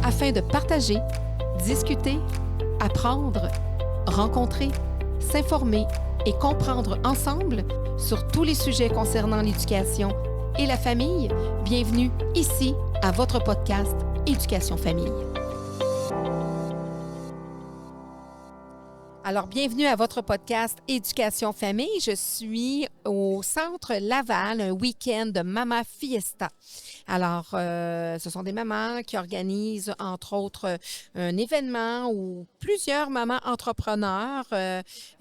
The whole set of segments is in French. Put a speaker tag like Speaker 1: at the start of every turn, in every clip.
Speaker 1: afin de partager, discuter, apprendre, rencontrer, s'informer et comprendre ensemble sur tous les sujets concernant l'éducation et la famille. Bienvenue ici à votre podcast Éducation Famille. Alors, bienvenue à votre podcast Éducation Famille. Je suis au Centre Laval, un week-end de Mama Fiesta. Alors, ce sont des mamans qui organisent, entre autres, un événement où plusieurs mamans entrepreneurs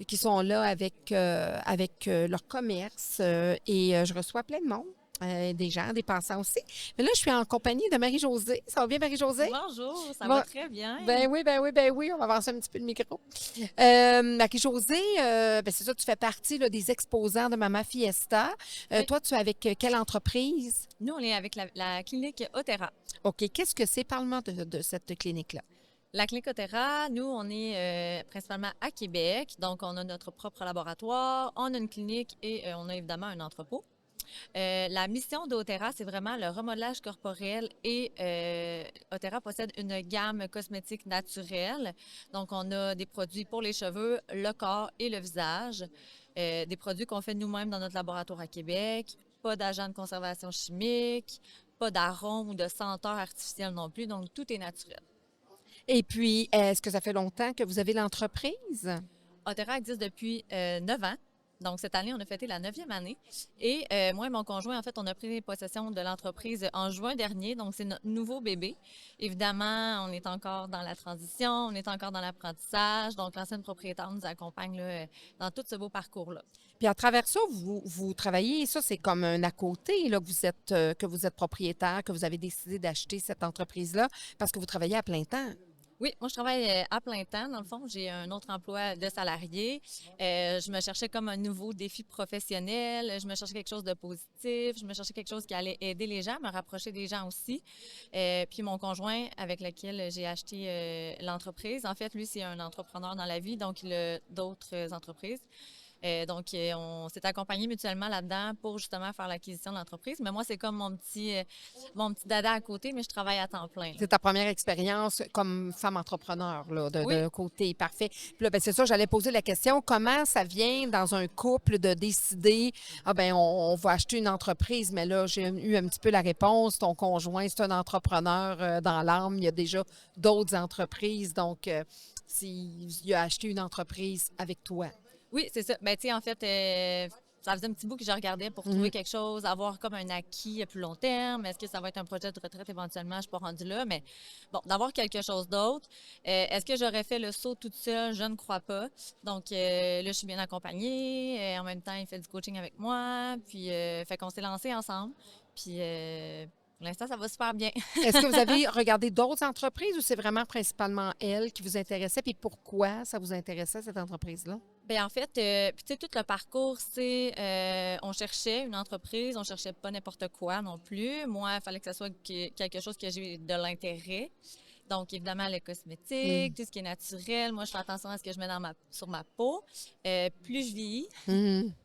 Speaker 1: qui sont là avec leur commerce et je reçois plein de monde. Des gens, des passants aussi. Mais là, je suis en compagnie de Marie-Josée. Ça va bien, Marie-Josée?
Speaker 2: Bonjour, ça va très bien.
Speaker 1: Ben oui. On va avancer un petit peu le micro. Marie-Josée, c'est ça, tu fais partie là, des exposants de Mama Fiesta.
Speaker 2: Oui.
Speaker 1: Toi, tu es avec quelle entreprise?
Speaker 2: Nous, on est avec la clinique Otera.
Speaker 1: OK. Qu'est-ce que c'est? Parle-moi de cette clinique-là.
Speaker 2: La clinique Otera, nous, on est principalement à Québec. Donc, on a notre propre laboratoire, on a une clinique et on a évidemment un entrepôt. La mission d'Otera, c'est vraiment le remodelage corporel et Otera possède une gamme cosmétique naturelle. Donc, on a des produits pour les cheveux, le corps et le visage. Des produits qu'on fait nous-mêmes dans notre laboratoire à Québec. Pas d'agents de conservation chimique, pas d'arômes ou de senteurs artificielles non plus. Donc, tout est naturel.
Speaker 1: Et puis, est-ce que ça fait longtemps que vous avez l'entreprise?
Speaker 2: Otera existe depuis 9 ans. Donc, cette année, on a fêté la 9e année. Et moi et mon conjoint, en fait, on a pris possession de l'entreprise en juin dernier. Donc, c'est notre nouveau bébé. Évidemment, on est encore dans la transition, on est encore dans l'apprentissage. Donc, l'ancienne propriétaire nous accompagne là, dans tout ce beau parcours-là.
Speaker 1: Puis à travers ça, vous travaillez, ça c'est comme un à côté là, que vous êtes propriétaire, que vous avez décidé d'acheter cette entreprise-là parce que vous travaillez à plein temps.
Speaker 2: Oui, moi, je travaille à plein temps. Dans le fond, j'ai un autre emploi de salarié. Je me cherchais comme un nouveau défi professionnel. Je me cherchais quelque chose de positif. Je me cherchais quelque chose qui allait aider les gens, me rapprocher des gens aussi. Puis mon conjoint, avec lequel j'ai acheté l'entreprise, en fait, lui, c'est un entrepreneur dans la vie, donc il a d'autres entreprises. Donc, on s'est accompagnés mutuellement là-dedans pour justement faire l'acquisition de l'entreprise. Mais moi, c'est comme mon petit dada à côté, mais je travaille à temps plein. Là.
Speaker 1: C'est ta première expérience comme femme entrepreneur là,
Speaker 2: Oui.
Speaker 1: de côté. Parfait. Puis là, c'est ça, j'allais poser la question, comment ça vient dans un couple de décider, on va acheter une entreprise, mais là, j'ai eu un petit peu la réponse, ton conjoint, c'est un entrepreneur dans l'âme, il y a déjà d'autres entreprises, donc il a acheté une entreprise avec toi.
Speaker 2: Oui, c'est ça. Ben, tu sais, en fait, ça faisait un petit bout que je regardais pour trouver quelque chose, avoir comme un acquis à plus long terme. Est-ce que ça va être un projet de retraite éventuellement? Je ne suis pas rendue là, mais bon, d'avoir quelque chose d'autre. Est-ce que j'aurais fait le saut toute seule? Je ne crois pas. Donc, là, je suis bien accompagnée. En même temps, il fait du coaching avec moi. Puis, fait qu'on s'est lancé ensemble. Puis, pour l'instant, ça va super bien.
Speaker 1: Est-ce que vous avez regardé d'autres entreprises ou c'est vraiment principalement elle qui vous intéressait? Puis pourquoi ça vous intéressait, cette entreprise-là?
Speaker 2: Bien, en fait, puis tu sais, tout le parcours, c'est on cherchait une entreprise, on cherchait pas n'importe quoi non plus. Moi, il fallait que ça soit quelque chose que j'ai de l'intérêt. Donc, évidemment, le cosmétique, tout ce qui est naturel. Moi, je fais attention à ce que je mets sur ma peau. Plus je vieillis,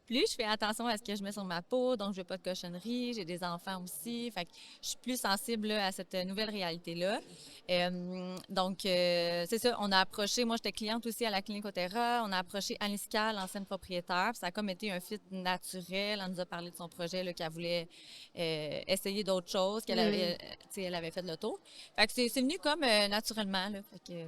Speaker 2: plus je fais attention à ce que je mets sur ma peau. Donc, je veux pas de cochonnerie. J'ai des enfants aussi. Fait que je suis plus sensible là, à cette nouvelle réalité-là. Donc, c'est ça. On a approché, moi, j'étais cliente aussi à la clinique Otera. On a approché Aniska, l'ancienne propriétaire. Puis ça a comme été un fit naturel. Elle nous a parlé de son projet, là, qu'elle voulait essayer d'autres choses, qu'elle avait, elle avait fait le tour. Fait que c'est venu comme naturellement, là. Fait que...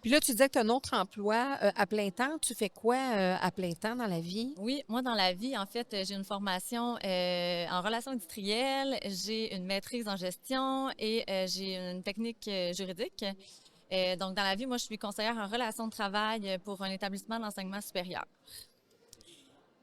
Speaker 1: Puis là, tu disais que tu as un autre emploi à plein temps. Tu fais quoi à plein temps dans la vie?
Speaker 2: Oui, moi, dans la vie, en fait, j'ai une formation en relations industrielles, j'ai une maîtrise en gestion et j'ai une technique juridique. Donc, dans la vie, moi, je suis conseillère en relations de travail pour un établissement d'enseignement supérieur.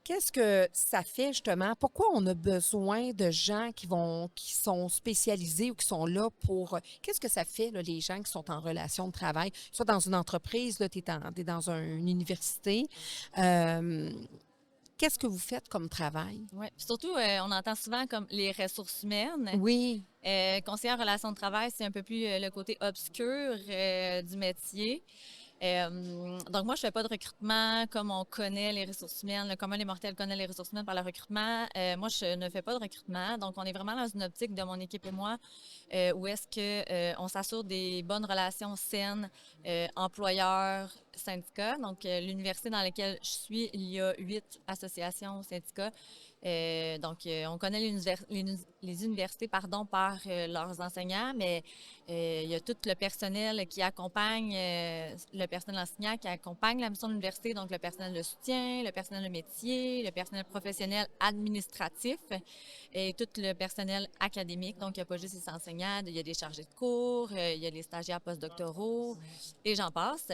Speaker 1: Qu'est-ce que ça fait justement? Pourquoi on a besoin de gens qui sont spécialisés ou qui sont là pour... Qu'est-ce que ça fait, là, les gens qui sont en relation de travail? Soit dans une entreprise, tu es dans une université. Qu'est-ce que vous faites comme travail?
Speaker 2: Oui, surtout, on entend souvent comme les ressources humaines.
Speaker 1: Oui.
Speaker 2: Conseiller en relations de travail, c'est un peu plus le côté obscur du métier. Donc, moi, je fais pas de recrutement comme on connaît les ressources humaines, comment les mortels connaissent les ressources humaines par le recrutement. Moi, je ne fais pas de recrutement. Donc, on est vraiment dans une optique de mon équipe et moi, où est-ce que on s'assure des bonnes relations saines employeurs-syndicats. Donc, l'université dans laquelle je suis, il y a 8 associations syndicats. On connaît les universités par leurs enseignants, mais il y a tout le personnel qui accompagne, le personnel enseignant qui accompagne la mission de l'université, donc le personnel de soutien, le personnel de métier, le personnel professionnel administratif et tout le personnel académique. Donc, il n'y a pas juste les enseignants, il y a des chargés de cours, il y a les stagiaires postdoctoraux et j'en passe.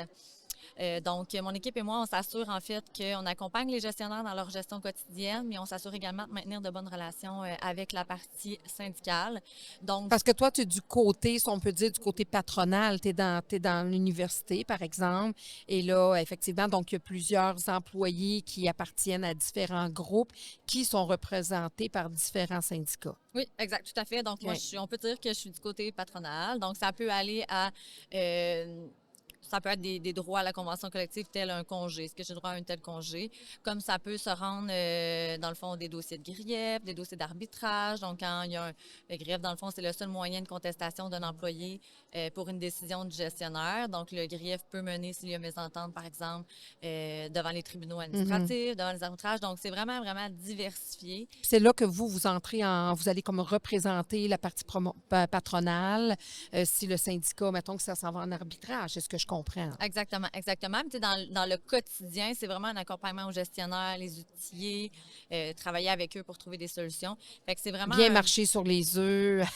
Speaker 2: Donc, mon équipe et moi, on s'assure en fait qu'on accompagne les gestionnaires dans leur gestion quotidienne, mais on s'assure également de maintenir de bonnes relations avec la partie syndicale. Donc,
Speaker 1: Parce que toi, tu es du côté, si on peut dire, du côté patronal. Tu es dans l'université, par exemple. Et là, effectivement, donc, il y a plusieurs employés qui appartiennent à différents groupes qui sont représentés par différents syndicats.
Speaker 2: oui, exact, tout à fait. Donc, moi,
Speaker 1: OK.
Speaker 2: on peut dire que je suis du côté patronal. Donc, ça peut aller à ça peut être des droits à la convention collective, tel un congé. Est-ce que j'ai droit à un tel congé? Comme ça peut se rendre, dans le fond, des dossiers de grief, des dossiers d'arbitrage. Donc, quand il y a le grief, dans le fond, c'est le seul moyen de contestation d'un employé pour une décision du gestionnaire. Donc, le grief peut mener, s'il y a mésentente, par exemple, devant les tribunaux
Speaker 1: Mhm.
Speaker 2: administratifs, devant les arbitrages. Donc, c'est vraiment, vraiment diversifié.
Speaker 1: C'est là que vous entrez vous allez comme représenter la partie patronale, si le syndicat, mettons que ça s'en va en arbitrage, c'est ce que je comprends.
Speaker 2: Exactement, exactement. Mais tu sais, dans le quotidien, c'est vraiment un accompagnement aux gestionnaires, les outillés, travailler avec eux pour trouver des solutions. Fait que c'est vraiment
Speaker 1: Bien marcher sur les œufs.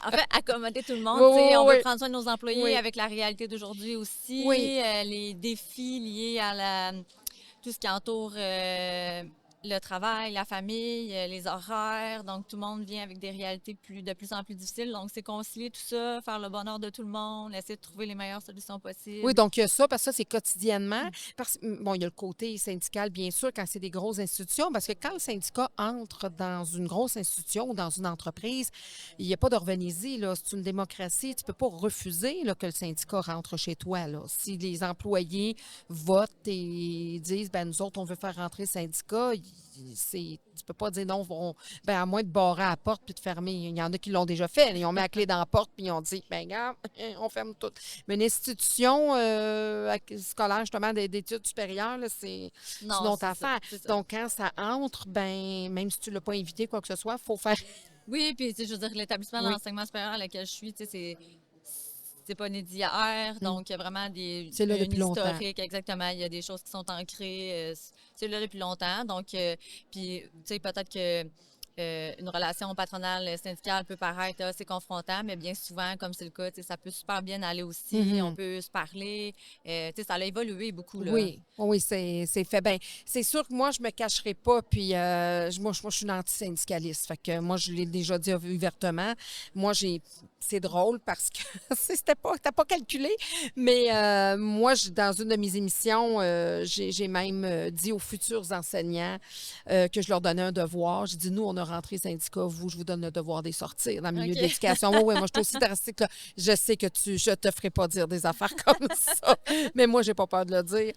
Speaker 2: en fait, accommoder tout le
Speaker 1: Oui,
Speaker 2: monde. Tu sais, on veut
Speaker 1: oui,
Speaker 2: prendre soin de nos employés
Speaker 1: oui.
Speaker 2: avec la réalité d'aujourd'hui
Speaker 1: Oui.
Speaker 2: aussi, les défis liés à tout ce qui entoure le travail, la famille, les horaires. Donc, tout le monde vient avec des réalités de plus en plus difficiles. Donc, c'est concilier tout ça, faire le bonheur de tout le monde, essayer de trouver les meilleures solutions
Speaker 1: Oui,
Speaker 2: possibles.
Speaker 1: donc il y a ça, parce que ça, c'est quotidiennement. Bon, il y a le côté syndical, bien sûr, quand c'est des grosses institutions, parce que quand le syndicat entre dans une grosse institution ou dans une entreprise, il n'y a pas d'organiser, là. C'est une démocratie. Tu ne peux pas refuser là, que le syndicat rentre chez toi, là. Si les employés votent et disent, ben nous autres, on veut faire rentrer le syndicat, tu peux pas dire non, ben, à moins de barrer à la porte puis de fermer. Il y en a qui l'ont déjà fait. Ils ont mis la clé dans la porte puis ils ont dit, ben regarde, on ferme tout. Mais une institution scolaire, justement, d'études supérieures, là, c'est une
Speaker 2: Non,
Speaker 1: autre
Speaker 2: c'est ça,
Speaker 1: affaire.
Speaker 2: c'est ça.
Speaker 1: Donc, quand ça entre, ben même si tu ne l'as pas invité, quoi que ce soit, il faut faire.
Speaker 2: Oui, puis tu sais, je veux dire, l'établissement
Speaker 1: Oui,
Speaker 2: d'enseignement supérieur à lequel je suis, tu sais, c'est pas né d'hier,
Speaker 1: mm,
Speaker 2: donc il y a vraiment
Speaker 1: c'est là
Speaker 2: un
Speaker 1: depuis longtemps.
Speaker 2: historique, exactement. Il y a des choses qui sont ancrées, c'est là depuis longtemps. Donc, puis, tu sais, peut-être que une relation patronale syndicale peut paraître assez confrontant, mais bien souvent, comme c'est le cas, tu sais, ça peut super bien aller aussi. On
Speaker 1: Mhm.
Speaker 2: peut se parler. Tu sais, ça a évolué beaucoup, là.
Speaker 1: Oui, oui, c'est fait. Ben, c'est sûr que moi, je me cacherai pas. Puis, moi, je suis une anti-syndicaliste. Fait que moi, je l'ai déjà dit ouvertement. Moi, c'est drôle parce que t'as pas calculé. Mais moi, dans une de mes émissions, j'ai même dit aux futurs enseignants que je leur donnais un devoir. J'ai dit, nous, on a rentré syndicat. Vous, je vous donne le devoir des sortir dans le milieu de
Speaker 2: OK.
Speaker 1: l'éducation. Oui, moi, je suis aussi drastique, là. Je sais que je te ferai pas dire des affaires comme ça. Mais moi, j'ai pas peur de le dire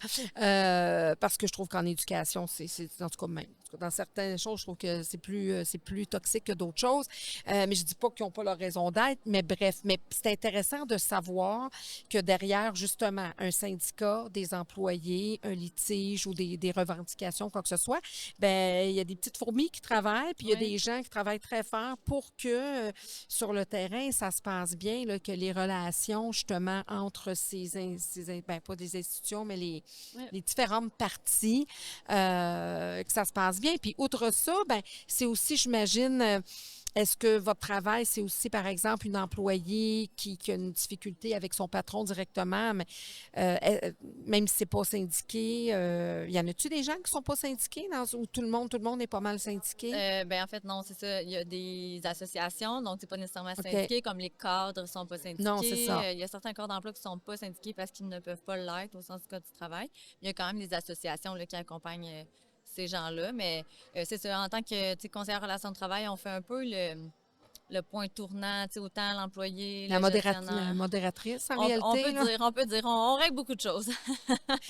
Speaker 1: parce que je trouve qu'en éducation, en tout cas même. En tout cas, dans certaines choses, je trouve que c'est plus toxique que d'autres choses. Mais je dis pas qu'ils n'ont pas leur raison d'être. Mais bref, mais c'est intéressant de savoir que derrière, justement, un syndicat, des employés, un litige ou des revendications, quoi que ce soit, ben il y a des petites fourmis qui travaillent, puis il y a
Speaker 2: Oui.
Speaker 1: des gens qui travaillent très fort pour que sur le terrain, ça se passe bien, là, que les relations, justement, entre ben, pas des institutions, mais
Speaker 2: Ouais.
Speaker 1: les différentes parties, que ça se passe bien. Puis, outre ça, ben, c'est aussi, j'imagine, est-ce que votre travail, c'est aussi, par exemple, une employée qui a une difficulté avec son patron directement, mais même si c'est pas syndiqué, y en a-tu des gens qui sont pas syndiqués où tout le monde est pas mal syndiqué?
Speaker 2: Ben, en fait, non, c'est ça. Il y a des associations, donc c'est pas nécessairement
Speaker 1: OK.
Speaker 2: syndiqué, comme les cadres ne sont pas
Speaker 1: Non, c'est
Speaker 2: syndiqués.
Speaker 1: ça.
Speaker 2: Il y a certains corps d'emploi qui ne sont pas syndiqués parce qu'ils ne peuvent pas l'être au sens du code du travail. Il y a quand même des associations là, qui accompagnent ces gens-là. Mais c'est ça, en tant que tu sais, conseillère en relations de travail, on fait un peu le point tournant, tu sais, autant l'employé,
Speaker 1: La
Speaker 2: le gestionnaire.
Speaker 1: modératrice, en
Speaker 2: On
Speaker 1: réalité,
Speaker 2: peut
Speaker 1: là.
Speaker 2: dire, on peut dire, on règle beaucoup de choses.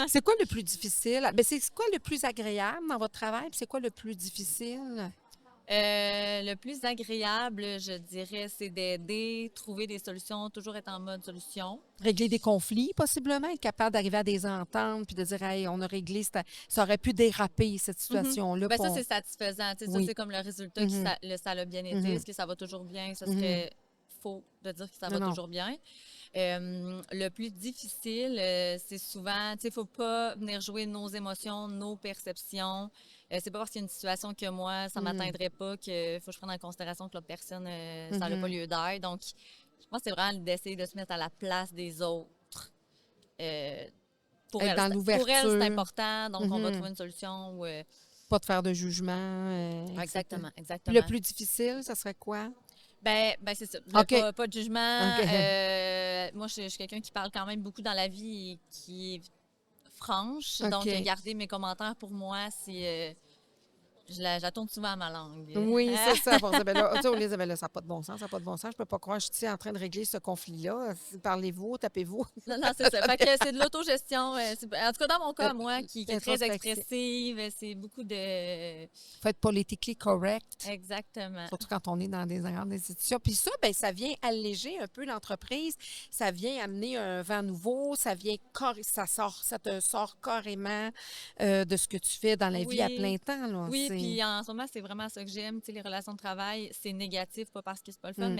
Speaker 1: C'est quoi le plus difficile? Ben, c'est quoi le plus agréable dans votre travail? Puis c'est quoi le plus difficile?
Speaker 2: Le plus agréable, je dirais, c'est d'aider, trouver des solutions, toujours être en mode solution.
Speaker 1: Régler des conflits, possiblement, être capable d'arriver à des ententes, puis de dire, hey, on a réglé, ça aurait pu déraper, cette
Speaker 2: Mhm.
Speaker 1: situation-là.
Speaker 2: Ben
Speaker 1: puis
Speaker 2: ça, c'est satisfaisant. Tu sais, ça,
Speaker 1: Oui.
Speaker 2: c'est comme le résultat qui
Speaker 1: Mhm.
Speaker 2: ça l'a bien été.
Speaker 1: Mhm.
Speaker 2: Est-ce que ça va toujours bien? Ça
Speaker 1: Mhm.
Speaker 2: serait faux de dire que ça
Speaker 1: Non,
Speaker 2: va
Speaker 1: non.
Speaker 2: toujours bien. Le plus difficile, c'est souvent, tu sais, il faut pas venir jouer nos émotions, nos perceptions. C'est pas parce qu'il y a une situation que moi, ça m'atteindrait pas qu'il faut que je prenne en considération que l'autre personne, ça n'a pas
Speaker 1: Mhm.
Speaker 2: lieu d'être. Donc, je pense que c'est vraiment d'essayer de se mettre à la place des autres. Euh,
Speaker 1: Être dans
Speaker 2: pour elle, c'est
Speaker 1: l'ouverture.
Speaker 2: important, donc on va
Speaker 1: Mhm.
Speaker 2: trouver une solution.
Speaker 1: Pas de faire de jugement, etc.
Speaker 2: Exactement,
Speaker 1: Puis le
Speaker 2: exactement.
Speaker 1: plus difficile, ça serait quoi?
Speaker 2: Ben c'est ça.
Speaker 1: OK.
Speaker 2: Pas de jugement.
Speaker 1: OK.
Speaker 2: Moi, je suis quelqu'un qui parle quand même beaucoup dans la vie et qui est franche. Donc,
Speaker 1: OK.
Speaker 2: garder mes commentaires pour moi, c'est je la tourne souvent à ma langue.
Speaker 1: Oui, c'est ça. Pour Isabella. Tu sais, Isabella, ça n'a pas de bon sens, ça n'a pas de bon sens. Je peux pas croire que je suis ici en train de régler ce conflit-là. Parlez-vous, tapez-vous.
Speaker 2: Non, non, c'est ça. Fait que c'est de l'autogestion. En tout cas, dans mon cas,
Speaker 1: Euh,
Speaker 2: moi, qui est très
Speaker 1: Introspection.
Speaker 2: expressive, c'est beaucoup de...
Speaker 1: Faut être politically correct.
Speaker 2: Exactement.
Speaker 1: Surtout quand on est dans des grandes institutions. Puis ça, ben, ça vient alléger un peu l'entreprise. Ça vient amener un vent nouveau. Ça vient ça te sort carrément de ce que tu fais dans la vie à plein
Speaker 2: Oui.
Speaker 1: temps. Là.
Speaker 2: Oui, puis en ce moment, c'est vraiment ça que j'aime. Tu sais, les relations de travail, c'est négatif, pas parce que c'est pas le fun,
Speaker 1: Mm.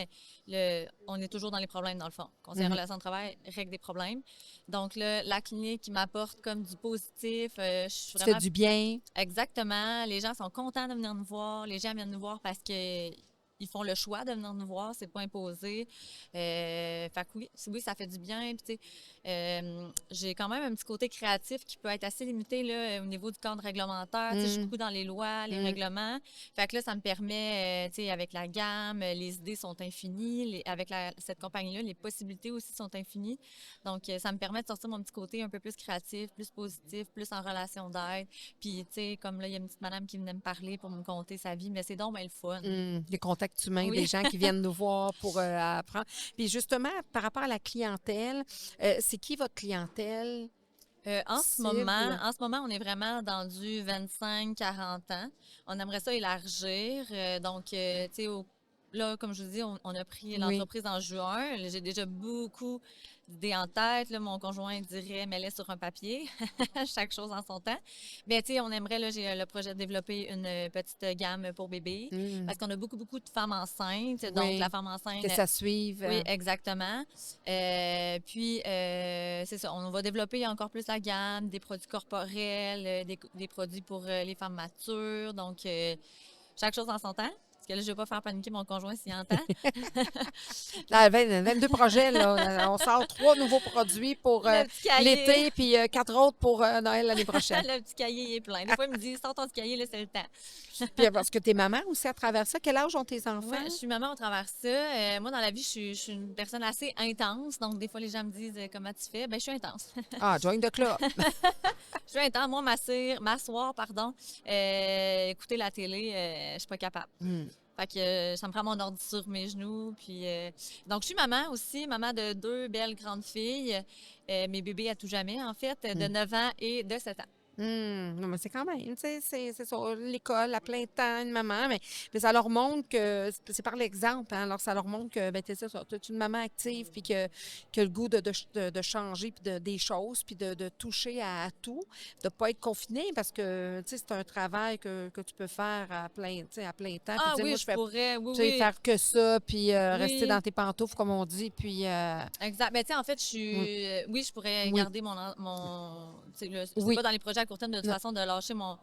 Speaker 2: mais on est toujours dans les problèmes, dans le fond. Conseiller en
Speaker 1: Mhm.
Speaker 2: relations de travail règle des problèmes. Donc, là, la clinique qui m'apporte comme du positif, je suis
Speaker 1: Tu fais
Speaker 2: vraiment
Speaker 1: du bien.
Speaker 2: exactement. Les gens sont contents de venir nous voir. Les gens viennent nous voir parce que ils font le choix de venir nous voir, c'est pas imposé. Fait que oui, ça fait du bien. Puis, tu sais, j'ai quand même un petit côté créatif qui peut être assez limité là, au niveau du cadre réglementaire. Tu sais, je suis
Speaker 1: Mm.
Speaker 2: beaucoup dans les lois, les
Speaker 1: Mm.
Speaker 2: règlements. Fait que là, ça me permet, tu sais, avec la gamme, les idées sont infinies. Avec cette compagnie-là, les possibilités aussi sont infinies. Donc, ça me permet de sortir mon petit côté un peu plus créatif, plus positif, plus en relation d'aide. Puis, tu sais, comme là, il y a une petite madame qui venait me parler pour me conter sa vie, mais c'est donc bien le fun.
Speaker 1: Les contacts humains, des
Speaker 2: Oui.
Speaker 1: gens qui viennent nous voir pour apprendre. Puis justement, par rapport à la clientèle, c'est qui votre clientèle cible?
Speaker 2: En ce moment, on est vraiment dans du 25-40 ans. On aimerait ça élargir. Donc, tu sais, là, comme je vous dis, on a pris
Speaker 1: Oui.
Speaker 2: l'entreprise en juin. Là, j'ai déjà beaucoup d'idées en tête. Là, mon conjoint dirait, mets-les sur un papier. Chaque chose en son temps. Mais tu sais, on aimerait, là, j'ai le projet de développer une petite gamme pour bébés.
Speaker 1: Mm.
Speaker 2: Parce qu'on a beaucoup de femmes enceintes. Donc,
Speaker 1: Oui.
Speaker 2: la femme enceinte,
Speaker 1: Que ça suive.
Speaker 2: oui, exactement. Puis, c'est ça, on va développer encore plus la gamme, des produits corporels, des produits pour les femmes matures. Donc, chaque chose en son temps. Parce que là, je ne vais pas faire paniquer mon conjoint s'il entend.
Speaker 1: Là, 22 projets, là. On sort 3 nouveaux produits pour
Speaker 2: Le petit cahier.
Speaker 1: l'été, puis 4 autres pour Noël l'année prochaine.
Speaker 2: Le petit cahier il est plein. Des fois, il me dit, sors ton petit cahier, là, c'est le temps.
Speaker 1: Puis parce que t'es maman aussi à travers ça. Quel âge ont tes enfants?
Speaker 2: Oui, je suis maman au travers ça. Moi, dans la vie, je suis une personne assez intense. Donc, des fois, les gens me disent, comment tu fais? Ben, je suis intense.
Speaker 1: Ah, join the club.
Speaker 2: Je suis intense. Moi, m'asseoir, écouter la télé, je suis pas capable.
Speaker 1: Mm.
Speaker 2: Fait que ça me prend mon ordi sur mes genoux. Puis, donc, je suis maman aussi, maman de 2 belles grandes filles, mes bébés à tout jamais, en fait, de 9 ans et de 7 ans.
Speaker 1: Non, mais c'est quand même, tu sais, c'est sur l'école à plein temps, une maman, mais ça leur montre que, c'est par l'exemple, hein, alors ça leur montre que, ben, tu sais, tu es une maman active, puis que le goût de changer, puis des choses, puis de toucher à tout, de ne pas être confiné, parce que, tu sais, c'est un travail que tu peux faire à plein, tu sais, à plein temps, puis
Speaker 2: Ah
Speaker 1: dire,
Speaker 2: oui,
Speaker 1: moi,
Speaker 2: je pourrais, oui,
Speaker 1: tu sais,
Speaker 2: oui.
Speaker 1: faire que ça, puis rester
Speaker 2: Oui.
Speaker 1: dans tes pantoufles, comme on dit, puis...
Speaker 2: Exact. Mais tu sais, en fait, oui, je pourrais
Speaker 1: Oui.
Speaker 2: garder tu sais, c'est
Speaker 1: Oui.
Speaker 2: pas dans les projets à court terme de toute
Speaker 1: Non.
Speaker 2: façon de lâcher
Speaker 1: Non.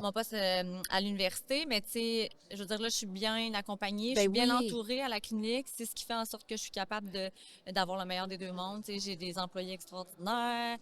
Speaker 2: mon poste à l'université, mais tu sais, je veux dire, là, je suis bien accompagnée, je
Speaker 1: Ben
Speaker 2: suis bien
Speaker 1: oui.
Speaker 2: entourée à la clinique. C'est ce qui fait en sorte que je suis capable d'avoir le meilleur des deux mondes. Tu sais, j'ai des employés extraordinaires.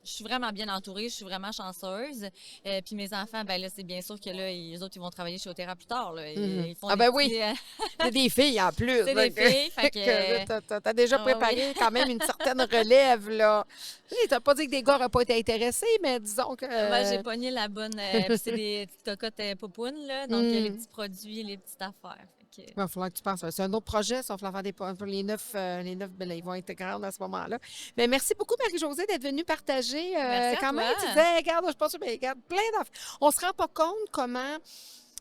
Speaker 2: Je suis vraiment bien entourée, je suis vraiment chanceuse. Puis mes enfants, ben là, c'est bien sûr que là, les autres, ils vont travailler chez Otera plus tard. Là. Ils font
Speaker 1: Ah
Speaker 2: des
Speaker 1: ben oui,
Speaker 2: petits,
Speaker 1: c'est des filles en plus.
Speaker 2: c'est des filles, fait que...
Speaker 1: T'as déjà
Speaker 2: Ah oui.
Speaker 1: préparé quand même une certaine relève, là. Tu sais, t'as pas dit que des gars n'auraient pas été intéressés, mais disons que...
Speaker 2: Moi, j'ai pogné la bonne. Puis c'est des petites cocottes popounes, là. Donc, les petits produits, les petites affaires.
Speaker 1: Il va falloir que tu penses. C'est un autre projet, ça va falloir faire pour les neuf, ben là, ils vont être grands à ce moment-là. Mais merci beaucoup, Marie-Josée, d'être venue partager.
Speaker 2: Merci à
Speaker 1: Quand même,
Speaker 2: toi.
Speaker 1: tu disais, regarde, je pense, mais regarde, plein d'affaires. On se rend pas compte comment,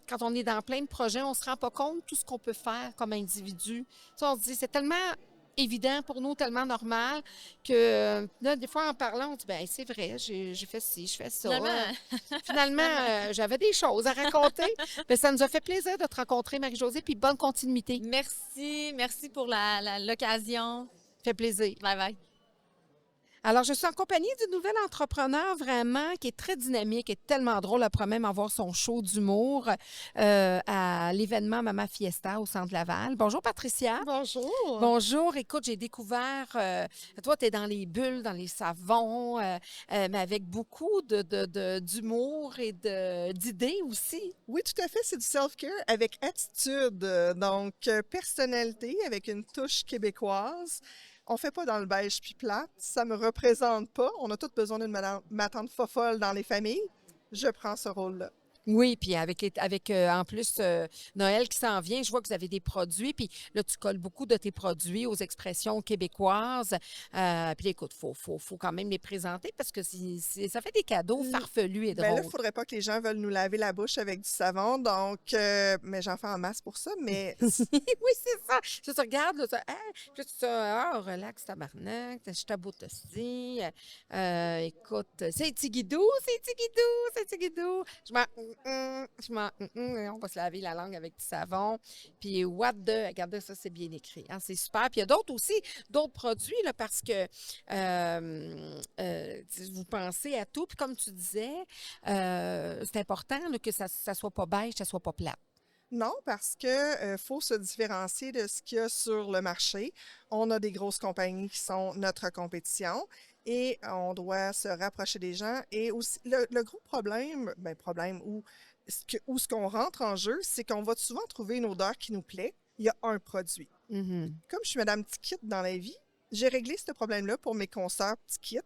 Speaker 1: quand on est dans plein de projets, on se rend pas compte de tout ce qu'on peut faire comme individu. Tu sais, on se dit, c'est tellement évident pour nous, tellement normal que là, des fois, en parlant, on dit, ben c'est vrai, j'ai fait ci, je fais ça.
Speaker 2: Finalement,
Speaker 1: Finalement, j'avais des choses à raconter. Mais ça nous a fait plaisir de te rencontrer, Marie-Josée, puis bonne continuité.
Speaker 2: merci pour l'occasion.
Speaker 1: Ça fait plaisir.
Speaker 2: Bye bye.
Speaker 1: Alors, je suis en compagnie d'une nouvelle entrepreneur vraiment qui est très dynamique et tellement drôle. Elle pourrait même avoir son show d'humour à l'événement Mama Fiesta au Centre Laval. Bonjour, Patricia.
Speaker 3: Bonjour.
Speaker 1: Bonjour. Écoute, j'ai découvert, toi, tu es dans les bulles, dans les savons, mais avec beaucoup d'humour et d'idées aussi.
Speaker 3: Oui, tout à fait, c'est du self-care avec attitude, donc personnalité avec une touche québécoise. On fait pas dans le beige puis plate, ça me représente pas. On a tous besoin d'une ma tante fofolle dans les familles. Je prends ce rôle-là.
Speaker 1: Oui, puis avec en plus Noël qui s'en vient, je vois que vous avez des produits, puis là, tu colles beaucoup de tes produits aux expressions québécoises. Puis écoute, faut quand même les présenter parce que ça fait des cadeaux farfelus et
Speaker 3: Ben là, il
Speaker 1: drôles.
Speaker 3: faudrait pas que les gens veulent nous laver la bouche avec du savon, donc, mais j'en fais en masse pour ça, mais
Speaker 1: Oui, c'est ça. Tu regardes, là, ça, hein, puis là, tu dis, relax, tabarnak, je t'aboute aussi. Écoute, c'est Tigidou, c'est Tigidou, c'est Tigidou. On va se laver la langue avec du savon. Puis, what the, regardez ça, c'est bien écrit. Hein, c'est super. Puis, il y a d'autres aussi, d'autres produits, là, parce que vous pensez à tout. Puis, comme tu disais, c'est important là, que ça ne soit pas beige, que ça ne soit pas plate.
Speaker 3: non, parce que faut se différencier de ce qu'il y a sur le marché. On a des grosses compagnies qui sont notre compétition et on doit se rapprocher des gens. Et aussi, le gros problème, ou ce qu'on rentre en jeu, c'est qu'on va souvent trouver une odeur qui nous plaît. Il y a un produit.
Speaker 1: Mm-hmm.
Speaker 3: Comme je suis Madame Tiquit dans la vie, j'ai réglé ce problème-là pour mes consoeurs Tiquit.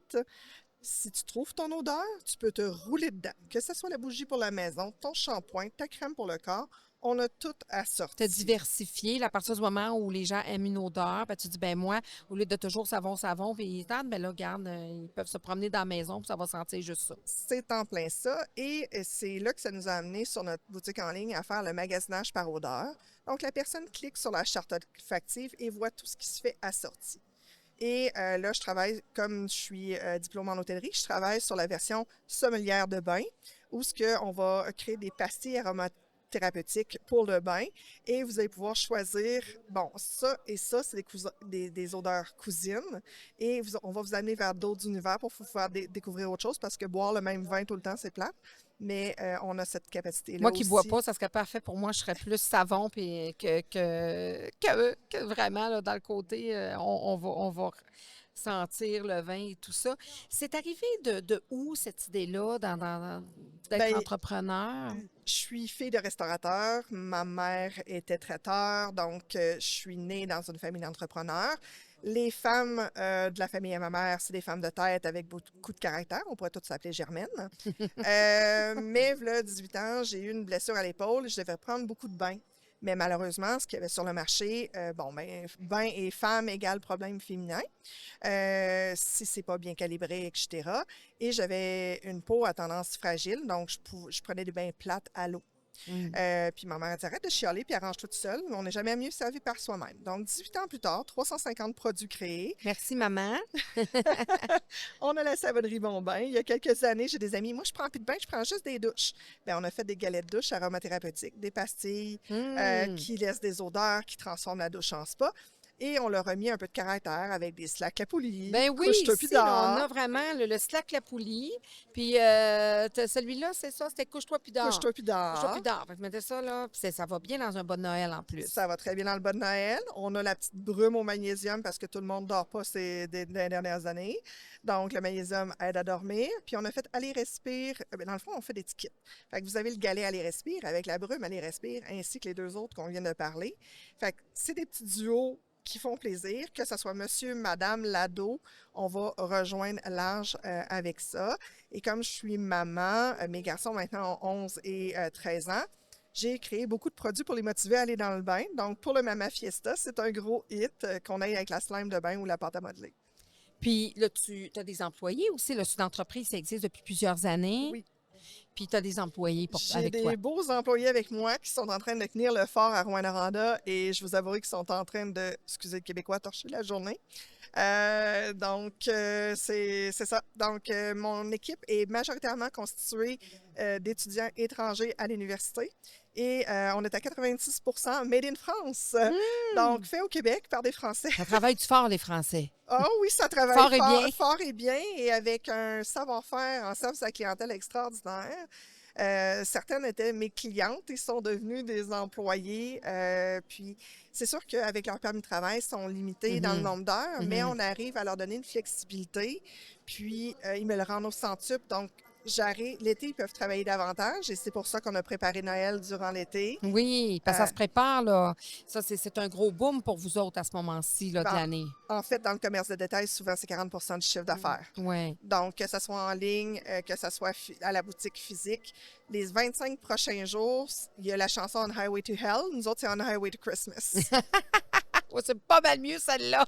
Speaker 3: Si tu trouves ton odeur, tu peux te rouler dedans. Que ce soit la bougie pour la maison, ton shampoing, ta crème pour le corps, on a tout assorti.
Speaker 1: Te diversifier, là, à partir du moment où les gens aiment une odeur, ben, tu dis, ben moi, au lieu de toujours savon, puis ils tendent, ben là, regarde, ils peuvent se promener dans la maison, puis ça va sentir juste ça.
Speaker 3: C'est en plein ça. Et c'est là que ça nous a amené sur notre boutique en ligne à faire le magasinage par odeur. Donc, la personne clique sur la charte olfactive et voit tout ce qui se fait assorti. Et là, je travaille, comme je suis diplômée en hôtellerie, je travaille sur la version sommelière de bain, où on va créer des pastilles aromathérapeutiques pour le bain. Et vous allez pouvoir choisir, bon, ça et ça, c'est des odeurs cousines. Et on va vous amener vers d'autres univers pour vous faire découvrir autre chose, parce que boire le même vin tout le temps, c'est plate. Mais on a cette capacité-là.
Speaker 1: Moi qui ne bois
Speaker 3: aussi.
Speaker 1: pas, ça serait parfait pour moi. Je serais plus savon puis que vraiment, là, dans le côté, on va sentir le vin et tout ça. C'est arrivé de où cette idée-là d'être entrepreneur?
Speaker 3: Je suis fille de restaurateur. Ma mère était traiteur, donc je suis née dans une famille d'entrepreneurs. Les femmes de la famille à ma mère, c'est des femmes de tête avec beaucoup de caractère. On pourrait toutes s'appeler Germaine. Mais là, 18 ans, j'ai eu une blessure à l'épaule et je devais prendre beaucoup de bains. Mais malheureusement, ce qu'il y avait sur le marché, bain et femme égale problème féminin, si c'est pas bien calibré, etc. Et j'avais une peau à tendance fragile, donc je prenais des bains plates à l'eau. Puis ma mère a dit arrête de chialer puis arrange tout seul. On n'est jamais mieux servi par soi-même. Donc 18 ans plus tard, 350 produits créés.
Speaker 1: Merci, maman.
Speaker 3: On a la savonnerie Bonbain. Il y a quelques années, j'ai des amis. Moi, je prends plus de bain, je prends juste des douches. Bien, on a fait des galettes de douche aromathérapeutiques, des pastilles qui laissent des odeurs, qui transforment la douche en spa. Et on leur a mis un peu de caractère avec des slacks Lapoulie.
Speaker 1: Ben oui, ici, là, on a vraiment le slack Lapoulie. Puis celui-là, c'est ça, c'était couche-toi puis dors.
Speaker 3: Couche-toi puis dors.
Speaker 1: Couche-toi puis dors. Fait que je mettais ça, là, puis ça va bien dans un bas de Noël en plus.
Speaker 3: Ça va très bien dans le bas de Noël. On a la petite brume au magnésium parce que tout le monde ne dort pas des dernières années. Donc, le magnésium aide à dormir. Puis, on a fait Aller Respire. Dans le fond, on fait des tickets. Fait que vous avez le galet Aller Respire avec la brume Aller Respire ainsi que les deux autres qu'on vient de parler. Fait que c'est des petits duos qui font plaisir, que ce soit monsieur, madame, l'ado, on va rejoindre l'âge avec ça. Et comme je suis maman, mes garçons maintenant ont 11 et 13 ans, j'ai créé beaucoup de produits pour les motiver à aller dans le bain. Donc, pour le Mama Fiesta, c'est un gros hit qu'on aille avec la slime de bain ou la pâte à modeler.
Speaker 1: Puis là, tu as des employés aussi. Là, c'est une entreprise, ça existe depuis plusieurs années.
Speaker 3: Oui.
Speaker 1: Puis tu as des employés
Speaker 3: J'ai
Speaker 1: avec toi.
Speaker 3: des beaux employés avec moi qui sont en train de tenir le fort à Rouyn-Noranda et je vous avouerai qu'ils sont en train de, excusez le québécois, torcher la journée. C'est ça. Donc, mon équipe est majoritairement constituée d'étudiants étrangers à l'université et on est à 86% made in France. Donc, fait au Québec par des Français.
Speaker 1: Ça travaille du fort, les Français.
Speaker 3: Ah oui, ça travaille
Speaker 1: Fort et bien.
Speaker 3: fort et bien et avec un savoir-faire en service à la clientèle extraordinaire. Certaines étaient mes clientes et sont devenues des employés. Puis, c'est sûr qu'avec leur permis de travail, ils sont limités dans le nombre d'heures, mais on arrive à leur donner une flexibilité. Puis, ils me le rendent au centuple. Donc, l'été, ils peuvent travailler davantage et c'est pour ça qu'on a préparé Noël durant l'été.
Speaker 1: Oui, parce que ça se prépare, là. Ça, c'est un gros boom pour vous autres à ce moment-ci là, de
Speaker 3: Bon,
Speaker 1: l'année.
Speaker 3: En fait, dans le commerce de détail, souvent, c'est 40% du chiffre d'affaires.
Speaker 1: Oui.
Speaker 3: Donc, que ce soit en ligne, que ce soit à la boutique physique. Les 25 prochains jours, il y a la chanson On Highway to Hell. Nous autres, c'est On Highway to Christmas.
Speaker 1: Ouais, c'est pas mal mieux, celle-là.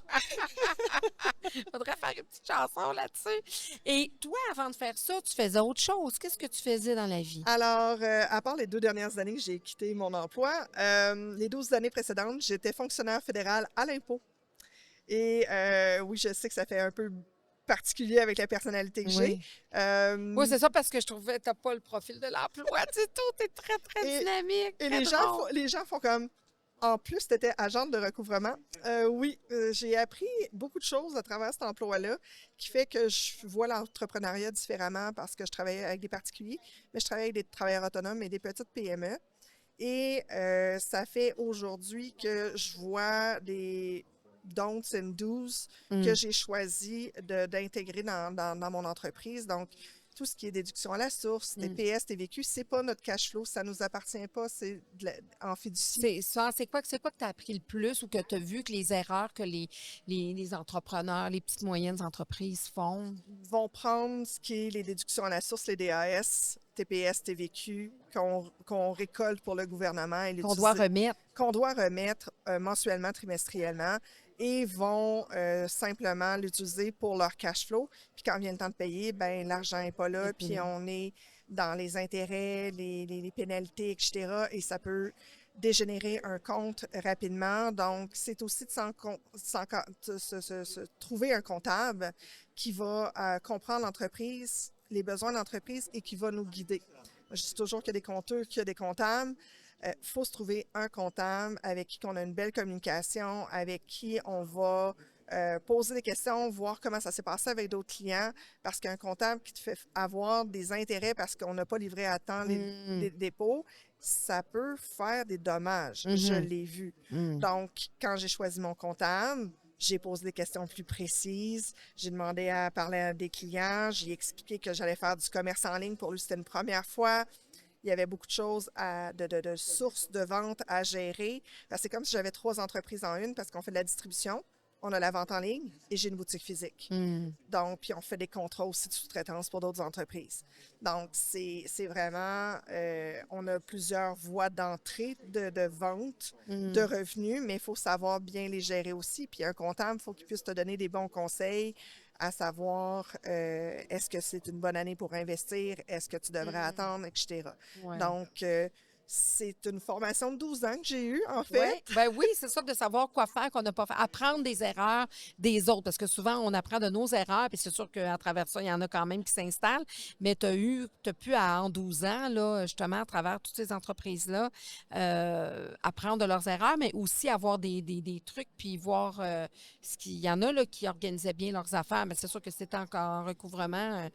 Speaker 1: Faudrait faire une petite chanson là-dessus. Et toi, avant de faire ça, tu faisais autre chose. Qu'est-ce que tu faisais dans la vie?
Speaker 3: Alors, à part les 2 dernières années que j'ai quitté mon emploi, les 12 années précédentes, j'étais fonctionnaire fédéral à l'impôt. Et oui, je sais que ça fait un peu particulier avec la personnalité que j'ai.
Speaker 1: Oui, c'est ça, parce que je trouvais que tu n'as pas le profil de l'emploi du tout. Tu es très, très dynamique.
Speaker 3: Et
Speaker 1: très drôle.
Speaker 3: les gens font comme... En plus, tu étais agente de recouvrement. Oui, j'ai appris beaucoup de choses à travers cet emploi-là qui fait que je vois l'entrepreneuriat différemment parce que je travaillais avec des particuliers, mais je travaille avec des travailleurs autonomes et des petites PME. Et ça fait aujourd'hui que je vois des don'ts and do's que j'ai choisi d'intégrer dans mon entreprise. Donc, tout ce qui est déduction à la source, TPS, TVQ, c'est pas notre cash flow, ça nous appartient pas, c'est en fiducie.
Speaker 1: C'est quoi que tu as appris le plus ou que tu as vu que les erreurs que les entrepreneurs, les petites moyennes entreprises font?
Speaker 3: Vont prendre ce qui est les déductions à la source, les DAS, TPS, TVQ, qu'on récolte pour le gouvernement et
Speaker 1: Qu'on doit remettre.
Speaker 3: qu'on doit remettre mensuellement, trimestriellement, et vont simplement l'utiliser pour leur cash flow. Puis quand vient le temps de payer, ben l'argent n'est pas là, puis on est dans les intérêts, les pénalités, etc. Et ça peut dégénérer un compte rapidement. Donc, c'est aussi de trouver un comptable qui va comprendre l'entreprise, les besoins de l'entreprise et qui va nous guider. Je dis toujours qu'il y a des compteurs, qu'il y a des comptables. Faut se trouver un comptable avec qui on a une belle communication, avec qui on va poser des questions, voir comment ça s'est passé avec d'autres clients, parce qu'un comptable qui te fait avoir des intérêts parce qu'on n'a pas livré à temps les dépôts, ça peut faire des dommages. Je l'ai vu. Donc, quand j'ai choisi mon comptable, j'ai posé des questions plus précises. J'ai demandé à parler à des clients. J'ai expliqué que j'allais faire du commerce en ligne. Pour lui, c'était une première fois. Il y avait beaucoup de choses, de sources de vente à gérer. C'est comme si j'avais 3 entreprises en une parce qu'on fait de la distribution, on a la vente en ligne et j'ai une boutique physique. Donc, puis on fait des contrats aussi de sous-traitance pour d'autres entreprises. Donc, c'est vraiment, on a plusieurs voies d'entrée de vente, de revenus, mais il faut savoir bien les gérer aussi. Puis un comptable, il faut qu'il puisse te donner des bons conseils, à savoir est-ce que c'est une bonne année pour investir, est-ce que tu devrais attendre, etc.
Speaker 1: Ouais.
Speaker 3: Donc, c'est une formation de 12 ans que j'ai eue, en fait.
Speaker 1: Ouais. Ben oui, c'est ça, de savoir quoi faire, qu'on n'a pas fait. Apprendre des erreurs des autres, parce que souvent, on apprend de nos erreurs, puis c'est sûr qu'à travers ça, il y en a quand même qui s'installent, mais tu as pu, en 12 ans, là, justement, à travers toutes ces entreprises-là, apprendre de leurs erreurs, mais aussi avoir des trucs, puis voir ce qu'il y en a là, qui organisaient bien leurs affaires. Mais c'est sûr que c'était encore en recouvrement,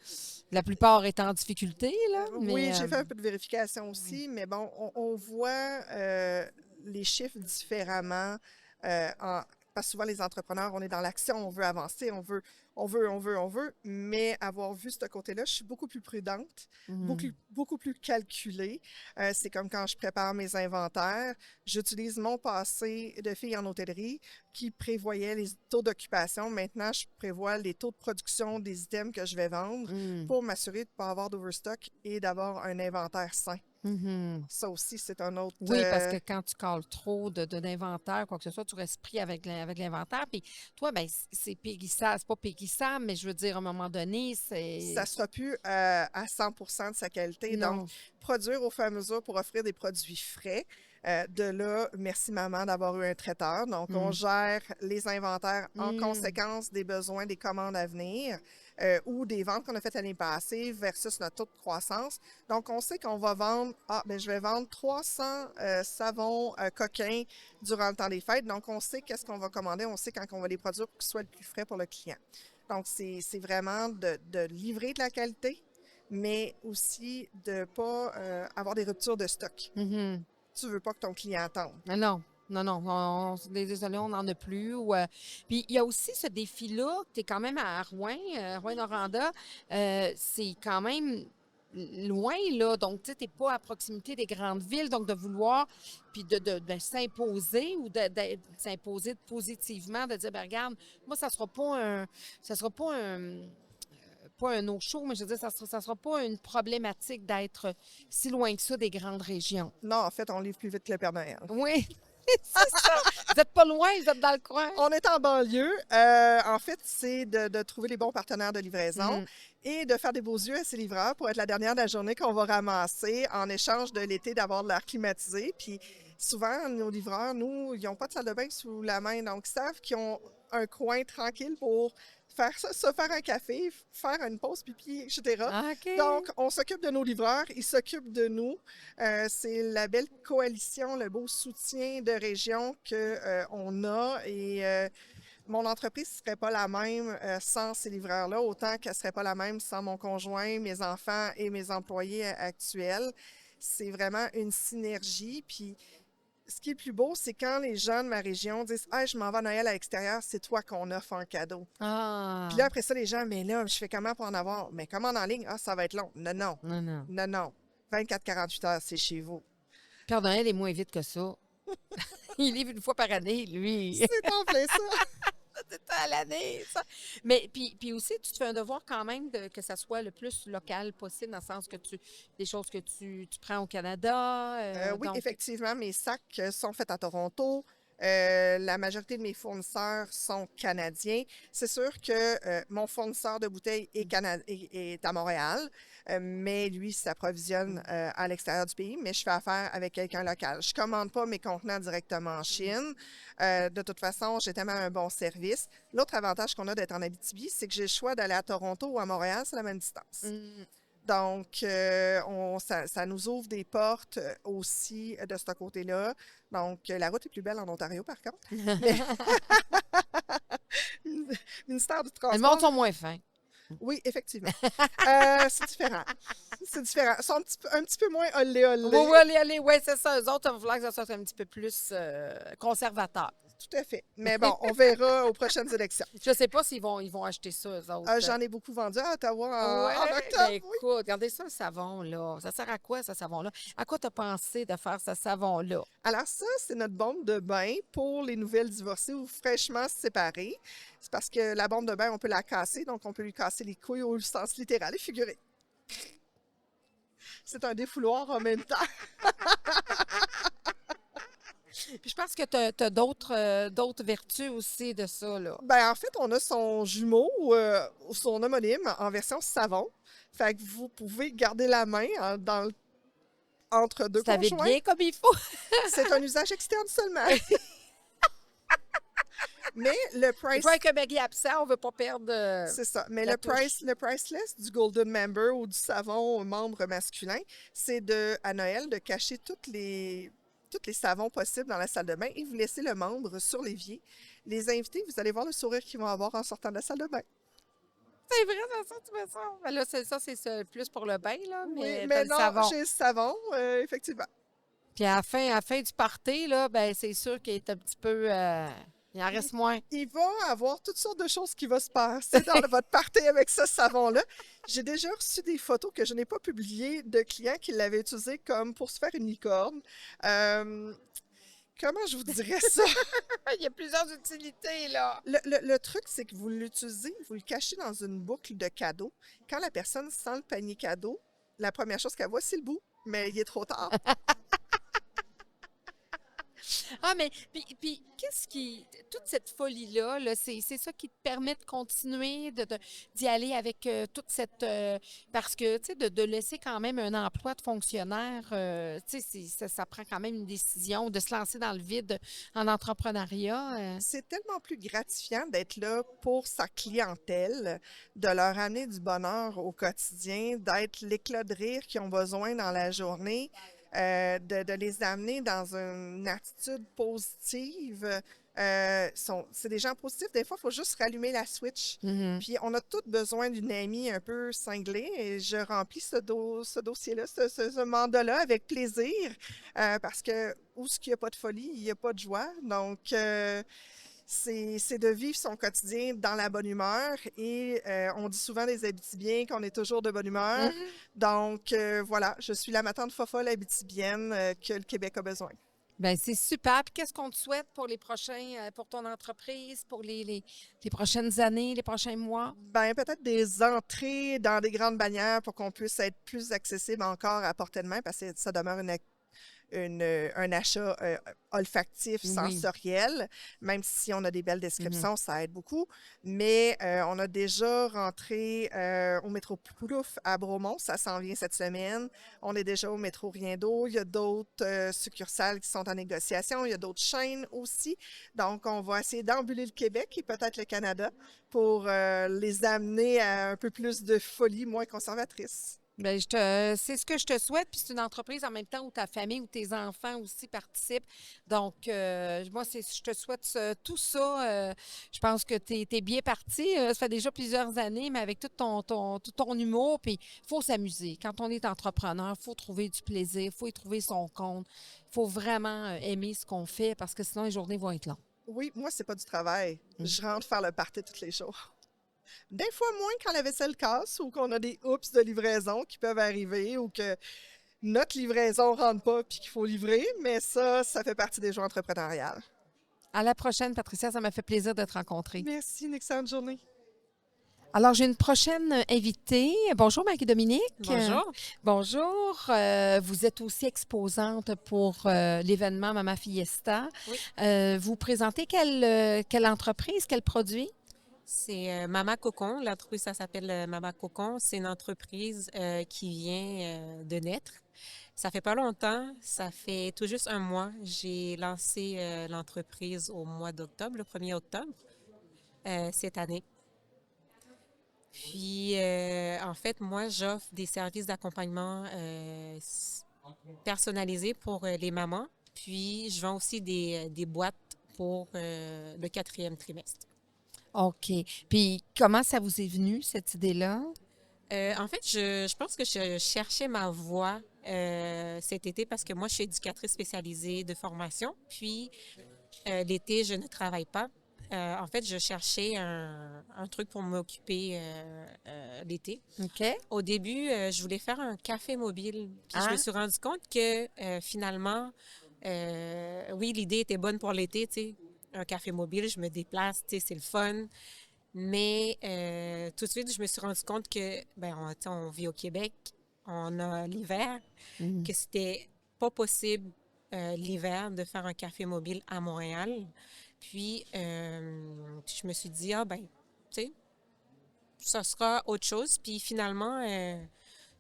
Speaker 1: la plupart étaient en difficulté, là.
Speaker 3: Oui,
Speaker 1: Mais,
Speaker 3: j'ai fait un peu de vérification aussi, mais bon, on voit les chiffres différemment. Parce que souvent, les entrepreneurs, on est dans l'action, on veut avancer, on veut, mais avoir vu ce côté-là, je suis beaucoup plus prudente, beaucoup plus calculée. C'est comme quand je prépare mes inventaires, j'utilise mon passé de fille en hôtellerie qui prévoyait les taux d'occupation. Maintenant, je prévois les taux de production des items que je vais vendre pour m'assurer de ne pas avoir d'overstock et d'avoir un inventaire sain.
Speaker 1: Mhm.
Speaker 3: Ça aussi, c'est un autre...
Speaker 1: Oui, parce que quand tu cales trop d'inventaire, quoi que ce soit, tu restes pris avec l'inventaire. Puis toi, ben, c'est périssable. C'est pas périssable, mais je veux dire, à un moment donné,
Speaker 3: ça
Speaker 1: c'est.
Speaker 3: ne sera plus à 100% de sa qualité. Donc,
Speaker 1: Non.
Speaker 3: produire au fur et à mesure pour offrir des produits frais. De là, merci maman d'avoir eu un traiteur. Donc, on
Speaker 1: Mm.
Speaker 3: gère les inventaires en
Speaker 1: Mm.
Speaker 3: conséquence des besoins, des commandes à venir ou des ventes qu'on a faites l'année passée versus notre taux de croissance. Donc, on sait qu'on va vendre, je vais vendre 300 savons coquins durant le temps des fêtes. Donc, on sait qu'est-ce qu'on va commander, on sait quand on va les produire pour qu'ils soient le plus frais pour le client. Donc, c'est vraiment de livrer de la qualité, mais aussi de ne pas avoir des ruptures de stock.
Speaker 1: Mhm.
Speaker 3: Tu veux pas que ton client attende.
Speaker 1: Non, non, désolé, on n'en a plus. Puis il y a aussi ce défi-là, tu es quand même à Rouen, Rouen-Noranda, c'est quand même loin, là. Donc, tu sais, tu n'es pas à proximité des grandes villes. Donc, de vouloir, puis de s'imposer ou de s'imposer positivement, de dire, ben regarde, moi, ça sera pas un no-show, mais je veux dire, ça sera pas une problématique d'être si loin que ça des grandes régions.
Speaker 3: Non, en fait, on livre plus vite que le Père Noël.
Speaker 1: Oui, c'est ça. Vous n'êtes pas loin, vous êtes dans le coin.
Speaker 3: On est en banlieue. En fait, c'est de trouver les bons partenaires de livraison et de faire des beaux yeux à ces livreurs pour être la dernière de la journée qu'on va ramasser en échange de l'été d'avoir de l'air climatisé. Puis souvent, nos livreurs, nous, ils n'ont pas de salle de bain sous la main, donc ils savent qu'ils ont un coin tranquille pour faire ça, se faire un café, faire une pause pipi, etc.
Speaker 1: OK.
Speaker 3: Donc, on s'occupe de nos livreurs, ils s'occupent de nous. C'est la belle coalition, le beau soutien de région qu'on a et mon entreprise ne serait pas la même sans ces livreurs-là, autant qu'elle ne serait pas la même sans mon conjoint, mes enfants et mes employés actuels. C'est vraiment une synergie. Puis, ce qui est le plus beau, c'est quand les gens de ma région disent « Hey, je m'en vais à Noël à l'extérieur, c'est toi qu'on offre un cadeau. »
Speaker 1: Ah.
Speaker 3: Puis là, après ça, les gens « Mais là, je fais comment pour en avoir? » « Mais commande en ligne? Ah, ça va être long. » Non, non.
Speaker 1: Non, non.
Speaker 3: Non, non. 24-48 heures, c'est chez vous.
Speaker 1: Père Noël est moins vite que ça. Il livre une fois par année, lui.
Speaker 3: C'est en plein ça.
Speaker 1: C'est à l'année, ça. Mais puis aussi, tu te fais un devoir quand même que ça soit le plus local possible, dans le sens que des choses que tu prends au Canada.
Speaker 3: Oui,
Speaker 1: donc,
Speaker 3: effectivement, mes sacs sont faits à Toronto. La majorité de mes fournisseurs sont canadiens. C'est sûr que mon fournisseur de bouteilles est à Montréal, mais lui s'approvisionne à l'extérieur du pays, mais je fais affaire avec quelqu'un local. Je ne commande pas mes contenants directement en Chine. De toute façon, j'ai tellement un bon service. L'autre avantage qu'on a d'être en Abitibi, c'est que j'ai le choix d'aller à Toronto ou à Montréal, c'est la même distance. Donc, ça nous ouvre des portes aussi de ce côté-là. Donc, la route est plus belle en Ontario, par contre. Ministère du Transport.
Speaker 1: Les mondes sont moins fins.
Speaker 3: Oui, effectivement. C'est différent. C'est différent. Ils sont un petit peu moins olé.
Speaker 1: Oui, allez, oui, c'est ça. Eux autres, il va falloir que ça soit un petit peu plus conservateur.
Speaker 3: Tout à fait. Mais bon, on verra aux prochaines élections.
Speaker 1: Je ne sais pas s'ils vont acheter ça, eux autres.
Speaker 3: J'en ai beaucoup vendu à Ottawa en
Speaker 1: Ouais,
Speaker 3: octobre.
Speaker 1: ben écoute, regardez ça, le savon-là. Ça sert à quoi, ce savon-là? À quoi tu as pensé de faire ce savon-là?
Speaker 3: Alors ça, c'est notre bombe de bain pour les nouvelles divorcées ou fraîchement séparées. C'est parce que la bombe de bain, on peut la casser, donc on peut lui casser les couilles au sens littéral et figuré. C'est un défouloir en même temps.
Speaker 1: Puis je pense que tu as d'autres vertus aussi de ça, là.
Speaker 3: Ben, en fait, on a son jumeau, son homonyme, en version savon. Fait que vous pouvez garder la main entre deux
Speaker 1: Tu savais
Speaker 3: conjoints.
Speaker 1: bien comme il faut.
Speaker 3: C'est un usage externe seulement. Mais le price...
Speaker 1: Il faut avec un mari absent, on ne veut pas perdre...
Speaker 3: C'est ça. Mais
Speaker 1: la
Speaker 3: le priceless du Golden Member ou du savon membre masculin, c'est à Noël, de cacher toutes les savons possibles dans la salle de bain et vous laisser le membre sur l'évier. Les invités, vous allez voir le sourire qu'ils vont avoir en sortant de la salle de bain.
Speaker 1: C'est vrai, c'est ça, tu fais ça. Ben là, c'est plus pour le bain, là, mais,
Speaker 3: Oui,
Speaker 1: t'as
Speaker 3: mais
Speaker 1: le
Speaker 3: non,
Speaker 1: savon.
Speaker 3: j'ai le savon, effectivement.
Speaker 1: Puis à la fin du party, là, ben c'est sûr qu'il est un petit peu... il en reste moins.
Speaker 3: Il va avoir toutes sortes de choses qui vont se passer dans votre party avec ce savon-là. J'ai déjà reçu des photos que je n'ai pas publiées de clients qui l'avaient utilisé comme pour se faire une licorne. Comment je vous dirais ça?
Speaker 1: Il y a plusieurs utilités, là.
Speaker 3: Le truc, c'est que vous l'utilisez, vous le cachez dans une boucle de cadeaux. Quand la personne sent le panier cadeau, la première chose qu'elle voit, c'est le bout. mais il est trop tard.
Speaker 1: Ah, mais puis qu'est-ce qui. Toute cette folie-là, là, c'est ça qui te permet de continuer, d'y aller avec toute cette. Parce que, tu sais, de laisser quand même un emploi de fonctionnaire, tu sais, ça prend quand même une décision de se lancer dans le vide en entrepreneuriat.
Speaker 3: C'est tellement plus gratifiant d'être là pour sa clientèle, de leur amener du bonheur au quotidien, d'être l'éclat de rire qu'ils ont besoin dans la journée, de les amener dans une attitude positive. C'est des gens positifs. Des fois, il faut juste rallumer la switch.
Speaker 1: Mhm.
Speaker 3: Puis, on a tous besoin d'une amie un peu cinglée et je remplis ce dossier-là, ce mandat-là avec plaisir parce que où ce qu'il n'y a pas de folie, il n'y a pas de joie. Donc, c'est de vivre son quotidien dans la bonne humeur et on dit souvent des Abitibiens qu'on est toujours de bonne humeur.
Speaker 1: Mhm.
Speaker 3: Donc, voilà, je suis la matante fofolle abitibienne que le Québec a besoin.
Speaker 1: Ben, c'est super. Puis qu'est-ce qu'on te souhaite pour les prochains, pour ton entreprise, pour les prochaines années, les prochains mois?
Speaker 3: Ben, peut-être des entrées dans des grandes bannières pour qu'on puisse être plus accessible encore à portée de main parce que ça demeure un achat olfactif,
Speaker 1: Oui.
Speaker 3: sensoriel, même si on a des belles
Speaker 1: Mhm.
Speaker 3: descriptions, ça aide beaucoup. Mais on a déjà rentré au métro Plouf à Bromont, ça s'en vient cette semaine. On est déjà au métro Rien d'eau. Il y a d'autres succursales qui sont en négociation. Il y a d'autres chaînes aussi. Donc, on va essayer d'embuller le Québec et peut-être le Canada pour les amener à un peu plus de folie, moins conservatrice.
Speaker 1: Ben, c'est ce que je te souhaite. Puis c'est une entreprise en même temps où ta famille ou tes enfants aussi participent. Donc, moi, je te souhaite tout ça. Je pense que tu es bien parti. Ça fait déjà plusieurs années, mais avec tout ton humour. Puis il faut s'amuser. Quand on est entrepreneur, il faut trouver du plaisir, il faut y trouver son compte. Il faut vraiment aimer ce qu'on fait parce que sinon, les journées vont être longues.
Speaker 3: Oui, moi, c'est pas du travail.
Speaker 1: Mm.
Speaker 3: Je rentre faire le party tous les jours. Des fois moins quand la vaisselle casse ou qu'on a des oups de livraison qui peuvent arriver ou que notre livraison rentre pas puis qu'il faut livrer, mais ça fait partie des joies entrepreneuriales.
Speaker 1: À la prochaine, Patricia. Ça m'a fait plaisir de te rencontrer.
Speaker 3: Merci, une excellente journée.
Speaker 1: Alors, j'ai une prochaine invitée. Bonjour, Marie-Dominique.
Speaker 4: Bonjour.
Speaker 1: Bonjour. Vous êtes aussi exposante pour l'événement Mama Fiesta.
Speaker 4: Oui.
Speaker 1: Vous présentez quelle entreprise, quel produit?
Speaker 4: C'est Mama Cocon. L'entreprise, ça s'appelle Mama Cocon. C'est une entreprise qui vient de naître. Ça fait pas longtemps, ça fait tout juste un mois. J'ai lancé l'entreprise au mois d'octobre, le 1er octobre, cette année. Puis, en fait, moi, j'offre des services d'accompagnement personnalisés pour les mamans. Puis, je vends aussi des boîtes pour le 4e trimestre.
Speaker 1: OK. Puis, comment ça vous est venu, cette idée-là?
Speaker 4: En fait, je pense que je cherchais ma voie cet été parce que moi, je suis éducatrice spécialisée de formation. Puis, l'été, je ne travaille pas. En fait, je cherchais un truc pour m'occuper l'été.
Speaker 1: OK.
Speaker 4: Au début, je voulais faire un café mobile. Puis, je
Speaker 1: Ah.
Speaker 4: me suis rendu compte que finalement, oui, l'idée était bonne pour l'été, tu sais. Un café mobile, je me déplace, tu sais, c'est le fun. Mais tout de suite, je me suis rendu compte que, ben, on vit au Québec, on a l'hiver,
Speaker 1: Mhm.
Speaker 4: que c'était pas possible l'hiver de faire un café mobile à Montréal. Puis, je me suis dit, ah ben, tu sais, ça sera autre chose. Puis finalement,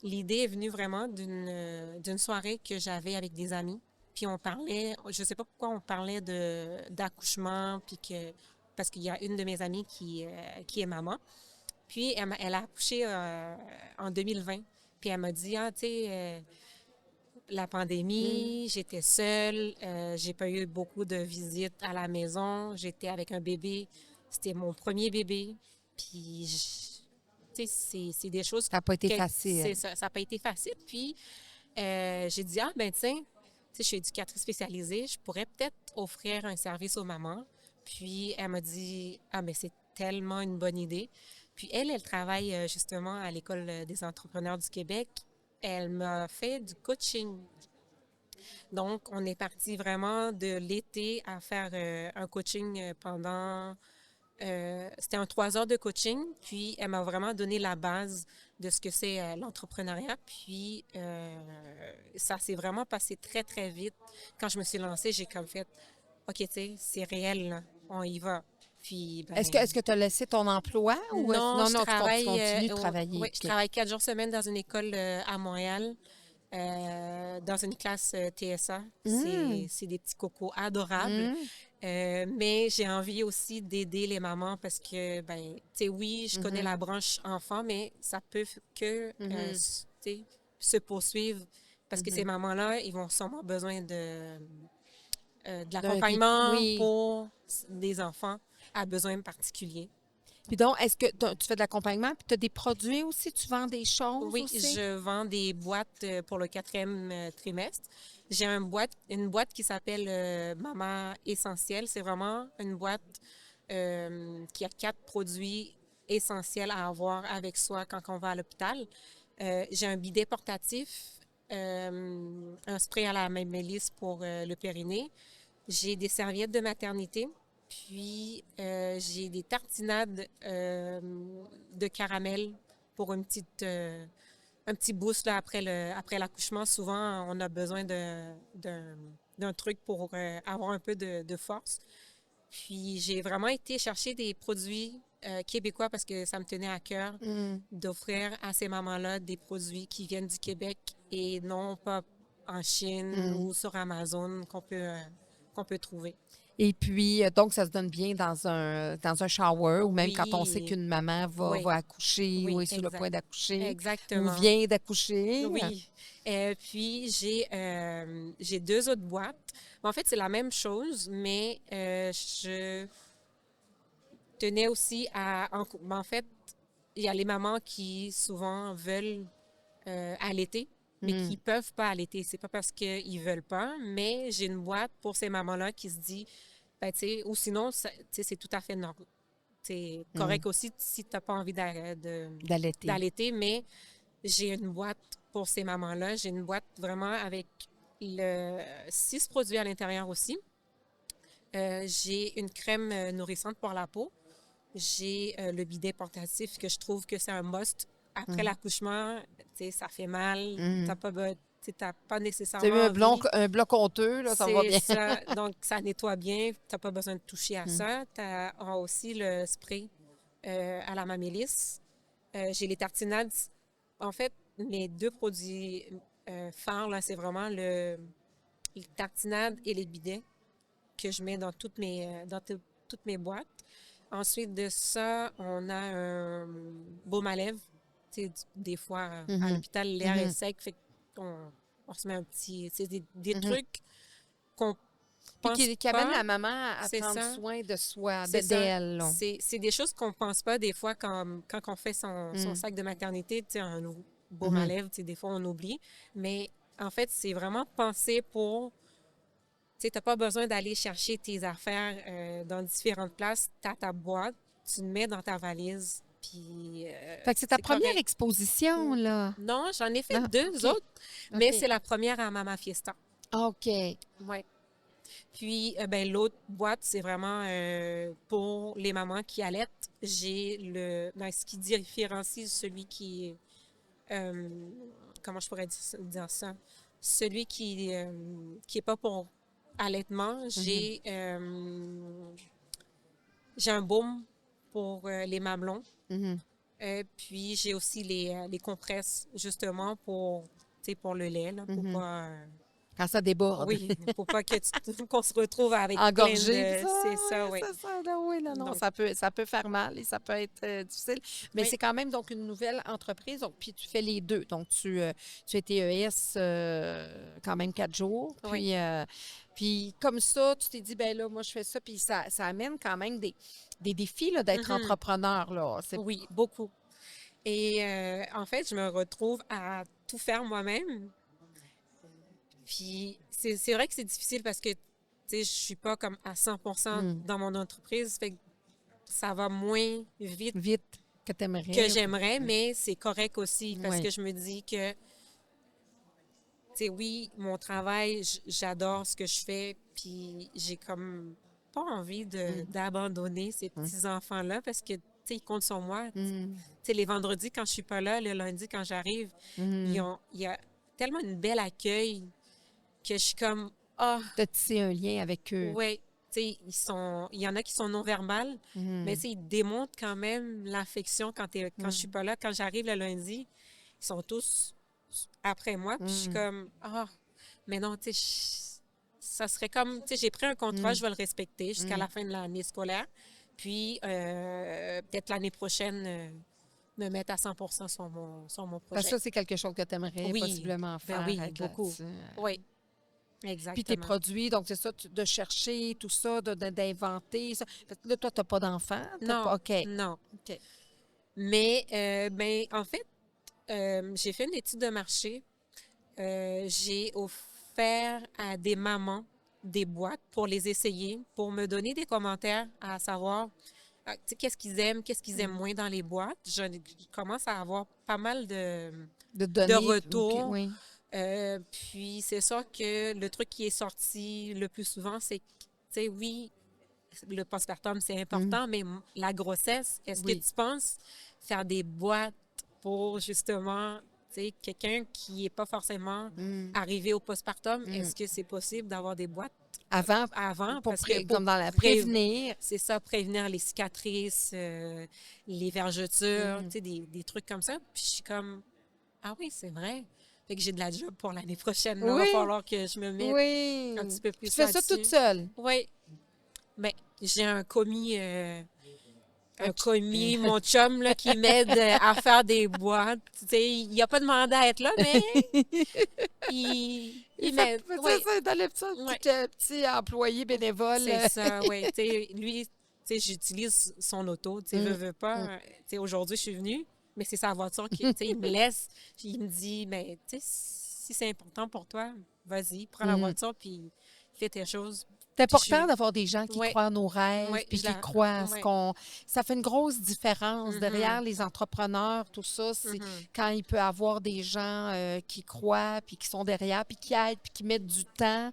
Speaker 4: l'idée est venue vraiment d'une soirée que j'avais avec des amis. Puis on parlait, je sais pas pourquoi on parlait d'accouchement, puis parce qu'il y a une de mes amies qui est maman. Puis elle a accouché en 2020. Puis elle m'a dit, ah, tu sais, la pandémie, j'étais seule, j'ai pas eu beaucoup de visites à la maison, j'étais avec un bébé, c'était mon premier bébé. Puis, tu sais, c'est des choses
Speaker 1: Ça n'a pas été facile.
Speaker 4: c'est ça n'a pas été facile. Puis, j'ai dit, ah, ben, tiens, je suis éducatrice spécialisée, je pourrais peut-être offrir un service aux mamans. Puis, elle m'a dit, ah, mais c'est tellement une bonne idée. Puis, elle travaille justement à l'École des entrepreneurs du Québec. Elle m'a fait du coaching. Donc, on est parti vraiment de l'été à faire un coaching pendant... c'était un 3 heures de coaching, puis elle m'a vraiment donné la base de ce que c'est l'entrepreneuriat. Puis, ça s'est vraiment passé très, très vite. Quand je me suis lancée, j'ai comme fait, OK, tu sais, c'est réel, là. On y va. Puis, ben,
Speaker 1: Est-ce que tu as laissé ton emploi ou
Speaker 4: non, je
Speaker 1: non, tu
Speaker 4: travaille,
Speaker 1: continues de travailler?
Speaker 4: oui, je
Speaker 1: OK.
Speaker 4: travaille 4 jours semaine dans une école à Montréal, dans une classe TSA.
Speaker 1: Mm.
Speaker 4: C'est des petits cocos adorables.
Speaker 1: Mm.
Speaker 4: Mais j'ai envie aussi d'aider les mamans parce que, ben, tu sais, oui, je connais la branche enfant, mais ça peut que, tu sais, se poursuivre parce que ces mamans-là, ils vont sûrement besoin de l'accompagnement
Speaker 1: Oui.
Speaker 4: pour des enfants à besoins particuliers.
Speaker 1: Puis donc, est-ce que tu fais de l'accompagnement? Puis tu as des produits aussi? Tu vends des choses
Speaker 4: Oui,
Speaker 1: aussi?
Speaker 4: je vends des boîtes pour le 4e trimestre. J'ai une boîte qui s'appelle Maman Essentielle. C'est vraiment une boîte qui a 4 produits essentiels à avoir avec soi quand on va à l'hôpital. J'ai un bidet portatif, un spray à la mélisse pour le périnée. J'ai des serviettes de maternité. Puis, j'ai des tartinades de caramel pour un petit boost là, après l'accouchement. Souvent, on a besoin d'un truc pour avoir un peu de force. Puis, j'ai vraiment été chercher des produits québécois parce que ça me tenait à cœur d'offrir à ces mamans-là des produits qui viennent du Québec et non pas en Chine ou sur Amazon qu'on peut trouver.
Speaker 1: Et puis, donc, ça se donne bien dans un shower ou même quand on sait
Speaker 4: Oui.
Speaker 1: qu'une maman va
Speaker 4: Oui.
Speaker 1: accoucher ou
Speaker 4: Oui,
Speaker 1: est sur le
Speaker 4: exact.
Speaker 1: point d'accoucher
Speaker 4: Exactement.
Speaker 1: ou vient d'accoucher.
Speaker 4: Oui. Puis, j'ai 2 autres boîtes. En fait, c'est la même chose, mais je tenais aussi en fait, il y a les mamans qui souvent veulent allaiter, mais qui peuvent pas allaiter. C'est pas parce qu'ils veulent pas, mais j'ai une boîte pour ces mamans-là qui se dit, ben, tu sais, ou sinon, tu sais, c'est tout à fait normal. C'est correct aussi si tu n'as pas envie
Speaker 1: D'allaiter.
Speaker 4: d'allaiter, mais j'ai une boîte pour ces mamans-là. J'ai une boîte vraiment avec 6 produits à l'intérieur aussi. J'ai une crème nourrissante pour la peau. J'ai le bidet portatif que je trouve que c'est un must. Après l'accouchement, tu sais, ça fait mal. T'as pas nécessairement
Speaker 1: C'est
Speaker 4: envie.
Speaker 1: un bloc honteux, là, ça va bien.
Speaker 4: C'est ça. Donc, ça nettoie bien. Tu n'as pas besoin de toucher à ça. Tu as aussi le spray à la mamélisse. J'ai les tartinades. En fait, mes 2 produits phares, là, c'est vraiment les tartinades et les bidets que je mets dans toutes mes boîtes. Ensuite de ça, on a un baume à lèvres. Tu sais, des fois, à l'hôpital, l'air est sec, fait qu'on se met un petit... C'est des trucs qu'on pense
Speaker 1: Qui amène
Speaker 4: pas.
Speaker 1: la maman à
Speaker 4: C'est
Speaker 1: prendre
Speaker 4: ça.
Speaker 1: soin de soi,
Speaker 4: C'est ça.
Speaker 1: d'elle. Là.
Speaker 4: C'est des choses qu'on pense pas des fois quand on fait son sac de maternité, tu sais, un baume à lèvres, tu sais, des fois on oublie. Mais en fait, c'est vraiment pensé pour... Tu sais, t'as pas besoin d'aller chercher tes affaires dans différentes places. T'as ta boîte, tu le mets dans ta valise, puis...
Speaker 1: Fait que c'est ta
Speaker 4: c'est
Speaker 1: première
Speaker 4: correct.
Speaker 1: exposition, là.
Speaker 4: Non, j'en ai fait
Speaker 1: Non,
Speaker 4: 2
Speaker 1: OK.
Speaker 4: autres, mais
Speaker 1: OK.
Speaker 4: c'est la première à Mama Fiesta.
Speaker 1: OK.
Speaker 4: Ouais. Puis, ben, l'autre boîte, c'est vraiment pour les mamans qui allaitent. J'ai ce qui différencie celui qui est... comment je pourrais dire ça? Celui qui est pas pour allaitement. J'ai un baume pour les mamelons. Puis, j'ai aussi les compresses, justement, pour le lait, là, pour pas...
Speaker 1: Quand ça déborde.
Speaker 4: Oui, pour pas qu'on se retrouve avec
Speaker 1: Engorgé.
Speaker 4: C'est ça, oui.
Speaker 1: C'est ça, là, oui, non,
Speaker 4: Donc-
Speaker 1: ça peut faire mal et ça peut être difficile. Mais
Speaker 4: Oui.
Speaker 1: c'est quand même donc une nouvelle entreprise. Donc, puis tu fais les deux. Donc, tu es TES quand même 4 jours. Puis,
Speaker 4: Oui.
Speaker 1: puis comme ça, tu t'es dit, ben là, moi, je fais ça. Puis ça amène quand même des défis là, d'être entrepreneur. Là.
Speaker 4: Oui, beaucoup. Et en fait, je me retrouve à tout faire moi-même. Puis c'est vrai que c'est difficile parce que, tu sais, je suis pas comme à 100% dans mon entreprise. Fait que ça va moins vite
Speaker 1: Vite que tu aimerais.
Speaker 4: que j'aimerais, mais c'est correct aussi parce
Speaker 1: Oui.
Speaker 4: que je me dis que, tu sais, oui, mon travail, j'adore ce que je fais, puis j'ai comme pas envie d'abandonner ces petits enfants-là parce que, tu sais, ils comptent sur moi. Tu
Speaker 1: Mm.
Speaker 4: sais, les vendredis, quand je suis pas là, le lundi, quand j'arrive,
Speaker 1: Mm.
Speaker 4: il y a tellement une belle accueil que je suis comme, ah,
Speaker 1: De tisser un lien avec eux.
Speaker 4: ouais. Tu sais, il y en a qui sont non-verbales,
Speaker 1: Mm.
Speaker 4: mais tu sais, ils démontrent quand même l'affection quand je suis pas là. Quand j'arrive le lundi, ils sont tous après moi, puis je suis
Speaker 1: Mm.
Speaker 4: comme, ah, mais non, tu sais, ça serait comme, tu sais, j'ai pris un contrat, je vais le respecter jusqu'à la fin de l'année scolaire, puis peut-être l'année prochaine, me mettre à 100% sur mon
Speaker 1: Parce que
Speaker 4: projet.
Speaker 1: ça, c'est quelque chose que tu aimerais
Speaker 4: Oui,
Speaker 1: possiblement
Speaker 4: ben
Speaker 1: faire.
Speaker 4: oui,
Speaker 1: être
Speaker 4: beaucoup.
Speaker 1: là-dessus.
Speaker 4: Oui,
Speaker 1: Puis tes
Speaker 4: exactement.
Speaker 1: produits, donc c'est ça, de chercher tout ça, d'inventer ça. Parce que là, toi, tu n'as pas d'enfant?
Speaker 4: Non,
Speaker 1: OK.
Speaker 4: non.
Speaker 1: OK.
Speaker 4: Mais, ben, en fait, j'ai fait une étude de marché. J'ai offert à des mamans des boîtes pour les essayer, pour me donner des commentaires à savoir tu sais, qu'est-ce qu'ils aiment moins dans les boîtes. Je commence à avoir pas mal
Speaker 1: De
Speaker 4: de
Speaker 1: donner.
Speaker 4: retours.
Speaker 1: Oui.
Speaker 4: Puis c'est sûr que le truc qui est sorti le plus souvent, c'est que, tu sais, oui, le postpartum, c'est important, mais la grossesse, est-ce
Speaker 1: Oui.
Speaker 4: que tu penses faire des boîtes pour justement, tu sais, quelqu'un qui n'est pas forcément arrivé au postpartum, est-ce que c'est possible d'avoir des boîtes
Speaker 1: Avant,
Speaker 4: avant?
Speaker 1: pour
Speaker 4: Parce que
Speaker 1: comme dans la prévenir.
Speaker 4: c'est ça, prévenir les cicatrices, les vergetures, tu sais, des trucs comme ça. Puis je suis comme, ah oui, c'est vrai. Fait que j'ai de la job pour l'année prochaine. Il va
Speaker 1: Oui.
Speaker 4: falloir que je me mette
Speaker 1: Oui.
Speaker 4: un petit peu plus
Speaker 1: Tu fais ça
Speaker 4: là-dessus.
Speaker 1: toute seule.
Speaker 4: Oui. Ben, j'ai un commis, mon chum, là, qui m'aide à faire des boîtes. Tu sais, il n'a pas demandé à être là, mais il m'aide.
Speaker 1: C'est
Speaker 4: Oui,
Speaker 1: ça, dans le petit employé bénévole.
Speaker 4: c'est ça, oui. Tu sais, lui, tu sais, j'utilise son auto. Tu sais, veux pas. Tu sais, aujourd'hui, je suis venue, mais c'est sa voiture qui, tu sais, il me laisse. Puis il me dit, mais tu sais, si c'est important pour toi, vas-y, prends la voiture, puis fais tes choses.
Speaker 1: C'est important d'avoir des gens qui
Speaker 4: Ouais.
Speaker 1: croient à nos rêves,
Speaker 4: Ouais,
Speaker 1: puis
Speaker 4: je
Speaker 1: qui
Speaker 4: la-
Speaker 1: croient à ce
Speaker 4: ouais.
Speaker 1: qu'on... Ça fait une grosse différence derrière les entrepreneurs, tout ça. C'est quand il peut y avoir des gens qui croient, puis qui sont derrière, puis qui aident, puis qui mettent du temps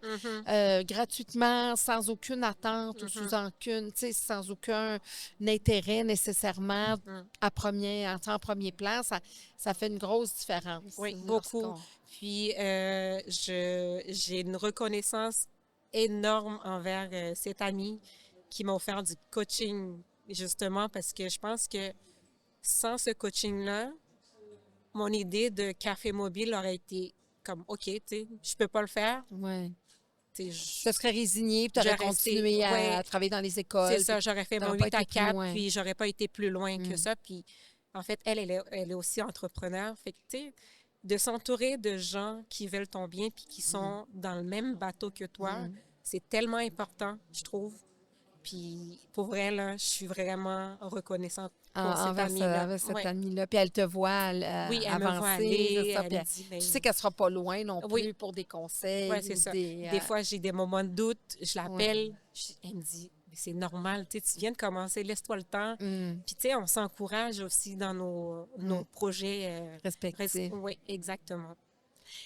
Speaker 1: gratuitement, sans aucune attente ou sans aucun intérêt nécessairement en premier plan. Ça fait une grosse différence.
Speaker 4: Oui, beaucoup. Puis, j'ai une reconnaissance énorme envers cet ami qui m'a offert du coaching, justement, parce que je pense que sans ce coaching-là, mon idée de café mobile aurait été comme, OK, tu sais, je peux pas le faire.
Speaker 1: Oui.
Speaker 4: Tu sais,
Speaker 1: Je serais résignée, puis tu aurais
Speaker 4: j'aurais resté-
Speaker 1: continué à
Speaker 4: ouais.
Speaker 1: travailler dans les écoles.
Speaker 4: C'est ça, j'aurais fait mon
Speaker 1: t'aurais pas
Speaker 4: 8 à
Speaker 1: été plus
Speaker 4: 4,
Speaker 1: loin.
Speaker 4: puis j'aurais pas été plus loin que ça. Puis, en fait, elle est aussi entrepreneur. Fait que, tu sais, de s'entourer de gens qui veulent ton bien puis qui sont dans le même bateau que toi, c'est tellement important, je trouve. Puis, pour vrai, là, je suis vraiment reconnaissante pour cette amie-là.
Speaker 1: Avec cette
Speaker 4: Ouais.
Speaker 1: amie-là. Puis elle te voit
Speaker 4: Oui, elle
Speaker 1: avancer.
Speaker 4: me voit aller,
Speaker 1: c'est ça,
Speaker 4: elle
Speaker 1: puis
Speaker 4: me dit, ben,
Speaker 1: tu sais qu'elle ne sera pas loin non plus
Speaker 4: Oui.
Speaker 1: pour des conseils.
Speaker 4: ouais, c'est
Speaker 1: ou
Speaker 4: ça.
Speaker 1: Des
Speaker 4: Fois, j'ai des moments de doute, je l'appelle, elle me dit, mais c'est normal, tu sais, tu viens de commencer, laisse-toi le temps. Puis, tu sais, on s'encourage aussi dans nos projets.
Speaker 1: respectifs.
Speaker 4: Oui, exactement.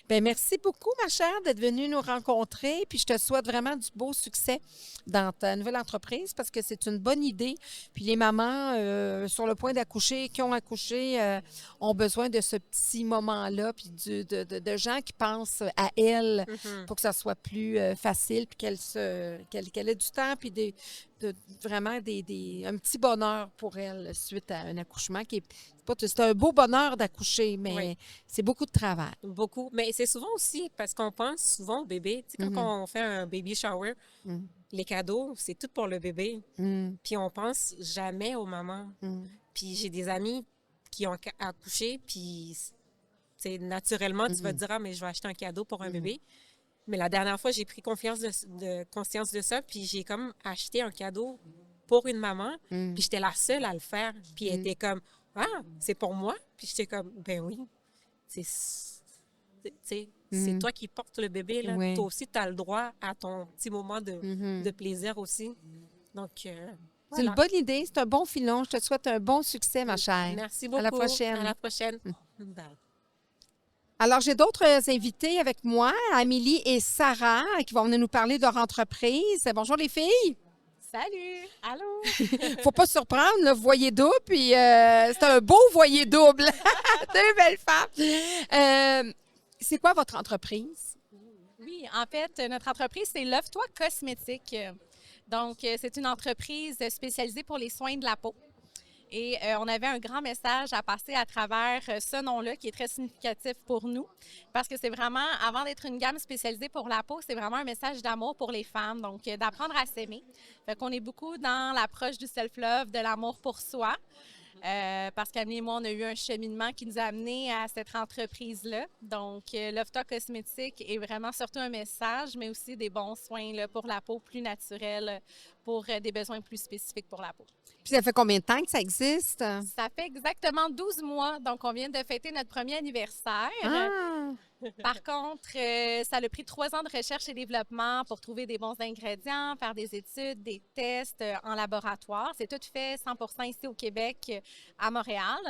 Speaker 1: Bien, merci beaucoup, ma chère, d'être venue nous rencontrer. Puis je te souhaite vraiment du beau succès dans ta nouvelle entreprise parce que c'est une bonne idée. Puis les mamans sur le point d'accoucher, qui ont accouché, ont besoin de ce petit moment-là, puis de gens qui pensent à elles pour que ça soit plus facile, puis qu'elle ait du temps, puis vraiment un petit bonheur pour elle suite à un accouchement qui est c'est un beau bonheur d'accoucher, mais
Speaker 4: Oui.
Speaker 1: c'est beaucoup de travail.
Speaker 4: Beaucoup. Mais c'est souvent aussi parce qu'on pense souvent au bébé. Tu sais, quand on fait un baby shower, les cadeaux, c'est tout pour le bébé. Puis on pense jamais aux mamans. Puis j'ai des amis qui ont accouché, puis naturellement, tu vas te dire, ah, mais je vais acheter un cadeau pour un bébé. Mais la dernière fois, j'ai pris conscience de ça, puis j'ai comme acheté un cadeau pour une maman, puis j'étais la seule à le faire. Puis elle était comme, ah, c'est pour moi? Puis j'étais comme, ben oui, c'est toi qui portes le bébé, là.
Speaker 1: Ouais.
Speaker 4: Toi aussi, tu as le droit à ton petit moment de plaisir aussi. Donc,
Speaker 1: C'est une bonne idée, c'est un bon filon. Je te souhaite un bon succès, ma chère.
Speaker 4: Merci beaucoup.
Speaker 1: À la prochaine.
Speaker 4: À la prochaine. Bye.
Speaker 1: Alors, j'ai d'autres invités avec moi, Amélie et Sarah, qui vont venir nous parler de leur entreprise. Bonjour les filles.
Speaker 5: Salut! Allô?
Speaker 1: Faut pas se surprendre, là, vous voyez double, puis c'est un beau voyer double. Deux belles femmes. C'est quoi votre entreprise?
Speaker 5: Oui, en fait, notre entreprise, c'est Love-toi Cosmétique. Donc, c'est une entreprise spécialisée pour les soins de la peau. Et on avait un grand message à passer à travers ce nom-là qui est très significatif pour nous parce que c'est vraiment, avant d'être une gamme spécialisée pour la peau, c'est vraiment un message d'amour pour les femmes, donc d'apprendre à s'aimer. Fait qu'on est beaucoup dans l'approche du self-love, de l'amour pour soi. Parce qu'Amélie et moi, on a eu un cheminement qui nous a amenés à cette entreprise-là. Donc, Love-toi Cosmétique est vraiment surtout un message, mais aussi des bons soins là, pour la peau plus naturelle, pour des besoins plus spécifiques pour la peau.
Speaker 1: Puis ça fait combien de temps que ça existe?
Speaker 5: Ça fait exactement 12 mois, donc on vient de fêter notre premier anniversaire.
Speaker 1: Ah!
Speaker 5: Par contre, ça a pris 3 ans de recherche et développement pour trouver des bons ingrédients, faire des études, des tests en laboratoire. C'est tout fait 100% ici au Québec, à Montréal.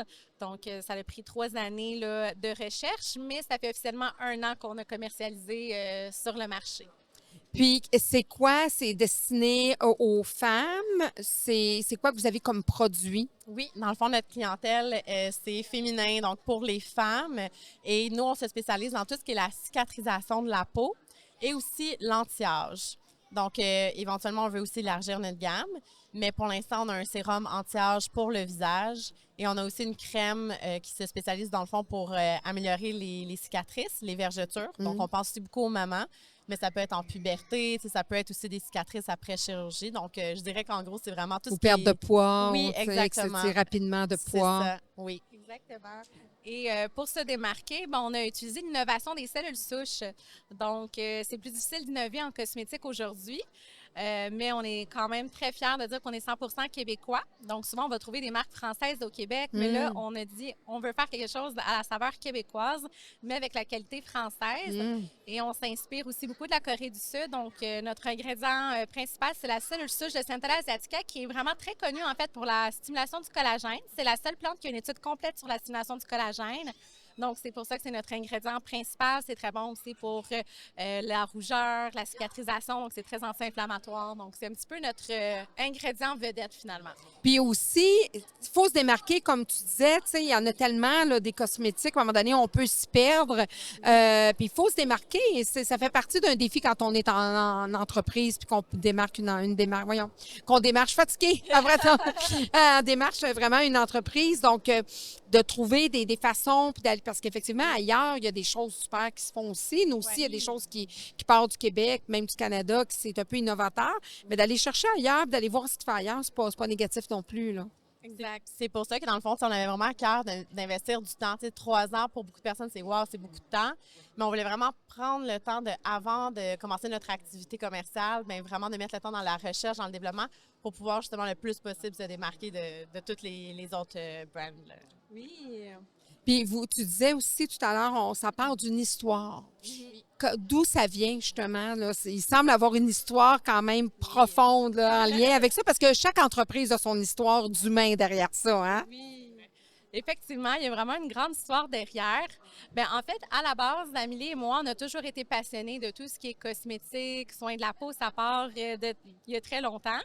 Speaker 5: Donc, ça a pris 3 années là, de recherche, mais ça fait officiellement 1 an qu'on a commercialisé sur le marché.
Speaker 1: Puis, c'est quoi? C'est destiné aux femmes? C'est quoi que vous avez comme produit?
Speaker 5: Oui, dans le fond, notre clientèle, c'est féminin, donc pour les femmes. Et nous, on se spécialise dans tout ce qui est la cicatrisation de la peau et aussi l'anti-âge. Donc, éventuellement, on veut aussi élargir notre gamme. Mais pour l'instant, on a un sérum anti-âge pour le visage et on a aussi une crème qui se spécialise dans le fond pour améliorer les cicatrices, les vergetures. Donc, on pense aussi beaucoup aux mamans, mais ça peut être en puberté, ça peut être aussi des cicatrices après chirurgie. Donc, je dirais qu'en gros, c'est vraiment tout
Speaker 1: Ou
Speaker 5: ce
Speaker 1: perte
Speaker 5: qui
Speaker 1: de poids.
Speaker 5: Oui,
Speaker 1: ou, tu sais,
Speaker 5: exactement.
Speaker 1: C'est rapidement de
Speaker 5: C'est
Speaker 1: poids.
Speaker 5: ça, oui. Exactement. Et pour se démarquer, on a utilisé l'innovation des cellules souches. Donc, c'est plus difficile d'innover en cosmétique aujourd'hui. Mais on est quand même très fiers de dire qu'on est 100% québécois. Donc, souvent, on va trouver des marques françaises au Québec, mais là, on a dit on veut faire quelque chose à la saveur québécoise, mais avec la qualité française. Et on s'inspire aussi beaucoup de la Corée du Sud. Donc, notre ingrédient principal, c'est la cellule souche de Centella asiatica, qui est vraiment très connue, en fait, pour la stimulation du collagène. C'est la seule plante qui a une étude complète sur la stimulation du collagène. Donc, c'est pour ça que c'est notre ingrédient principal. C'est très bon aussi pour la rougeur, la cicatrisation. Donc, c'est très anti-inflammatoire. Donc, c'est un petit peu notre ingrédient vedette, finalement.
Speaker 1: Puis aussi, il faut se démarquer, comme tu disais, tu sais, il y en a tellement, là, des cosmétiques, à un moment donné, on peut s'y perdre. Puis il faut se démarquer. Et ça fait partie d'un défi quand on est en entreprise puis qu'on démarque une démarche, voyons, qu'on démarche fatigué. Après ça, on démarche vraiment une entreprise. Donc, de trouver des façons, puis d'aller, parce qu'effectivement, ailleurs, il y a des choses super qui se font aussi. Nous aussi, il y a des choses qui partent du Québec, même du Canada, qui c'est un peu innovateur. Mais d'aller chercher ailleurs, puis d'aller voir ce qu'il fait ailleurs, c'est pas négatif non plus, là.
Speaker 5: Exact. C'est pour ça que, dans le fond, on avait vraiment à cœur d'investir du temps. Tu sais, 3 ans, pour beaucoup de personnes, c'est wow, c'est beaucoup de temps. Mais on voulait vraiment prendre le temps avant de commencer notre activité commerciale, bien, vraiment de mettre le temps dans la recherche, dans le développement, pour pouvoir justement le plus possible se démarquer de toutes les autres brands. Là.
Speaker 4: Oui.
Speaker 1: Puis tu disais aussi tout à l'heure, ça part d'une histoire. D'où ça vient, justement? Là? Il semble avoir une histoire quand même profonde là, en lien avec ça, parce que chaque entreprise a son histoire d'humain derrière ça. Hein?
Speaker 5: Oui. Effectivement, il y a vraiment une grande histoire derrière. Bien, en fait, à la base, Amélie et moi, on a toujours été passionnés de tout ce qui est cosmétique, soins de la peau, ça part il y a très longtemps.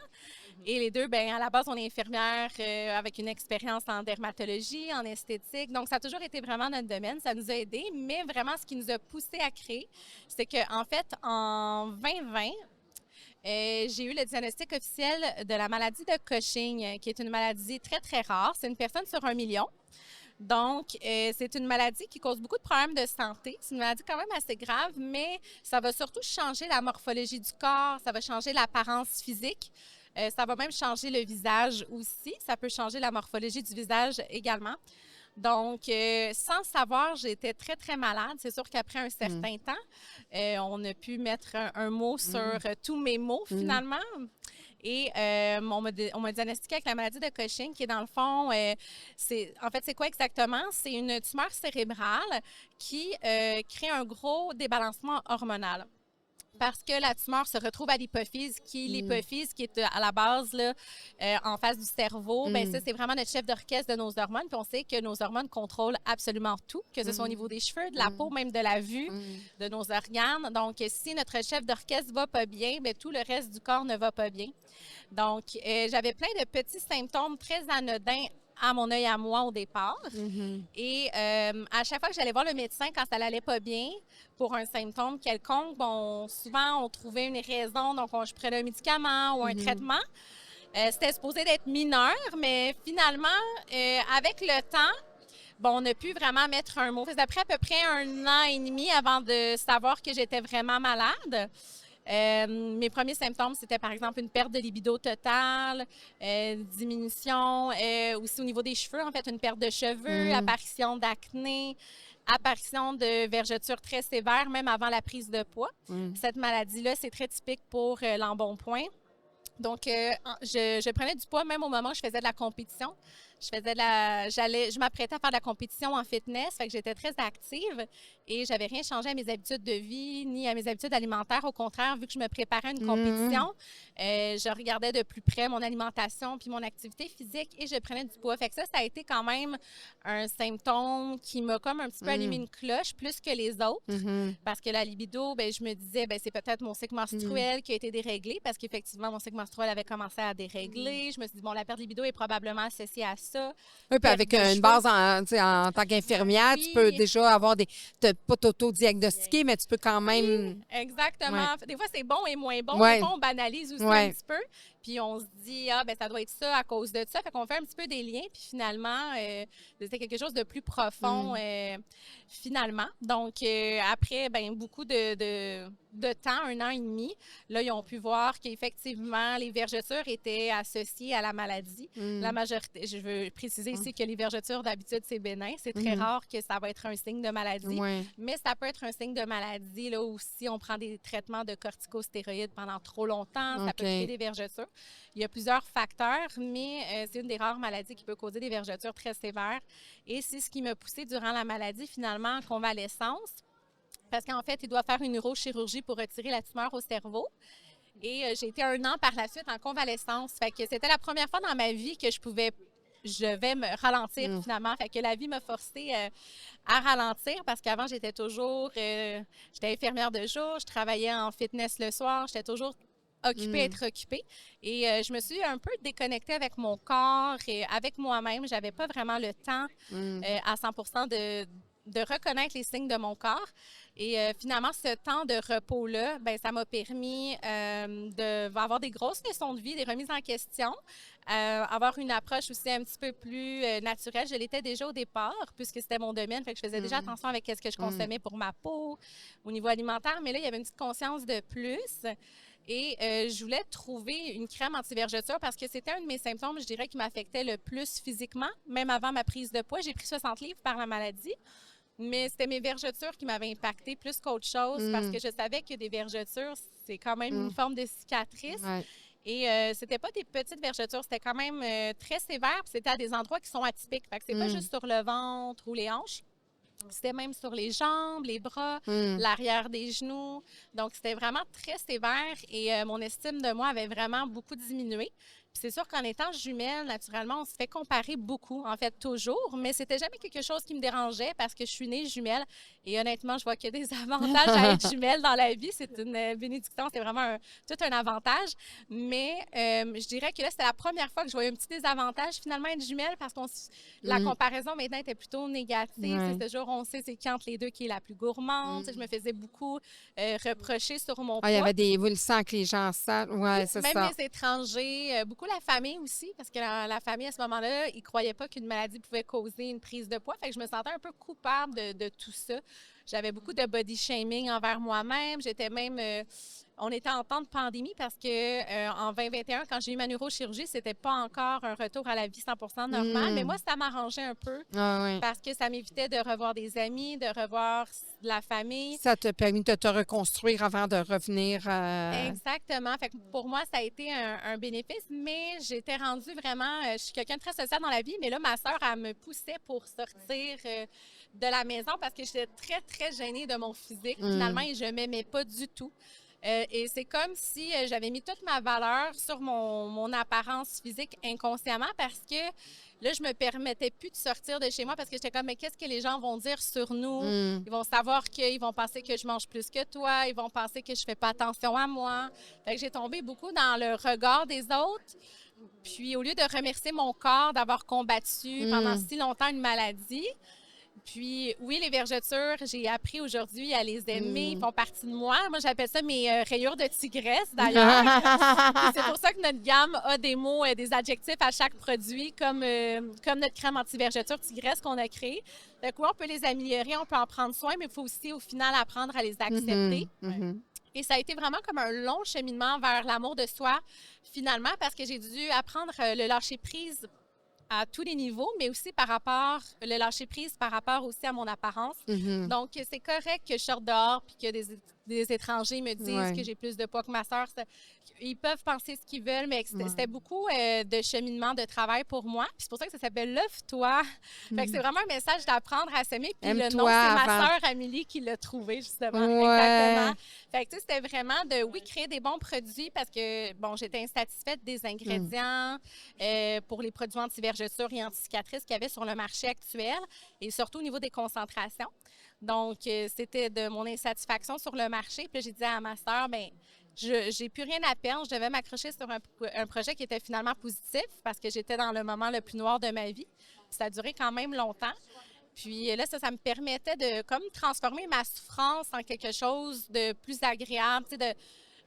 Speaker 5: Et les deux, bien, à la base, on est infirmières avec une expérience en dermatologie, en esthétique. Donc, ça a toujours été vraiment notre domaine. Ça nous a aidés. Mais vraiment, ce qui nous a poussé à créer, c'est qu'en fait, en 2020, j'ai eu le diagnostic officiel de la maladie de Cushing, qui est une maladie très, très rare. C'est une personne sur 1 million. Donc, c'est une maladie qui cause beaucoup de problèmes de santé. C'est une maladie quand même assez grave, mais ça va surtout changer la morphologie du corps, ça va changer l'apparence physique. Ça va même changer le visage aussi. Ça peut changer la morphologie du visage également. Donc, sans savoir, j'étais très, très malade. C'est sûr qu'après un certain temps, on a pu mettre un mot sur tous mes maux, finalement. Et on m'a diagnostiqué avec la maladie de Cushing, qui est dans le fond, c'est quoi exactement? C'est une tumeur cérébrale qui crée un gros débalancement hormonal. parce que la tumeur se retrouve à l'hypophyse, l'hypophyse qui est à la base là, en face du cerveau. Ben ça, c'est vraiment notre chef d'orchestre de nos hormones. Puis on sait que nos hormones contrôlent absolument tout, que ce soit au niveau des cheveux, de la peau, même de la vue, de nos organes. Donc, si notre chef d'orchestre va pas bien, bien, tout le reste du corps ne va pas bien. Donc, j'avais plein de petits symptômes très anodins à mon œil à moi au départ. Et à chaque fois que j'allais voir le médecin quand ça n'allait pas bien pour un symptôme quelconque, bon, souvent on trouvait une raison, donc je prenais un médicament ou un traitement. C'était supposé d'être mineur, mais finalement, avec le temps, bon, on a pu vraiment mettre un mot. Ça a pris à peu près 1 an et demi avant de savoir que j'étais vraiment malade. Mes premiers symptômes, c'était par exemple une perte de libido totale, diminution, aussi au niveau des cheveux, en fait, une perte de cheveux, apparition d'acné, apparition de vergetures très sévères, même avant la prise de poids. Cette maladie-là, c'est très typique pour l'embonpoint. Donc, je prenais du poids même au moment où je faisais de la compétition. Je m'apprêtais à faire de la compétition en fitness, fait que j'étais très active et j'avais rien changé à mes habitudes de vie ni à mes habitudes alimentaires. Au contraire, vu que je me préparais à une compétition, je regardais de plus près mon alimentation puis mon activité physique et je prenais du poids. Fait que ça a été quand même un symptôme qui m'a comme un petit peu allumé une cloche plus que les autres parce que la libido, ben je me disais, ben c'est peut-être mon cycle menstruel qui a été déréglé parce qu'effectivement, mon cycle menstruel avait commencé à dérégler. Je me suis dit, bon, la perte de libido est probablement associée à ça.
Speaker 1: Oui, puis avec une base en tant qu'infirmière, tu peux déjà avoir pas t'auto-diagnostiquer, mais tu peux quand même...
Speaker 5: Exactement.
Speaker 1: Ouais.
Speaker 5: Des fois, c'est bon et moins bon.
Speaker 1: Ouais.
Speaker 5: Des fois, on banalise aussi un petit peu. Puis on se dit, ben ça doit être ça à cause de ça. Fait qu'on fait un petit peu des liens. Puis finalement, c'est quelque chose de plus profond, finalement. Donc, après, ben beaucoup de temps, 1 an et demi, là, ils ont pu voir qu'effectivement, les vergetures étaient associées à la maladie. La majorité, je veux préciser ici que les vergetures, d'habitude, c'est bénin. C'est très rare que ça va être un signe de maladie. Mais ça peut être un signe de maladie, là, où si on prend des traitements de corticostéroïdes pendant trop longtemps, ça peut créer des vergetures. Il y a plusieurs facteurs, mais c'est une des rares maladies qui peut causer des vergetures très sévères. Et c'est ce qui m'a poussée durant la maladie, finalement, en convalescence. Parce qu'en fait, il doit faire une neurochirurgie pour retirer la tumeur au cerveau. Et j'ai été 1 an par la suite en convalescence. Fait que c'était la première fois dans ma vie que je vais me ralentir finalement. Fait que la vie m'a forcée à ralentir parce qu'avant, j'étais toujours... j'étais infirmière de jour, je travaillais en fitness le soir, j'étais toujours être occupée. Et je me suis un peu déconnectée avec mon corps et avec moi-même. J'avais pas vraiment le temps à 100% de reconnaître les signes de mon corps. Et finalement, ce temps de repos-là, ben ça m'a permis d'avoir des grosses leçons de vie, des remises en question, avoir une approche aussi un petit peu plus naturelle. Je l'étais déjà au départ, puisque c'était mon domaine, fait que je faisais déjà attention avec ce que je consommais pour ma peau, au niveau alimentaire. Mais là, il y avait une petite conscience de plus. Et je voulais trouver une crème anti-vergeture parce que c'était un de mes symptômes, je dirais, qui m'affectait le plus physiquement, même avant ma prise de poids. J'ai pris 60 livres par la maladie, mais c'était mes vergetures qui m'avaient impactée plus qu'autre chose parce que je savais que des vergetures, c'est quand même une forme de cicatrice. Et c'était pas des petites vergetures, c'était quand même très sévère, puis c'était à des endroits qui sont atypiques. Fait que c'est pas juste sur le ventre ou les hanches. C'était même sur les jambes, les bras, l'arrière des genoux. Donc, c'était vraiment très sévère et mon estime de moi avait vraiment beaucoup diminué. Puis c'est sûr qu'en étant jumelle, naturellement, on se fait comparer beaucoup, en fait, toujours, mais c'était jamais quelque chose qui me dérangeait parce que je suis née jumelle et honnêtement, je vois qu'il y a des avantages à être jumelle dans la vie. C'est une bénédiction, c'est vraiment tout un avantage. Mais je dirais que là, c'était la première fois que je voyais un petit désavantage finalement être jumelle parce que la comparaison maintenant était plutôt négative. C'est ce jour, on sait c'est qui entre les deux qui est la plus gourmande. Je me faisais beaucoup reprocher sur mon poids.
Speaker 1: Il y avait vous le sang que les gens sentent. Oui, c'est ça.
Speaker 5: Même les étrangers, beaucoup la famille aussi, parce que la famille, à ce moment-là, ils ne croyaient pas qu'une maladie pouvait causer une prise de poids. Fait que je me sentais un peu coupable de tout ça. J'avais beaucoup de body shaming envers moi-même. J'étais même... on était en temps de pandémie parce que en 2021, quand j'ai eu ma neurochirurgie, c'était pas encore un retour à la vie 100% normale. Mais moi, ça m'arrangeait un peu parce que ça m'évitait de revoir des amis, de revoir la famille.
Speaker 1: Ça t'a permis de te reconstruire avant de revenir.
Speaker 5: Exactement. Fait que pour moi, ça a été un bénéfice, mais j'étais rendue vraiment... je suis quelqu'un de très social dans la vie, mais là, ma sœur, elle me poussait pour sortir de la maison parce que j'étais très, très gênée de mon physique, finalement, et je m'aimais pas du tout. Et c'est comme si j'avais mis toute ma valeur sur mon apparence physique inconsciemment parce que là, je me permettais plus de sortir de chez moi parce que j'étais comme, mais qu'est-ce que les gens vont dire sur nous? Ils vont savoir qu'ils vont penser que je mange plus que toi, ils vont penser que je fais pas attention à moi. Fait que j'ai tombé beaucoup dans le regard des autres. Puis au lieu de remercier mon corps d'avoir combattu pendant si longtemps une maladie, puis oui, les vergetures, j'ai appris aujourd'hui à les aimer, ils font partie de moi. Moi, j'appelle ça mes rayures de tigresse, d'ailleurs. Puis c'est pour ça que notre gamme a des mots, des adjectifs à chaque produit, comme notre crème anti-vergeture tigresse qu'on a créée. Donc oui, on peut les améliorer, on peut en prendre soin, mais il faut aussi, au final, apprendre à les accepter. Et ça a été vraiment comme un long cheminement vers l'amour de soi, finalement, parce que j'ai dû apprendre le lâcher-prise à tous les niveaux, mais aussi le lâcher-prise par rapport aussi à mon apparence. Donc, c'est correct que je sorte dehors puis que des étrangers me disent que j'ai plus de poids que ma sœur. Ils peuvent penser ce qu'ils veulent, mais c'était beaucoup de cheminement, de travail pour moi. Puis c'est pour ça que ça s'appelle « Love-toi ». Fait que c'est vraiment un message d'apprendre à s'aimer. Puis le nom, c'est ma sœur Amélie qui l'a trouvé, justement. Exactement. Fait que tu sais, c'était vraiment de, créer des bons produits parce que, bon, j'étais insatisfaite des ingrédients pour les produits anti-vergetures et anti-cicatrices qu'il y avait sur le marché actuel et surtout au niveau des concentrations. Donc, c'était de mon insatisfaction sur le marché. Puis j'ai dit à ma sœur, bien, j'ai plus rien à perdre. Je devais m'accrocher sur un projet qui était finalement positif parce que j'étais dans le moment le plus noir de ma vie. Ça a duré quand même longtemps. Puis là, ça me permettait de comme transformer ma souffrance en quelque chose de plus agréable, tu sais, de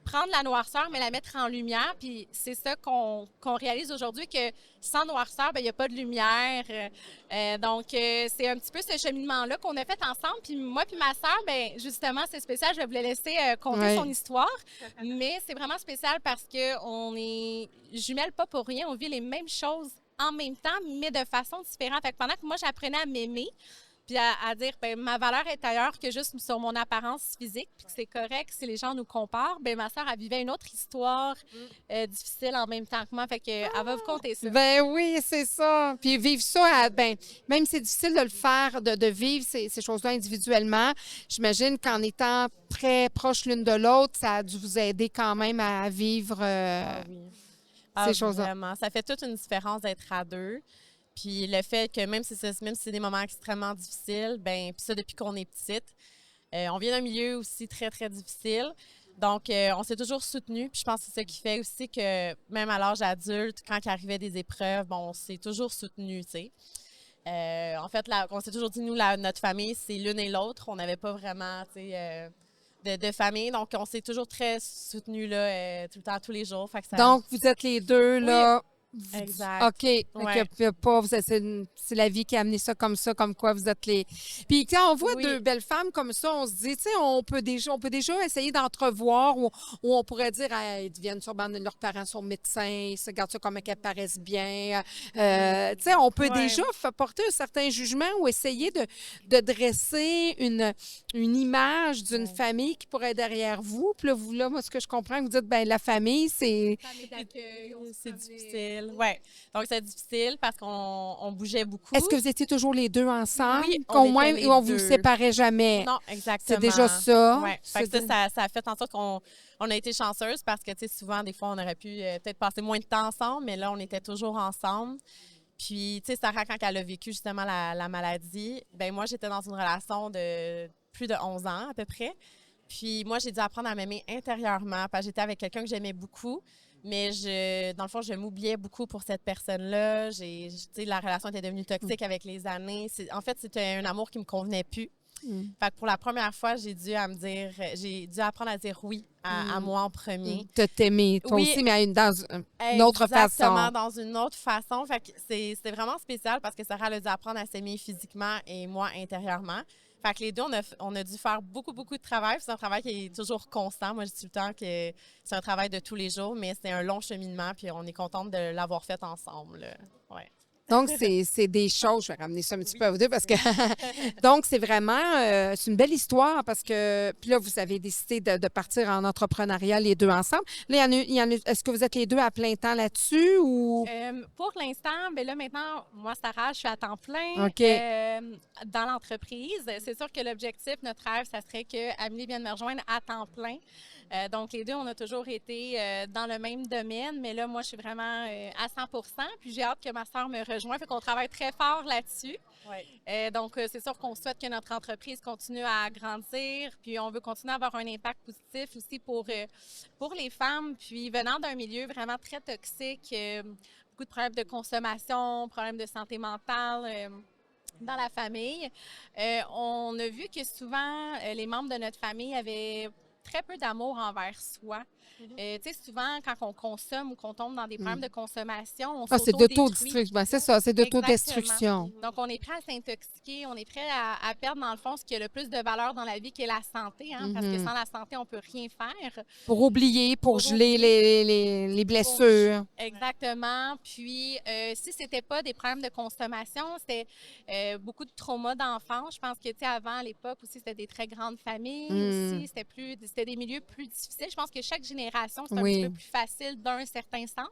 Speaker 5: prendre la noirceur, mais la mettre en lumière. Puis c'est ça qu'on réalise aujourd'hui, que sans noirceur, bien, il n'y a pas de lumière. Donc, c'est un petit peu ce cheminement-là qu'on a fait ensemble. Puis moi puis ma sœur, bien, justement, c'est spécial. Je vais vous la laisser conter son histoire. Mais c'est vraiment spécial parce qu'on est jumelles pas pour rien. On vit les mêmes choses en même temps, mais de façon différente. Fait que pendant que moi, j'apprenais à m'aimer, puis à dire, bien, ma valeur est ailleurs que juste sur mon apparence physique, puis que c'est correct si les gens nous comparent, bien, ma sœur, elle vivait une autre histoire difficile en même temps que moi. Fait que, elle va vous conter ça.
Speaker 1: Ben oui, c'est ça. Puis vivre ça, ben, même si c'est difficile de le faire, de vivre ces choses-là individuellement, j'imagine qu'en étant très proches l'une de l'autre, ça a dû vous aider quand même à vivre ces choses-là.
Speaker 6: Vraiment. Ça fait toute une différence d'être à deux. Puis le fait que même si c'est des moments extrêmement difficiles, ben puis ça depuis qu'on est petite, on vient d'un milieu aussi très, très difficile. Donc, on s'est toujours soutenus. Puis je pense que c'est ça qui fait aussi que même à l'âge adulte, quand il arrivait des épreuves, bon, on s'est toujours soutenus, tu sais. En fait, on s'est toujours dit, nous, notre famille, c'est l'une et l'autre. On n'avait pas vraiment, tu sais, de famille. Donc, on s'est toujours très soutenus, là, tout le temps, tous les jours. Fait que ça...
Speaker 1: Donc, vous êtes les deux, là...
Speaker 6: Exact.
Speaker 1: OK. C'est la vie qui a amené ça, comme quoi vous êtes les... Puis quand on voit deux belles femmes comme ça, on se dit, tu sais, on peut déjà essayer d'entrevoir ou on pourrait dire, hey, ils deviennent sûrement, leurs parents sont médecins, ils se gardent ça comme qu'elles paraissent bien. Tu sais, on peut déjà porter un certain jugement ou essayer de dresser une image d'une famille qui pourrait être derrière vous. Puis là, moi, ce que je comprends, vous dites, ben la famille, c'est
Speaker 6: difficile. Oui. Donc, c'est difficile parce qu'on bougeait beaucoup.
Speaker 1: Est-ce que vous étiez toujours les deux ensemble?
Speaker 6: Oui,
Speaker 1: on vous séparait jamais?
Speaker 6: Non, exactement.
Speaker 1: C'est déjà ça.
Speaker 6: Oui. Ça a fait en sorte qu'on a été chanceuse parce que, tu sais, souvent, des fois, on aurait pu peut-être passer moins de temps ensemble, mais là, on était toujours ensemble. Puis, tu sais, Sarah, quand elle a vécu justement la maladie, ben moi, j'étais dans une relation de plus de 11 ans à peu près. Puis, moi, j'ai dû apprendre à m'aimer intérieurement parce que j'étais avec quelqu'un que j'aimais beaucoup. Mais dans le fond, je m'oubliais beaucoup pour cette personne-là. La relation était devenue toxique avec les années. En fait, c'était un amour qui me convenait plus. Fait que pour la première fois, j'ai dû apprendre à dire oui à moi en premier.
Speaker 1: De t'aimer, toi aussi, mais dans une autre façon.
Speaker 6: Exactement, dans une autre façon. Fait que c'est vraiment spécial parce que Sarah a dû apprendre à s'aimer physiquement et moi intérieurement. Fait que les deux, on a dû faire beaucoup, beaucoup de travail. C'est un travail qui est toujours constant. Moi, je dis tout le temps que c'est un travail de tous les jours, mais c'est un long cheminement, puis on est contente de l'avoir fait ensemble. Ouais.
Speaker 1: Donc, c'est des choses, je vais ramener ça un petit peu à vous deux parce que, donc, c'est vraiment, c'est une belle histoire parce que, puis là, vous avez décidé de partir en entrepreneuriat les deux ensemble. Là, est-ce que vous êtes les deux à plein temps là-dessus ou?
Speaker 5: Pour l'instant, bien là, maintenant, moi, Sarah, je suis à temps plein dans l'entreprise. C'est sûr que l'objectif, notre rêve, ça serait que Amélie vienne me rejoindre à temps plein. Donc, les deux, on a toujours été dans le même domaine, mais là, moi, je suis vraiment à 100%. Puis, j'ai hâte que ma sœur me rejoigne. Fait qu'on travaille très fort là-dessus. Donc, c'est sûr qu'on souhaite que notre entreprise continue à grandir. Puis, on veut continuer à avoir un impact positif aussi pour les femmes. Puis, venant d'un milieu vraiment très toxique, beaucoup de problèmes de consommation, problèmes de santé mentale. Dans la famille, on a vu que souvent, les membres de notre famille avaient très peu d'amour envers soi. Tu sais, souvent, quand on consomme ou qu'on tombe dans des problèmes de consommation, on
Speaker 1: Ah, c'est
Speaker 5: s'auto-détruit.
Speaker 1: d'autodestruction. Ben, c'est ça, c'est d'autodestruction.
Speaker 5: Donc, on est prêt à s'intoxiquer, on est prêt à perdre, dans le fond, ce qui a le plus de valeur dans la vie, qui est la santé, hein, parce que sans la santé, on peut rien faire.
Speaker 1: Pour oublier, pour geler les blessures.
Speaker 5: Exactement. Puis, si c'était pas des problèmes de consommation, c'était beaucoup de traumas d'enfance. Je pense que, tu sais, avant, à l'époque aussi, c'était des très grandes familles aussi. C'était des milieux plus difficiles. Je pense que chaque génération, c'est un petit peu plus facile d'un certain sens.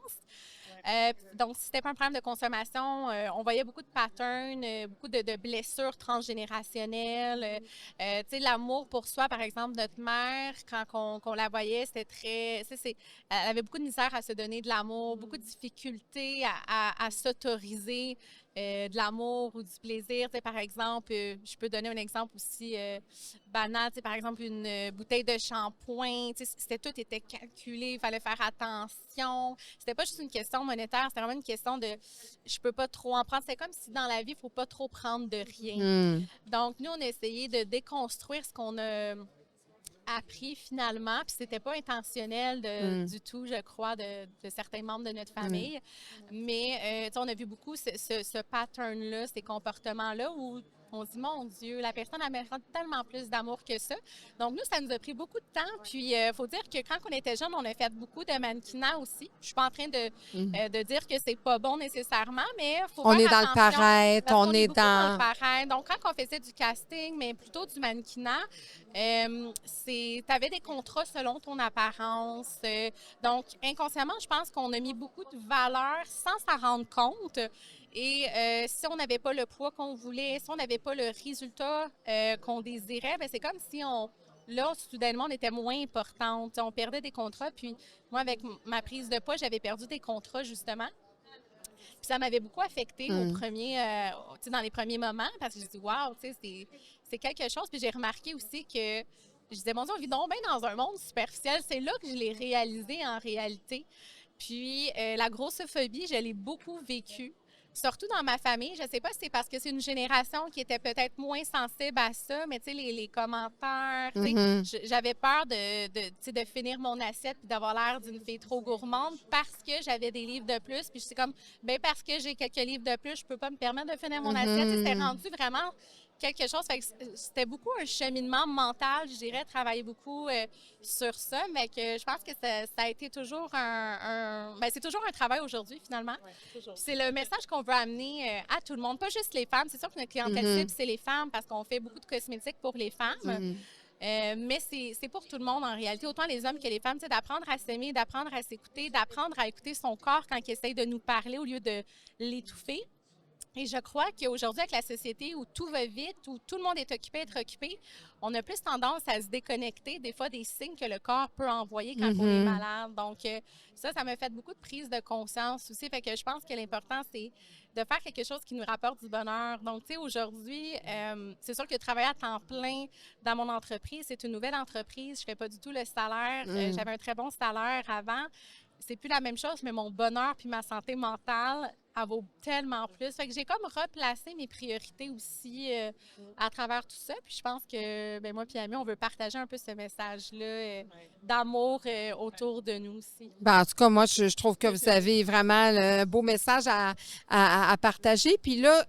Speaker 5: Donc, si c'était pas un problème de consommation, on voyait beaucoup de patterns, beaucoup de blessures transgénérationnelles. Tu sais, l'amour pour soi, par exemple, notre mère, quand on la voyait, c'était très... Elle avait beaucoup de misère à se donner de l'amour, beaucoup de difficultés à s'autoriser de l'amour ou du plaisir. Tu sais, par exemple, je peux donner un exemple aussi banal. Tu sais, par exemple, une bouteille de shampoing. Tu sais, tout était calculé, il fallait faire attention. C'était pas juste une question monétaire, c'était vraiment une question de je peux pas trop en prendre. C'est comme si dans la vie, il faut pas trop prendre de rien. Donc, nous, on a essayé de déconstruire ce qu'on a appris finalement, puis c'était pas intentionnel du tout, je crois, de certains membres de notre famille. Mais, tu sais, on a vu beaucoup ce pattern-là, ces comportements-là où on se dit, mon Dieu, la personne elle mérite tellement plus d'amour que ça. Donc, nous, ça nous a pris beaucoup de temps. Puis, il faut dire que quand on était jeunes, on a fait beaucoup de mannequinat aussi. Je suis pas en train de dire que c'est pas bon nécessairement, mais il faut
Speaker 1: On
Speaker 5: faire
Speaker 1: est dans le
Speaker 5: attention,
Speaker 1: paraître,
Speaker 5: parce qu'on
Speaker 1: on
Speaker 5: est
Speaker 1: est
Speaker 5: beaucoup dans le
Speaker 1: dans...
Speaker 5: paraître. Donc, quand on faisait du casting, mais plutôt du mannequinat, tu avais des contrats selon ton apparence. Donc, inconsciemment, je pense qu'on a mis beaucoup de valeur sans s'en rendre compte. Et si on n'avait pas le poids qu'on voulait, si on n'avait pas le résultat qu'on désirait, bien, c'est comme si là, soudainement, on était moins importante. On perdait des contrats. Puis moi, avec ma prise de poids, j'avais perdu des contrats, justement. Puis ça m'avait beaucoup affectée dans les premiers moments, parce que je me dis, wow, tu sais, c'est quelque chose. Puis j'ai remarqué aussi que je disais, mon Dieu, on vit donc bien dans un monde superficiel. C'est là que je l'ai réalisé en réalité. Puis la grossophobie, je l'ai beaucoup vécue. Surtout dans ma famille, je ne sais pas si c'est parce que c'est une génération qui était peut-être moins sensible à ça, mais tu sais, les commentaires, j'avais peur de finir mon assiette et d'avoir l'air d'une fille trop gourmande parce que j'avais des livres de plus. Puis je suis comme, bien parce que j'ai quelques livres de plus, je peux pas me permettre de finir mon assiette. C'était rendu vraiment quelque chose. Fait que c'était beaucoup un cheminement mental, je dirais, travailler beaucoup sur ça, mais que je pense que ça a été toujours c'est toujours un travail aujourd'hui, finalement. C'est le message qu'on veut amener à tout le monde, pas juste les femmes. C'est sûr que notre clientèle cible, c'est les femmes parce qu'on fait beaucoup de cosmétiques pour les femmes. Mais c'est pour tout le monde, en réalité, autant les hommes que les femmes, d'apprendre à s'aimer, d'apprendre à s'écouter, d'apprendre à écouter son corps quand il essaye de nous parler au lieu de l'étouffer. Et je crois qu'aujourd'hui, avec la société où tout va vite, où tout le monde est occupé à être occupé, on a plus tendance à se déconnecter des fois des signes que le corps peut envoyer quand on est malade. Donc, ça m'a fait beaucoup de prise de conscience aussi. Fait que je pense que l'important, c'est de faire quelque chose qui nous rapporte du bonheur. Donc, tu sais, aujourd'hui, c'est sûr que travailler à temps plein dans mon entreprise, c'est une nouvelle entreprise. Je fais pas du tout le salaire. J'avais un très bon salaire avant. C'est plus la même chose, mais mon bonheur puis ma santé mentale, elle vaut tellement plus. Fait que j'ai comme replacé mes priorités aussi à travers tout ça. Puis je pense que moi puis Amy, on veut partager un peu ce message-là d'amour autour de nous aussi.
Speaker 1: Ben, en tout cas, moi, je trouve que vous avez vraiment un beau message à partager. Puis là,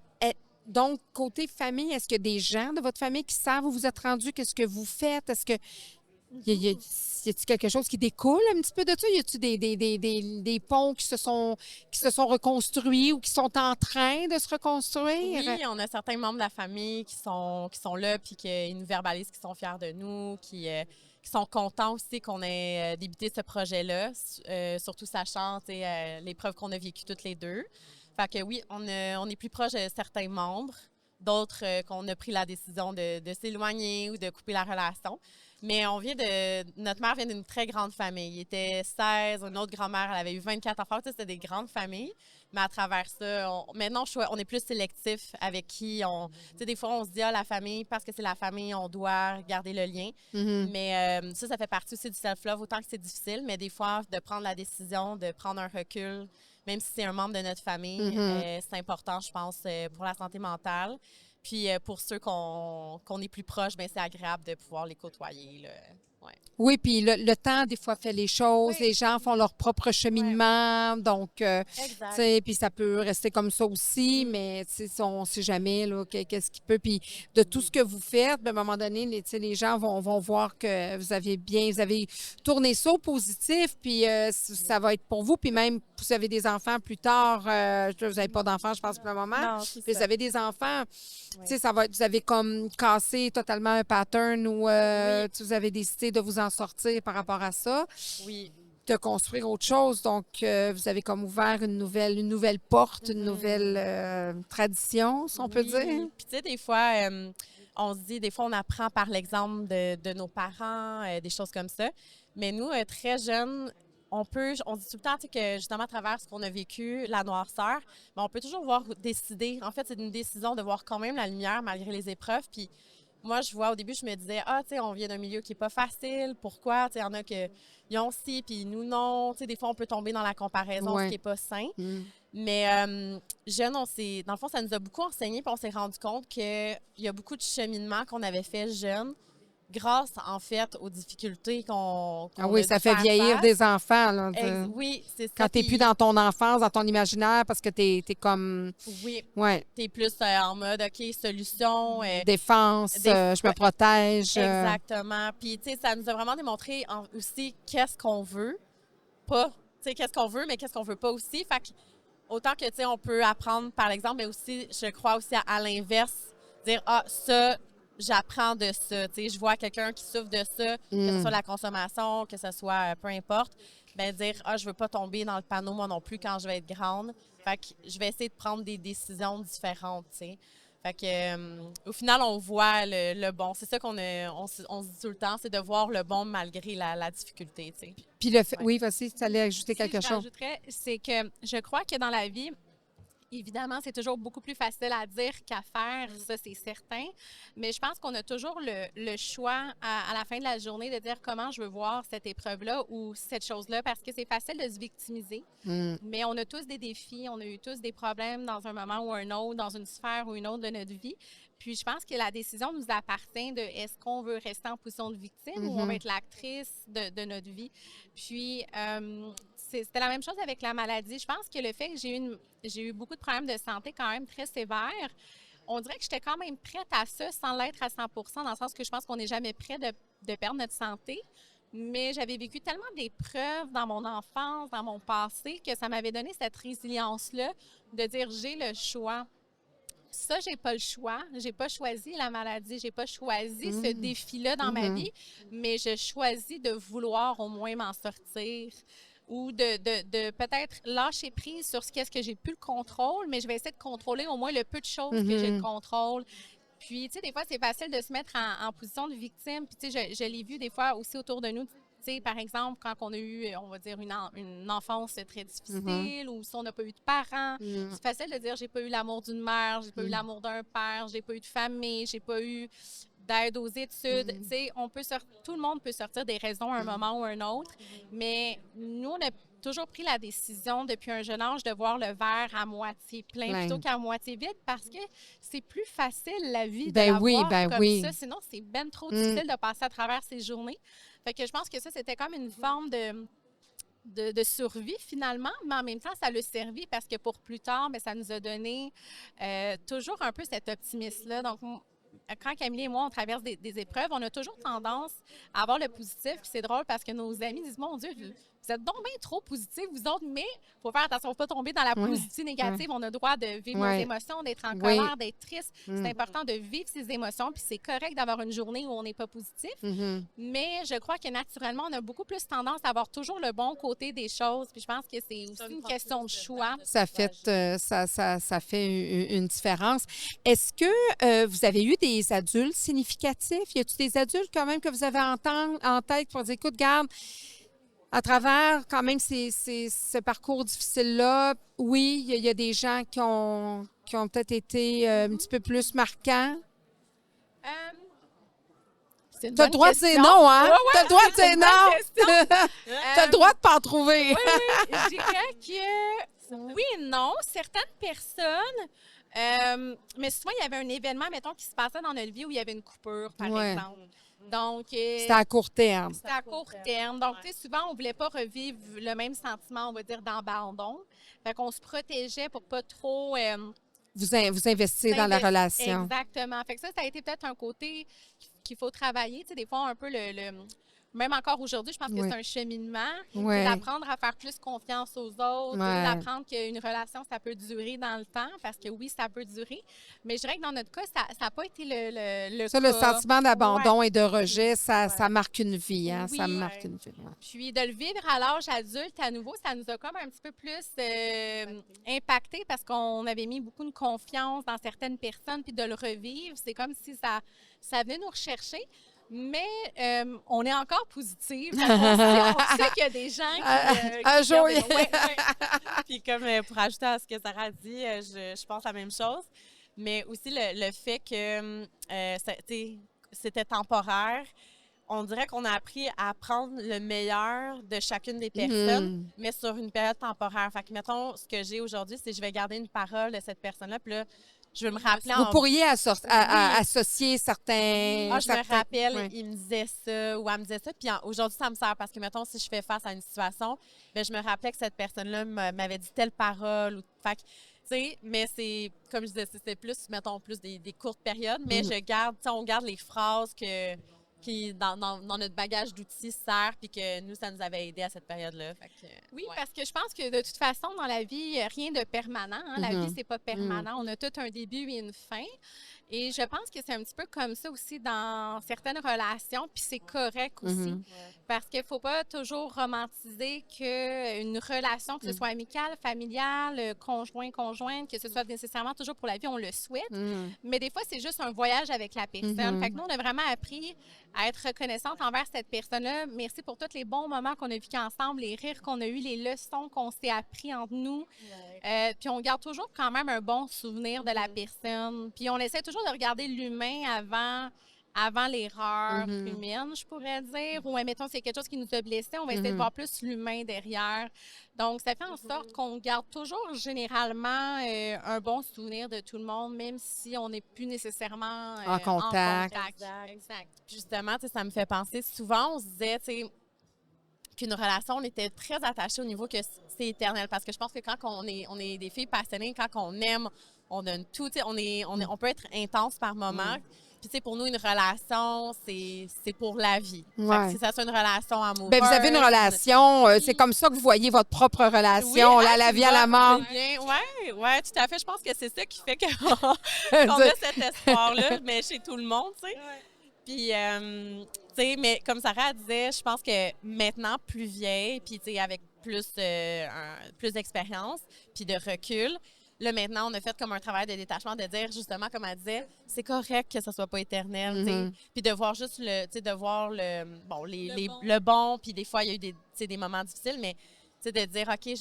Speaker 1: donc, côté famille, est-ce qu'il y a des gens de votre famille qui savent où vous êtes rendu, qu'est-ce que vous faites? Est-ce que y a-t-il quelque chose qui découle un petit peu de ça? Y a-t-il des ponts qui se sont reconstruits ou qui sont en train de se reconstruire?
Speaker 6: Oui, on a certains membres de la famille qui sont là puis qui nous verbalisent qu'ils sont fiers de nous, qui sont contents aussi qu'on ait débuté ce projet-là, surtout sachant l'épreuve qu'on a vécue toutes les deux. Fait que oui, on est plus proche de certains membres, d'autres qu'on a pris la décision de s'éloigner ou de couper la relation. Mais notre mère vient d'une très grande famille. Il était 16, une autre grand-mère, elle avait eu 24 enfants. Tu sais, c'était des grandes familles. Mais à travers ça, maintenant, on est plus sélectif avec qui on. Tu sais, des fois, on se dit, ah, la famille, parce que c'est la famille, on doit garder le lien. Mais ça fait partie aussi du self-love, autant que c'est difficile. Mais des fois, de prendre la décision, de prendre un recul, même si c'est un membre de notre famille, c'est important, je pense, pour la santé mentale. Puis pour ceux qu'on est plus proches, ben c'est agréable de pouvoir les côtoyer, là. Ouais.
Speaker 1: Oui, puis le temps, des fois, fait les choses.
Speaker 6: Oui.
Speaker 1: Les gens font leur propre cheminement. Donc, tu
Speaker 6: Exact.
Speaker 1: sais, puis ça peut rester comme ça aussi, mais tu sais, on ne sait jamais là, qu'est-ce qui peut. Puis de tout ce que vous faites, ben, à un moment donné, tu sais, les gens vont voir que vous avez tourné ça au positif, puis ça va être pour vous. Puis même, vous avez des enfants plus tard. Vous n'avez pas d'enfants, je pense, pour le moment.
Speaker 6: Non, c'est
Speaker 1: Puis
Speaker 6: ça.
Speaker 1: vous avez des enfants, tu sais, vous avez comme cassé totalement un pattern où vous avez décidé de vous en sortir par rapport à ça,
Speaker 6: Oui.
Speaker 1: de construire autre chose. Donc, vous avez comme ouvert une nouvelle porte, une nouvelle tradition, si on peut
Speaker 6: Oui.
Speaker 1: dire.
Speaker 6: Puis tu sais, des fois, on se dit, des fois, on apprend par l'exemple de nos parents, des choses comme ça. Mais nous, très jeunes, on dit tout le temps tu sais, que justement à travers ce qu'on a vécu, la noirceur, mais on peut toujours décider. En fait, c'est une décision de voir quand même la lumière malgré les épreuves. Puis moi, je vois au début, je me disais, ah, tu sais, on vient d'un milieu qui n'est pas facile. Pourquoi? Tu sais, il y en a qui ont ci, puis nous, non. Tu sais, des fois, on peut tomber dans la comparaison, ce qui n'est pas sain. Mais jeune, dans le fond, ça nous a beaucoup enseigné, puis on s'est rendu compte qu'il y a beaucoup de cheminement qu'on avait fait jeune, grâce, en fait, aux difficultés qu'on
Speaker 1: Ah oui,
Speaker 6: a
Speaker 1: ça
Speaker 6: dû
Speaker 1: fait
Speaker 6: faire
Speaker 1: vieillir
Speaker 6: face.
Speaker 1: des enfants. Là,
Speaker 6: Oui, c'est ça.
Speaker 1: quand tu n'es plus
Speaker 6: Puis,
Speaker 1: dans ton enfance, dans ton imaginaire, parce que tu es comme.
Speaker 6: oui,
Speaker 1: Ouais.
Speaker 6: t'es plus en mode, OK, solution.
Speaker 1: Défense, je me protège.
Speaker 6: Exactement. Puis, tu sais, ça nous a vraiment démontré aussi qu'est-ce qu'on veut, pas, tu sais, qu'est-ce qu'on veut, mais qu'est-ce qu'on veut pas aussi. Fait que, autant que, tu sais, on peut apprendre par l'exemple, mais aussi, je crois aussi à l'inverse, dire, ah, ça, j'apprends de ça. Tu sais, je vois quelqu'un qui souffre de ça, que ce soit la consommation, que ce soit peu importe, bien dire, ah, je veux pas tomber dans le panneau, moi non plus, quand je vais être grande. Fait que je vais essayer de prendre des décisions différentes, tu sais. Fait que, au final, on voit le bon. C'est ça on se dit tout le temps, c'est de voir le bon malgré la difficulté, tu sais.
Speaker 1: Puis oui, vas-y, tu allais ajouter quelque
Speaker 5: Je
Speaker 1: chose.
Speaker 5: rajouterais, c'est que je crois que dans la vie, évidemment, c'est toujours beaucoup plus facile à dire qu'à faire, ça c'est certain. Mais je pense qu'on a toujours le choix à la fin de la journée de dire comment je veux voir cette épreuve-là ou cette chose-là, parce que c'est facile de se victimiser. Mais on a tous des défis, on a eu tous des problèmes dans un moment ou un autre, dans une sphère ou une autre de notre vie. Puis je pense que la décision nous appartient de est-ce qu'on veut rester en position de victime ou on veut être l'actrice de notre vie. Puis c'était la même chose avec la maladie. Je pense que le fait que j'ai eu beaucoup de problèmes de santé quand même très sévères, on dirait que j'étais quand même prête à ça sans l'être à 100%, dans le sens que je pense qu'on n'est jamais prêt de perdre notre santé. Mais j'avais vécu tellement d'épreuves dans mon enfance, dans mon passé, que ça m'avait donné cette résilience-là de dire j'ai le choix. Ça, j'ai pas le choix. J'ai pas choisi la maladie. J'ai pas choisi ce défi-là dans ma vie, mais je choisis de vouloir au moins m'en sortir ou de peut-être lâcher prise sur qu'est-ce que j'ai plus le contrôle, mais je vais essayer de contrôler au moins le peu de choses que j'ai le contrôle. Puis, tu sais, des fois, c'est facile de se mettre en position de victime. Puis, tu sais, je l'ai vu des fois aussi autour de nous. Tu sais, par exemple, quand on a eu, on va dire, une enfance très difficile ou si on n'a pas eu de parents, c'est facile de dire j'ai pas eu l'amour d'une mère, j'ai pas eu l'amour d'un père, j'ai pas eu de famille, j'ai pas eu d'aide aux études. Tu sais, tout le monde peut sortir des raisons à un moment ou à un autre, mais nous, on a toujours pris la décision depuis un jeune âge de voir le verre à moitié plein plutôt qu'à moitié vide parce que c'est plus facile la vie de la voir comme ça. Sinon, c'est ben trop difficile de passer à travers ces journées. Fait que je pense que ça, c'était comme une forme de survie finalement, mais en même temps, ça l'a servi parce que pour plus tard, bien, ça nous a donné toujours un peu cet optimisme-là. Donc, quand Camille et moi, on traverse des épreuves, on a toujours tendance à avoir le positif. Puis c'est drôle parce que nos amis disent, mon Dieu, vous êtes donc bien trop positifs, vous autres, mais il faut faire attention, il ne faut pas tomber dans la
Speaker 1: Ouais.
Speaker 5: positivité négative. On a le droit de vivre
Speaker 1: Ouais.
Speaker 5: nos émotions, d'être en
Speaker 1: Oui.
Speaker 5: colère, d'être triste.
Speaker 1: Mm.
Speaker 5: C'est important de vivre ses émotions, puis c'est correct d'avoir une journée où on n'est pas positif.
Speaker 1: Mhm.
Speaker 5: Mais je crois que naturellement, on a beaucoup plus tendance à avoir toujours le bon côté des choses. Puis je pense que c'est aussi une question de choix.
Speaker 1: Ça fait, ça fait une différence. Est-ce que vous avez eu des adultes significatifs? Y a-t-il des adultes quand même que vous avez en tête pour dire, écoute, garde, à travers quand même ce parcours difficile-là, oui, il y a des gens qui ont peut-être été un petit peu plus marquants.
Speaker 5: C'est une
Speaker 1: Tu as le
Speaker 5: bonne
Speaker 1: droit de
Speaker 5: question.
Speaker 1: dire non, hein?
Speaker 5: Ouais, ouais,
Speaker 1: Tu as le droit de
Speaker 5: c'est
Speaker 1: dire
Speaker 5: une
Speaker 1: non!
Speaker 5: bonne question.
Speaker 1: Tu as le droit de pas en trouver!
Speaker 5: Oui, oui. Je dirais que oui et non. Certaines personnes, mais souvent, il y avait un événement, mettons, qui se passait dans notre vie où il y avait une coupure, par
Speaker 1: Ouais.
Speaker 5: exemple. Donc,
Speaker 1: C'était à court terme.
Speaker 5: c'était à court terme. Donc, tu sais, souvent, on ne voulait pas revivre le même sentiment, on va dire, d'abandon. Fait qu'on se protégeait pour pas trop
Speaker 1: Vous investissez dans la relation.
Speaker 5: Exactement. Fait que ça a été peut-être un côté qu'il faut travailler. Tu sais, des fois, un peu même encore aujourd'hui, je pense que
Speaker 1: Oui.
Speaker 5: c'est un cheminement.
Speaker 1: Ouais.
Speaker 5: D'apprendre à faire plus confiance aux autres,
Speaker 1: Ouais.
Speaker 5: d'apprendre qu'une relation, ça peut durer dans le temps, parce que oui, ça peut durer. Mais je dirais que dans notre cas, ça n'a pas été le
Speaker 1: Ça, le
Speaker 5: cas.
Speaker 1: sentiment d'abandon et de rejet, ça marque une vie, hein? Ça
Speaker 5: Oui.
Speaker 1: marque une vie. Ouais.
Speaker 5: Puis de le vivre à l'âge adulte, à nouveau, ça nous a comme un petit peu plus impacté parce qu'on avait mis beaucoup de confiance dans certaines personnes, puis de le revivre, c'est comme si ça venait nous rechercher. Mais on est encore positive. On sait qu'il y a des gens qui...
Speaker 1: Un jour,
Speaker 5: ouais, ouais.
Speaker 6: Puis comme pour ajouter à ce que Sarah a dit, je pense la même chose. Mais aussi le fait que c'était temporaire. On dirait qu'on a appris à prendre le meilleur de chacune des personnes, mais sur une période temporaire. Fait que, mettons, ce que j'ai aujourd'hui, c'est que je vais garder une parole de cette personne-là, puis là, je vais me rappeler
Speaker 1: Vous pourriez associer certains...
Speaker 6: je me rappelle,
Speaker 1: ouais.
Speaker 6: il me disait ça ou elle me disait ça. Puis aujourd'hui, ça me sert parce que, mettons, si je fais face à une situation, bien, je me rappelais que cette personne-là m'avait dit telle parole. Fait que, tu sais, mais c'est, comme je disais, c'est plus, mettons, plus des courtes périodes, mais je garde, tu sais, on garde les phrases qui, dans notre bagage d'outils, sert, puis que nous, ça nous avait aidé à cette période-là. Fait que,
Speaker 5: Oui,
Speaker 6: ouais.
Speaker 5: parce que je pense que de toute façon, dans la vie, rien de permanent. Hein. La vie, c'est pas permanent. On a tout un début et une fin. Et je pense que c'est un petit peu comme ça aussi dans certaines relations, puis c'est correct aussi. Parce qu'il ne faut pas toujours romantiser qu'une relation, que ce soit amicale, familiale, conjointe, que ce soit nécessairement toujours pour la vie, on le souhaite. Mais des fois, c'est juste un voyage avec la personne. Fait que nous, on a vraiment appris à être reconnaissante envers cette personne-là. Merci pour tous les bons moments qu'on a vécus ensemble, les rires qu'on a eus, les leçons qu'on s'est appris entre nous. Puis on garde toujours quand même un bon souvenir de la personne. Puis on essaie toujours de regarder l'humain avant l'erreur humaine, je pourrais dire. Ou, mettons, c'est quelque chose qui nous a blessés, on va essayer de voir plus l'humain derrière. Donc, ça fait en sorte qu'on garde toujours généralement un bon souvenir de tout le monde, même si on n'est plus nécessairement
Speaker 1: En contact.
Speaker 5: Exact.
Speaker 6: Puis justement, tu sais, ça me fait penser, souvent, on se disait, tu sais, qu'une relation, on était très attachés au niveau que c'est éternel. Parce que je pense que quand on est des filles passionnées, quand on aime, on donne tout, tu sais, on peut être intense par moment. Puis, tu sais, pour nous, une relation, c'est pour la vie. Fait que si ça soit une relation amoureuse...
Speaker 1: Bien, vous avez une relation, c'est comme ça que vous voyez votre propre relation,
Speaker 6: Oui,
Speaker 1: là, la vie à la mort.
Speaker 6: Oui, tout à fait. Je pense que c'est ça qui fait qu'on a cet espoir-là, mais chez tout le monde, tu sais. Puis, tu sais, mais comme Sarah disait, je pense que maintenant, plus vieille, puis, tu sais, avec plus d'expérience, puis de recul, là, maintenant, on a fait comme un travail de détachement, de dire, justement, comme elle disait, c'est correct que ça soit pas éternel, tu sais. Puis de voir juste le bon, puis des fois, il y a eu des moments difficiles, mais, tu sais, de dire, OK,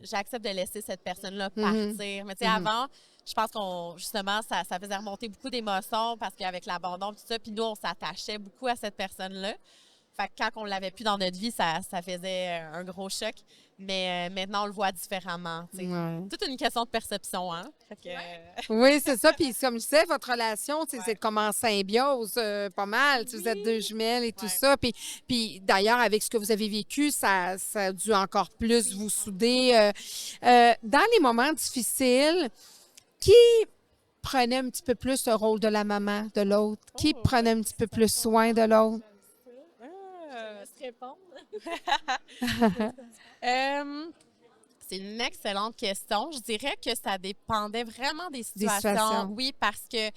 Speaker 6: j'accepte de laisser cette personne-là partir. Mais, tu sais, avant, je pense justement, ça faisait remonter beaucoup d'émotions parce qu'avec l'abandon, tout ça, puis nous, on s'attachait beaucoup à cette personne-là. Fait que quand on l'avait plus dans notre vie, ça faisait un gros choc. Mais maintenant, on le voit différemment. Toute une question de perception, hein? Fait que,
Speaker 1: Oui, c'est ça. Puis comme je disais, votre relation, c'est comme en symbiose, pas mal. Vous êtes deux jumelles et tout ça. Puis d'ailleurs, avec ce que vous avez vécu, ça a dû encore plus vous souder. Dans les moments difficiles, qui prenait un petit peu plus le rôle de la maman de l'autre? Qui prenait un petit peu plus soin de l'autre?
Speaker 6: répondre? C'est une excellente question. Je dirais que ça dépendait vraiment des situations.
Speaker 1: situations.
Speaker 6: Oui, parce que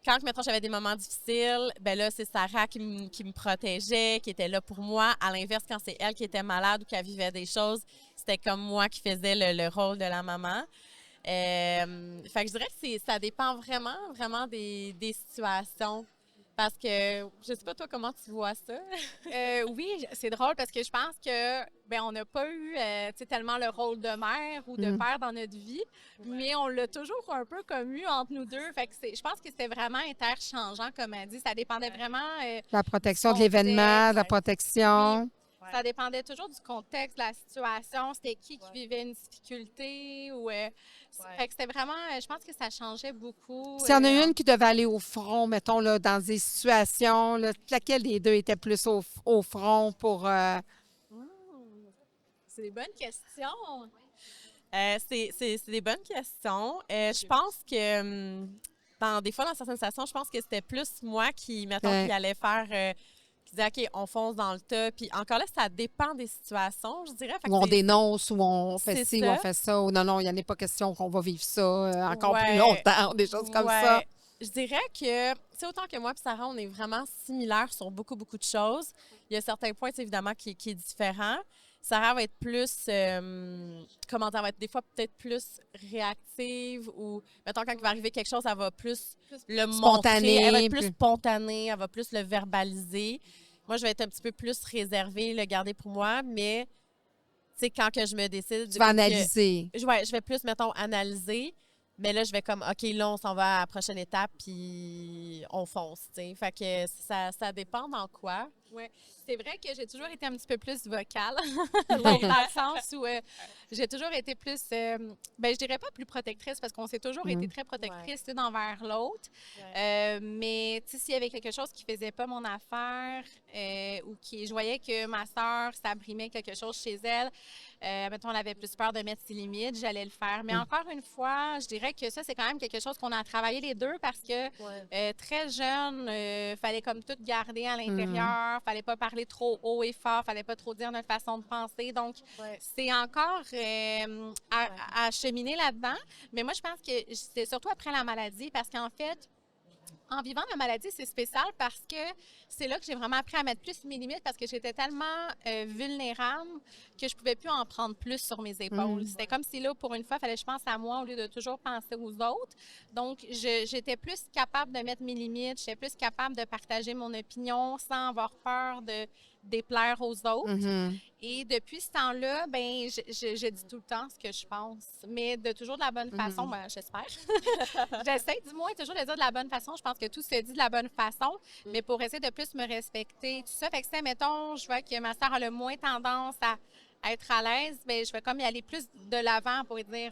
Speaker 6: quand, mettons, j'avais des moments difficiles, ben là, c'est Sarah qui me protégeait, qui était là pour moi. À l'inverse, quand c'est elle qui était malade ou qu'elle vivait des choses, c'était comme moi qui faisais le rôle de la maman. Fait que je dirais que ça dépend vraiment, vraiment des situations. Parce que, je sais pas toi comment tu vois ça.
Speaker 5: Oui, c'est drôle parce que je pense que ben on n'a pas eu tu sais, tellement le rôle de mère ou de père dans notre vie, mais on l'a toujours un peu comme eu entre nous deux. Fait que je pense que c'était vraiment interchangeant, comme elle dit. Ça dépendait vraiment
Speaker 1: La protection de
Speaker 5: contexte,
Speaker 1: l'événement, la
Speaker 5: ouais.
Speaker 1: protection.
Speaker 5: Ça dépendait toujours du contexte, de la situation, c'était qui vivait une difficulté ou fait que c'était vraiment je pense que ça changeait beaucoup.
Speaker 1: S'il y en a une qui devait aller au front, mettons, là, dans des situations, là, laquelle des deux était plus au front pour...
Speaker 5: C'est des bonnes questions.
Speaker 6: C'est des bonnes questions. Je pense que des fois, dans certaines situations, je pense que c'était plus moi qui, mettons, qui allait faire, qui disait, OK, on fonce dans le tas. Puis encore là, ça dépend des situations, je dirais. Fait que
Speaker 1: Où on
Speaker 6: c'est-
Speaker 1: dénonce, où on fait
Speaker 6: c'est
Speaker 1: ci, où
Speaker 6: ça.
Speaker 1: on fait ça. Ou non, non, il n'y en a pas question qu'on va vivre ça encore plus
Speaker 6: Ouais.
Speaker 1: longtemps, des choses comme ça.
Speaker 6: Ouais. Je dirais que, c'est autant que moi et Sarah, on est vraiment similaires sur beaucoup, beaucoup de choses. Il y a certains points, évidemment, qui est différent. Sarah va être plus, comment dire, elle va être des fois peut-être plus réactive ou, mettons, quand il va arriver quelque chose, elle va plus le
Speaker 1: Spontanée,
Speaker 6: montrer. Elle va être plus
Speaker 1: plus-
Speaker 6: spontanée, elle va plus le verbaliser. Moi, je vais être un petit peu plus réservée, le garder pour moi, mais, tu sais, quand que je me décide...
Speaker 1: Tu vas
Speaker 6: que-
Speaker 1: analyser.
Speaker 6: Ouais, je vais plus, mettons, analyser. Mais là, je vais comme, OK, là, on s'en va à la prochaine étape, puis on fonce, tu sais. Fait que ça dépend dans quoi.
Speaker 5: Ouais, c'est vrai que j'ai toujours été un petit peu plus vocale, donc dans le sens où j'ai toujours été plus, ben je dirais pas plus protectrice parce qu'on s'est toujours été très protectrice l'une envers l'autre. Mais tu sais, s'il y avait quelque chose qui faisait pas mon affaire ou je voyais que ma sœur s'abrimait quelque chose chez elle, mettons, elle avait plus peur de mettre ses limites, j'allais le faire. Mais encore une fois, je dirais que ça, c'est quand même quelque chose qu'on a travaillé les deux parce que très jeune, fallait comme tout garder à l'intérieur, fallait pas parler trop haut et fort, fallait pas trop dire notre façon de penser. Donc, c'est encore à cheminer là-dedans. Mais moi, je pense que c'est surtout après la maladie parce qu'en fait, en vivant la maladie, c'est spécial parce que c'est là que j'ai vraiment appris à mettre plus mes limites parce que j'étais tellement vulnérable que je pouvais plus en prendre plus sur mes épaules. C'était comme si là, pour une fois, il fallait que je pense à moi au lieu de toujours penser aux autres. Donc, j'étais plus capable de mettre mes limites, j'étais plus capable de partager mon opinion sans avoir peur de déplaire aux autres. Et depuis ce temps-là, ben, je dis tout le temps ce que je pense, mais de toujours de la bonne façon, ben, j'espère. J'essaie du moins toujours de dire de la bonne façon. Je pense que tout se dit de la bonne façon, mais pour essayer de plus me respecter, tout ça. Fait que si, mettons, je vois que ma soeur a le moins tendance à être à l'aise, bien, je vais comme y aller plus de l'avant pour lui dire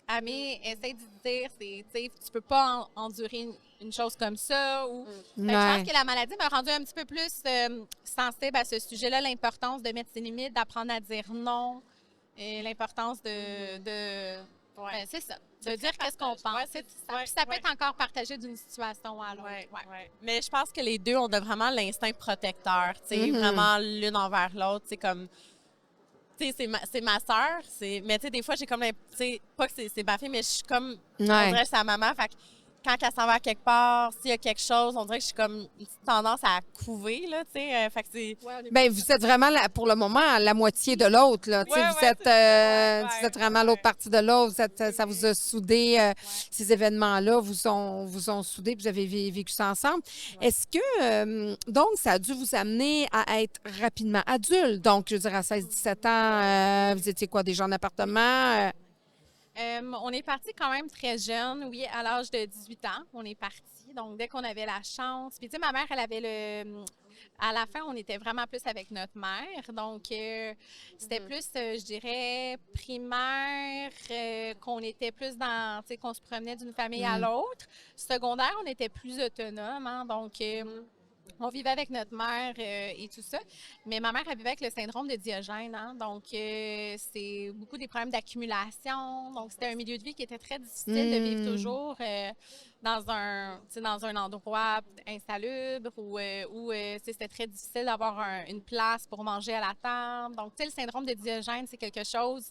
Speaker 5: Amé, essaie de dire, tu peux pas endurer une chose comme ça. Ou... Fait que je pense que la maladie m'a rendue un petit peu plus sensible à ce sujet-là, l'importance de mettre ses limites, d'apprendre à dire non, et l'importance ben, c'est ça, de dire qu'est-ce qu'on pense. Puis ça peut être encore partagé d'une situation à l'autre.
Speaker 6: Mais je pense que les deux, on a vraiment l'instinct protecteur, tu sais, vraiment l'une envers l'autre. C'est comme, tu sais, c'est ma sœur, mais tu sais, des fois, j'ai comme, tu sais, pas que c'est ma fille, mais je suis comme, on dirait que c'est sa maman. Fait que quand elle s'en va à quelque part, s'il y a quelque chose, on dirait que je suis comme une petite tendance à couver, là, tu sais. Fait que c'est...
Speaker 1: Bien, vous êtes vraiment, pour le moment, la moitié de l'autre. Là. Tu sais, vous êtes vraiment l'autre partie de l'autre. Ça vous a soudé, ces événements-là vous ont soudé, puis vous avez vécu ça ensemble. Est-ce que, donc, ça a dû vous amener à être rapidement adulte? Donc, je veux dire, à 16-17 ans, vous étiez quoi, déjà en appartement?
Speaker 5: On est parti quand même très jeune, oui, à l'âge de 18 ans, on est parti. Donc, dès qu'on avait la chance. Puis, tu sais, ma mère, elle avait à la fin, on était vraiment plus avec notre mère. Donc, c'était plus, je dirais, primaire, qu'on était plus dans, tu sais, qu'on se promenait d'une famille à l'autre. Secondaire, on était plus autonome, hein, donc... On vivait avec notre mère et tout ça, mais ma mère, elle vivait avec le syndrome de Diogène, hein? Donc, c'est beaucoup des problèmes d'accumulation. Donc, c'était un milieu de vie qui était très difficile de vivre toujours dans un endroit insalubre où c'était très difficile d'avoir une place pour manger à la table. Donc, tu sais, le syndrome de Diogène, c'est quelque chose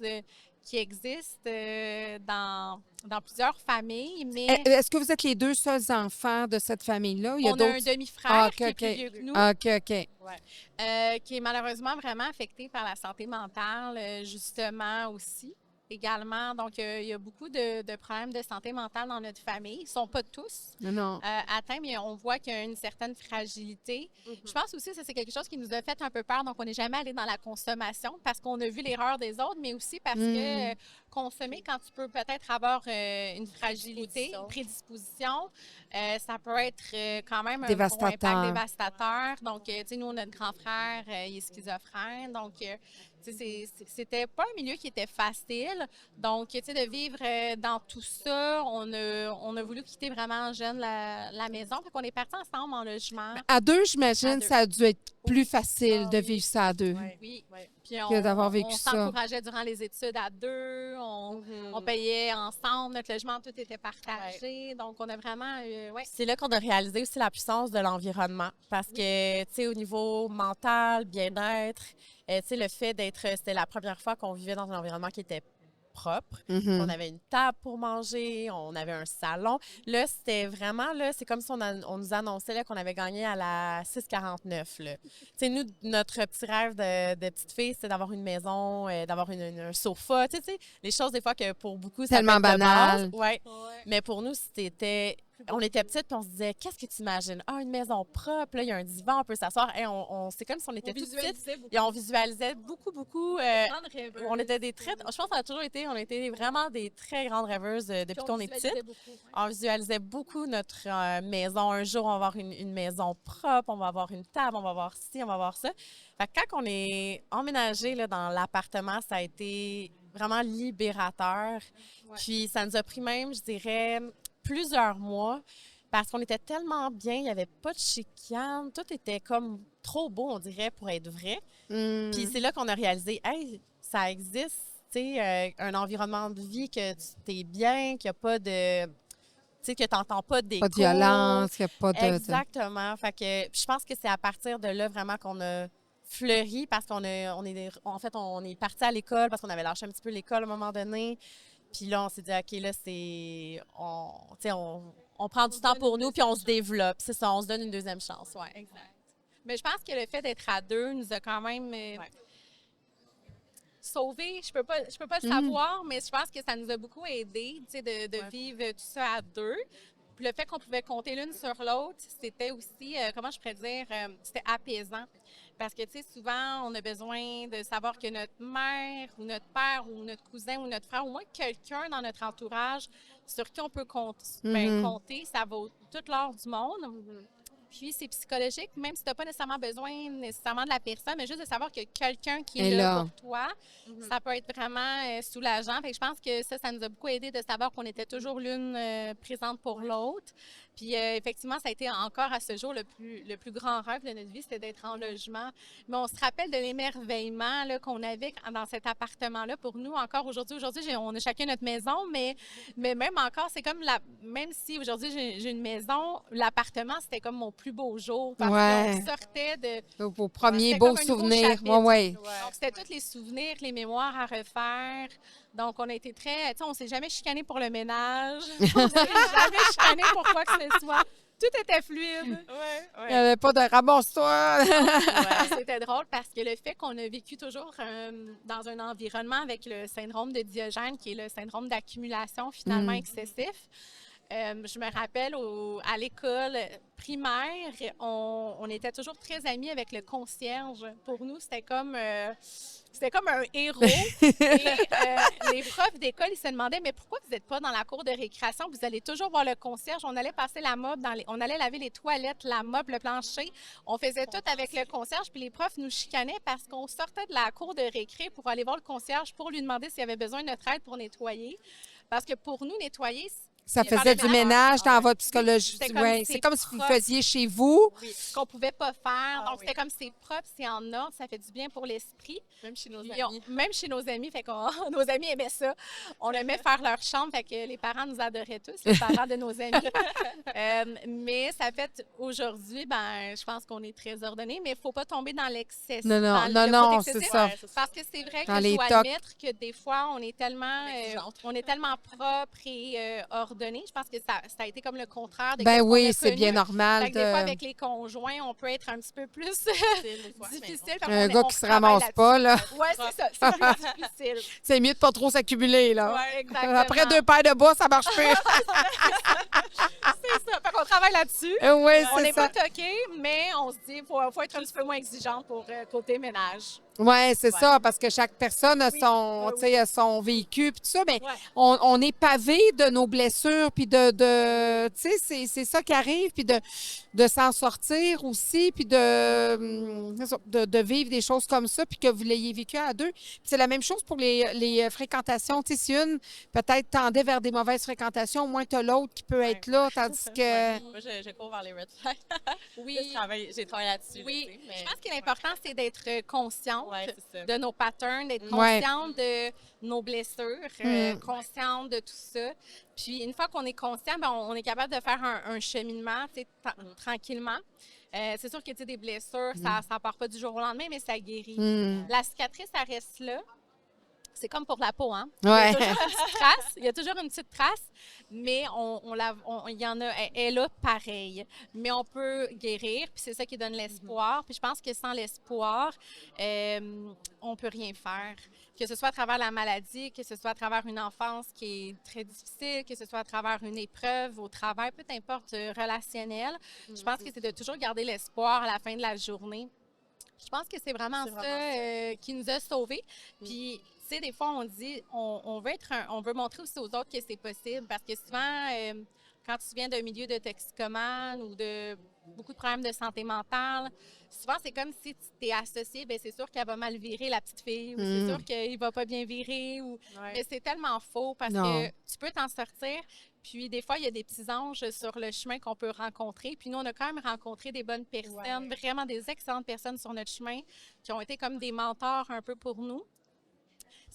Speaker 5: qui existe dans plusieurs familles, mais
Speaker 1: Est-ce que vous êtes les deux seuls enfants de cette famille-là? Il y a
Speaker 5: on a un
Speaker 1: d'autres?
Speaker 5: demi-frère
Speaker 1: Ah,
Speaker 5: qui est
Speaker 1: OK,
Speaker 5: plus
Speaker 1: OK.
Speaker 5: vieux que nous.
Speaker 1: Ah, OK, OK.
Speaker 5: Qui est malheureusement vraiment affecté par la santé mentale, justement aussi, également. Donc, il y a beaucoup de problèmes de santé mentale dans notre famille. Ils ne sont pas tous
Speaker 1: Non.
Speaker 5: atteints, mais on voit qu'il y a une certaine fragilité. Je pense aussi que ça, c'est quelque chose qui nous a fait un peu peur. Donc, on n'est jamais allé dans la consommation parce qu'on a vu l'erreur des autres, mais aussi parce que consommer quand tu peux peut-être avoir une fragilité, une prédisposition, ça peut être quand même un gros
Speaker 1: Dévastateur.
Speaker 5: impact dévastateur. Donc, tu sais, nous, notre grand frère, il est schizophrène. Donc, tu sais, c'était pas un milieu qui était facile. Donc, tu sais, de vivre dans tout ça, on a voulu quitter vraiment jeune la maison. Fait qu'on est partis ensemble en logement.
Speaker 1: À deux,
Speaker 5: À
Speaker 1: j'imagine,
Speaker 5: deux.
Speaker 1: ça a dû être plus facile de vivre ça à deux.
Speaker 5: Oui. Puis
Speaker 1: Que d'avoir vécu
Speaker 5: on
Speaker 1: ça.
Speaker 5: s'encourageait durant les études à deux. On payait ensemble. Notre logement, tout était partagé. Donc, on a vraiment...
Speaker 6: C'est là qu'on a réalisé aussi la puissance de l'environnement. Parce que, tu sais, au niveau mental, bien-être, tu sais, le fait c'était la première fois qu'on vivait dans un environnement qui était propre.
Speaker 1: Mhm.
Speaker 6: On avait une table pour manger, on avait un salon. Là, c'était vraiment, là, c'est comme si on nous annonçait là, qu'on avait gagné à la 649. Là. Tu sais, nous, notre petit rêve de petite fille, c'était d'avoir une maison, d'avoir un sofa. Tu sais, les choses, des fois, que pour beaucoup, ça
Speaker 1: Tellement
Speaker 6: peut être de
Speaker 1: banal.
Speaker 6: base. Ouais. Mais pour nous, c'était... On était petites puis on se disait, qu'est-ce que tu imagines? Ah, une maison propre, là, il y a un divan, on peut s'asseoir. Hey, c'est comme si on était toutes petites. Et on visualisait beaucoup. On était des très... Je pense qu'on a toujours été, on était vraiment des très grandes rêveuses depuis qu'on est petites. On visualisait beaucoup notre maison. Un jour, on va avoir une maison propre, on va avoir une table, on va avoir ci, on va avoir ça. Fait que quand on est emménagé là, dans l'appartement, ça a été vraiment libérateur. Puis ça nous a pris même, je dirais, plusieurs mois parce qu'on était tellement bien, il n'y avait pas de chicane, tout était comme trop beau, on dirait, pour être vrai. Puis c'est là qu'on a réalisé, hey, ça existe, tu sais, un environnement de vie que tu es bien, qu'il n'y a pas de... Tu sais, que tu n'entends pas d'écho.
Speaker 1: Pas de violence, qu'il n'y a pas de...
Speaker 6: Exactement. Fait que je pense que c'est à partir de là vraiment qu'on a fleuri parce qu'on on est parti à l'école parce qu'on avait lâché un petit peu l'école à un moment donné. Puis là, on s'est dit, OK, là, on prend du temps pour nous puis on se développe. C'est ça, on se donne une deuxième chance.
Speaker 5: Oui, exact. Mais je pense que le fait d'être à deux nous a quand même sauvés. Je peux pas le savoir, mais je pense que ça nous a beaucoup aidés, tu sais, de vivre tout ça à deux. Puis le fait qu'on pouvait compter l'une sur l'autre, c'était aussi, comment je pourrais dire, c'était apaisant. Parce que, tu sais, souvent, on a besoin de savoir que notre mère ou notre père ou notre cousin ou notre frère, ou moins quelqu'un dans notre entourage sur qui on peut compter, ça vaut toute l'or du monde. Puis, c'est psychologique, même si tu n'as pas nécessairement besoin nécessairement de la personne, mais juste de savoir qu'il y a quelqu'un qui est là pour toi, ça peut être vraiment soulageant. Fait que je pense que ça nous a beaucoup aidé de savoir qu'on était toujours l'une présente pour l'autre. Puis, effectivement, ça a été encore à ce jour le plus grand rêve de notre vie, c'était d'être en logement. Mais on se rappelle de l'émerveillement là, qu'on avait dans cet appartement-là. Pour nous, encore aujourd'hui, on a chacun notre maison, mais même encore, c'est comme même si aujourd'hui j'ai une maison, l'appartement, c'était comme mon plus beau jour parce qu'on sortait de...
Speaker 1: Vos premiers
Speaker 5: c'était
Speaker 1: beaux
Speaker 5: comme un nouveau
Speaker 1: souvenirs.
Speaker 5: chapitre.
Speaker 1: Ouais.
Speaker 5: Donc, c'était tous les souvenirs, les mémoires à refaire. Donc, on a été très... Tu sais, on s'est jamais chicané pour le ménage. On s'est jamais chicané pour quoi que ce soit. Tout était fluide.
Speaker 1: Il n'y avait pas de ramasse-toi.
Speaker 5: C'était drôle parce que le fait qu'on a vécu toujours dans un environnement avec le syndrome de Diogène, qui est le syndrome d'accumulation finalement excessif, je me rappelle à l'école primaire, on était toujours très amis avec le concierge. Pour nous, c'était comme un héros. Et les profs d'école, ils se demandaient, mais pourquoi vous n'êtes pas dans la cour de récréation? Vous allez toujours voir le concierge. On allait passer la mop, on allait laver les toilettes, la mop, le plancher. On faisait tout avec le concierge. Puis les profs nous chicanaient parce qu'on sortait de la cour de récré pour aller voir le concierge pour lui demander s'il avait besoin de notre aide pour nettoyer. Parce que pour nous, nettoyer,
Speaker 1: Ça
Speaker 5: Faire
Speaker 1: faisait
Speaker 5: le
Speaker 1: du
Speaker 5: ménage.
Speaker 1: ménage dans votre psychologie.
Speaker 5: C'était comme
Speaker 1: Ouais,
Speaker 5: c'est
Speaker 1: c'est comme si vous le
Speaker 5: propre.
Speaker 1: faisiez chez vous.
Speaker 5: Oui, ce qu'on pouvait pas faire. Donc,
Speaker 6: oui.
Speaker 5: c'était comme c'est propre, c'est en ordre, ça fait du bien pour l'esprit.
Speaker 6: Même chez nos
Speaker 5: Puis
Speaker 6: amis.
Speaker 5: même chez nos amis, fait qu'on, nos amis aimaient ça. On aimait faire leur chambre, fait que les parents nous adoraient tous, les parents de nos amis. Mais ça fait aujourd'hui, ben, je pense qu'on est très ordonné, mais il ne faut pas tomber dans l'excès.
Speaker 1: Non, non,
Speaker 5: dans le
Speaker 1: non,
Speaker 5: côté
Speaker 1: c'est
Speaker 5: excessif,
Speaker 1: ça.
Speaker 6: Ouais, c'est ça.
Speaker 5: Parce que c'est vrai
Speaker 1: Dans
Speaker 5: que
Speaker 1: les
Speaker 5: je dois
Speaker 1: tocs.
Speaker 5: admettre que des fois, on est tellement propre et ordonné. Je pense que ça a été comme le contraire de
Speaker 1: Ben
Speaker 5: ce qu'on
Speaker 1: oui,
Speaker 5: a
Speaker 1: c'est bien
Speaker 5: connu.
Speaker 1: normal.
Speaker 5: Fait que des fois, avec les conjoints, on peut être un petit peu plus difficile. Fait
Speaker 1: Un
Speaker 5: qu'on
Speaker 1: gars
Speaker 5: on
Speaker 1: qui se
Speaker 5: travaille
Speaker 1: ramasse pas, là.
Speaker 5: là-dessus. Ouais, c'est ça. C'est plus difficile.
Speaker 1: C'est mieux de pas trop s'accumuler, là.
Speaker 5: Ouais, exactement.
Speaker 1: Après 2 paires de bas, ça marche plus.
Speaker 5: C'est ça. Fait qu'on travaille là-dessus.
Speaker 1: Oui,
Speaker 5: On
Speaker 1: c'est
Speaker 5: n'est
Speaker 1: ça.
Speaker 5: pas toqué, mais on se dit qu'il faut être un petit peu moins exigeante pour côté ménage.
Speaker 1: Oui, c'est ça, parce que chaque personne a son,
Speaker 5: oui.
Speaker 1: tu sais, a son vécu, puis tout ça. Mais
Speaker 5: Ouais.
Speaker 1: on est pavé de nos blessures, puis tu sais, c'est ça qui arrive, puis de s'en sortir aussi, puis de vivre des choses comme ça, puis que vous l'ayez vécu à deux. Puis c'est la même chose pour les fréquentations. Tu sais, si une peut-être tendait vers des mauvaises fréquentations, au moins tu as l'autre qui peut être là, tandis que...
Speaker 6: Moi, je cours vers les red flags.
Speaker 5: Oui.
Speaker 6: J'ai travaillé là-dessus.
Speaker 5: Oui.
Speaker 6: tu sais, mais-
Speaker 5: Je pense que l'important, c'est d'être consciente
Speaker 6: Ouais, c'est ça.
Speaker 5: de nos patterns, d'être
Speaker 1: Ouais.
Speaker 5: consciente de nos blessures, consciente de tout ça. Puis une fois qu'on est conscient, ben, on est capable de faire un cheminement tu sais, tranquillement. C'est sûr que tu sais, des blessures, ça ne part pas du jour au lendemain, mais ça guérit. La cicatrice, ça reste là. C'est comme pour la peau, hein?
Speaker 1: Ouais.
Speaker 5: Il y a toujours une petite trace, il y a toujours une petite trace, mais il y en a, elle est là pareil. Mais on peut guérir, puis c'est ça qui donne l'espoir. Puis je pense que sans l'espoir, on peut rien faire. Que ce soit à travers la maladie, que ce soit à travers une enfance qui est très difficile, que ce soit à travers une épreuve au travail, peu importe, relationnel. Je pense que c'est de toujours garder l'espoir à la fin de la journée. Je pense que c'est vraiment ça qui nous a sauvés. Puis, tu sais, des fois, on dit, on veut montrer aussi aux autres que c'est possible parce que souvent, quand tu viens d'un milieu de toxicomane ou de beaucoup de problèmes de santé mentale, souvent, c'est comme si tu t'es associé, bien, c'est sûr qu'elle va mal virer, la petite fille, ou c'est sûr qu'il va pas bien virer. Mais c'est tellement faux parce que tu peux t'en sortir. Puis, des fois, il y a des petits anges sur le chemin qu'on peut rencontrer. Puis, nous, on a quand même rencontré des bonnes personnes, vraiment des excellentes personnes sur notre chemin qui ont été comme des mentors un peu pour nous.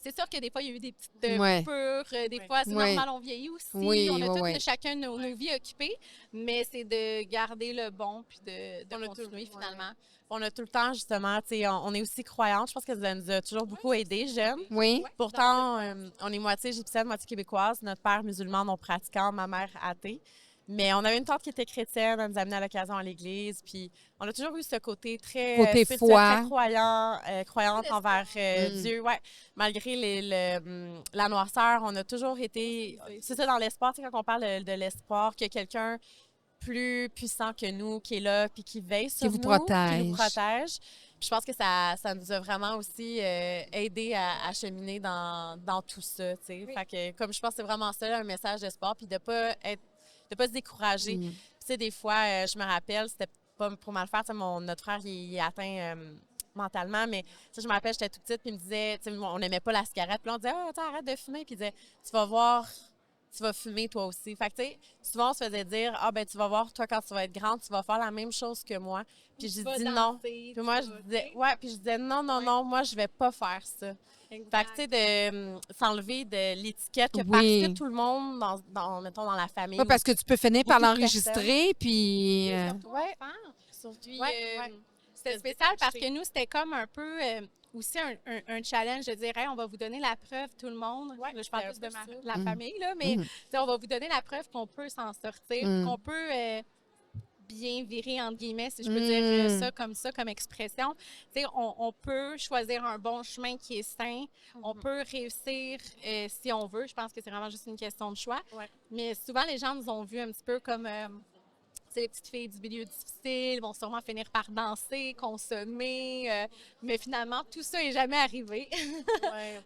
Speaker 5: C'est sûr que des fois, il y a eu des petites coupures. Des fois, c'est normal, on vieillit aussi.
Speaker 1: Oui,
Speaker 5: on a tous chacun nos vies occupées. Mais c'est de garder le bon puis de continuer finalement.
Speaker 6: On a tout le temps, justement, tu sais, on est aussi croyante. Je pense que ça nous a toujours beaucoup aidés, jeunes.
Speaker 1: Oui.
Speaker 6: Pourtant, on est moitié égyptienne, moitié québécoise. Notre père musulman, non pratiquant, ma mère athée. Mais on avait une tante qui était chrétienne, elle nous amenait à l'occasion à l'église. Puis on a toujours eu ce côté très spirituel,
Speaker 1: foi.
Speaker 6: très croyante envers Dieu. Ouais. Malgré la noirceur, on a toujours été... C'est ça, dans l'espoir, tu sais, quand on parle de l'espoir, qu'il y a quelqu'un plus puissant que nous, qui est là, puis qui veille sur
Speaker 1: vous
Speaker 6: nous,
Speaker 1: protège.
Speaker 6: qui nous protège. Puis je pense que ça nous a vraiment aussi aidé à cheminer dans tout ça, tu sais. Fait que, comme je pense que c'est vraiment ça, un message d'espoir, puis de pas se décourager. Puis, tu sais, des fois, je me rappelle, c'était pas pour mal faire, tu sais, notre frère, il est atteint mentalement, mais tu sais, je me rappelle, j'étais toute petite, puis il me disait, tu sais, on n'aimait pas la cigarette, puis là, on disait, arrête de fumer, puis il disait, tu vas voir, tu vas fumer toi aussi. Fait que, tu sais, souvent, on se faisait dire, ben tu vas voir, toi, quand tu vas être grande, tu vas faire la même chose que moi. Puis je dis non. Puis moi, je disais, non, moi, je vais pas faire ça. Fait que, tu sais, de s'enlever de l'étiquette que parce que tout le monde, mettons, dans la famille.
Speaker 1: Oui, parce que tu peux finir par
Speaker 6: beaucoup de
Speaker 1: l'enregistrer, puis...
Speaker 5: C'était spécial parce que nous, c'était comme un peu aussi un challenge de dire, hey, on va vous donner la preuve, tout le monde. Là, je parle plus de la famille, là, mais on va vous donner la preuve qu'on peut s'en sortir, qu'on peut bien virer, entre guillemets, si je peux dire ça, comme expression. T'sais, on peut choisir un bon chemin qui est sain. On peut réussir si on veut. Je pense que c'est vraiment juste une question de choix. Mais souvent, les gens nous ont vus un petit peu comme... les petites filles du milieu difficile vont sûrement finir par danser, consommer, mais finalement, tout ça n'est jamais arrivé.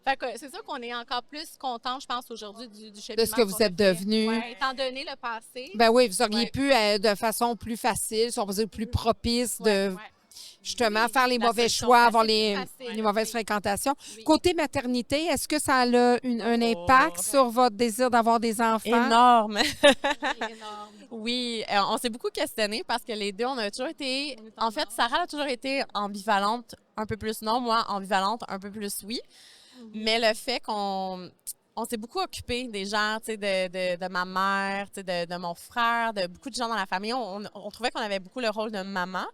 Speaker 5: Fait que c'est sûr qu'on est encore plus content, je pense, aujourd'hui du cheminement.
Speaker 1: De ce que vous êtes devenu.
Speaker 5: Étant donné le passé.
Speaker 1: Ben oui, vous auriez pu, de façon plus facile, si on peut dire plus propice, de justement faire les
Speaker 5: la
Speaker 1: mauvais
Speaker 5: solution
Speaker 1: choix, avoir
Speaker 5: facile,
Speaker 1: les
Speaker 5: facile,
Speaker 1: mauvaises
Speaker 5: oui.
Speaker 1: fréquentations.
Speaker 5: Oui.
Speaker 1: Côté maternité, est-ce que ça a un impact
Speaker 6: Oh.
Speaker 1: sur votre désir d'avoir des enfants?
Speaker 6: Énorme.
Speaker 5: Oui, énorme.
Speaker 6: Oui, on s'est beaucoup questionné parce que les deux, on a toujours été... En fait, Sarah a toujours été ambivalente, un peu plus non, moi, ambivalente, un peu plus oui. Mais le fait on s'est beaucoup occupé des gens, tu sais, de ma mère, tu sais, de mon frère, de beaucoup de gens dans la famille. On trouvait qu'on avait beaucoup le rôle de maman,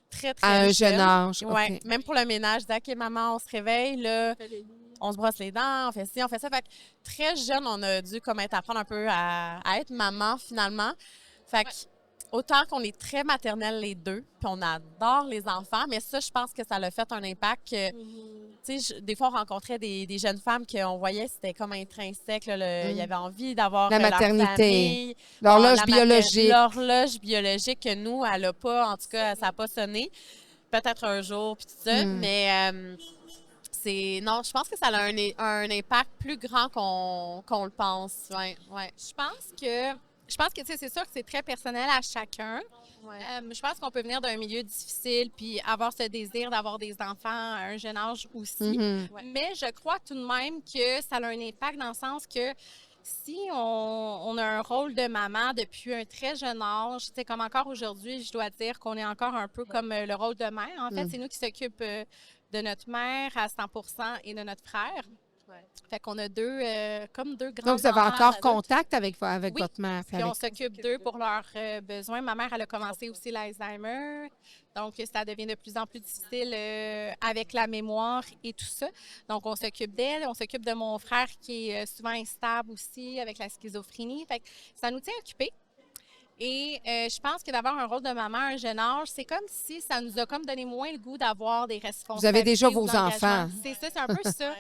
Speaker 6: très, très
Speaker 1: À un jeune âge,
Speaker 6: Ouais,
Speaker 1: OK.
Speaker 6: même pour le ménage, disait, OK, maman, on se réveille, là, on se brosse les dents, on fait ci, on fait ça. Fait que très jeune, on a dû comme apprendre un peu à être maman, finalement. Fait que autant qu'on est très maternels les deux, puis on adore les enfants, mais ça, je pense que ça a fait un impact que, tu sais, des fois, on rencontrait des jeunes femmes qu'on voyait, c'était comme intrinsèque, là, il y avait envie d'avoir
Speaker 1: La
Speaker 6: leur
Speaker 1: maternité,
Speaker 6: famille.
Speaker 1: l'horloge
Speaker 6: La
Speaker 1: biologique.
Speaker 6: L'horloge biologique que nous, elle n'a pas, en tout cas, ça n'a pas sonné. Peut-être un jour, puis tout ça, mais non, je pense que ça a un impact plus grand qu'on le pense. Ouais, ouais.
Speaker 5: Je pense que tu sais, c'est sûr que c'est très personnel à chacun. Je pense qu'on peut venir d'un milieu difficile puis avoir ce désir d'avoir des enfants à un jeune âge aussi.
Speaker 1: Mhm.
Speaker 5: Mais je crois tout de même que ça a un impact dans le sens que si on a un rôle de maman depuis un très jeune âge, tu sais, comme encore aujourd'hui, je dois dire qu'on est encore un peu comme le rôle de mère. En fait, c'est nous qui s'occupent de notre mère à 100% et de notre frère. Fait qu'on a comme deux grands
Speaker 1: Donc, vous avez
Speaker 5: enfants
Speaker 1: encore
Speaker 5: adultes.
Speaker 1: contact avec
Speaker 5: Oui.
Speaker 1: votre mère?
Speaker 5: Puis on s'occupe d'eux pour leurs besoins. Ma mère, elle a commencé aussi l'Alzheimer. Donc, ça devient de plus en plus difficile avec la mémoire et tout ça. Donc, on s'occupe d'elle. On s'occupe de mon frère qui est souvent instable aussi avec la schizophrénie. Fait que ça nous tient occupés. Et je pense que d'avoir un rôle de maman à un jeune âge, c'est comme si ça nous a comme donné moins le goût d'avoir des responsabilités.
Speaker 1: Vous avez déjà
Speaker 5: ou
Speaker 1: vos
Speaker 5: de l'engagement.
Speaker 1: enfants.
Speaker 5: C'est ça, c'est un peu ça.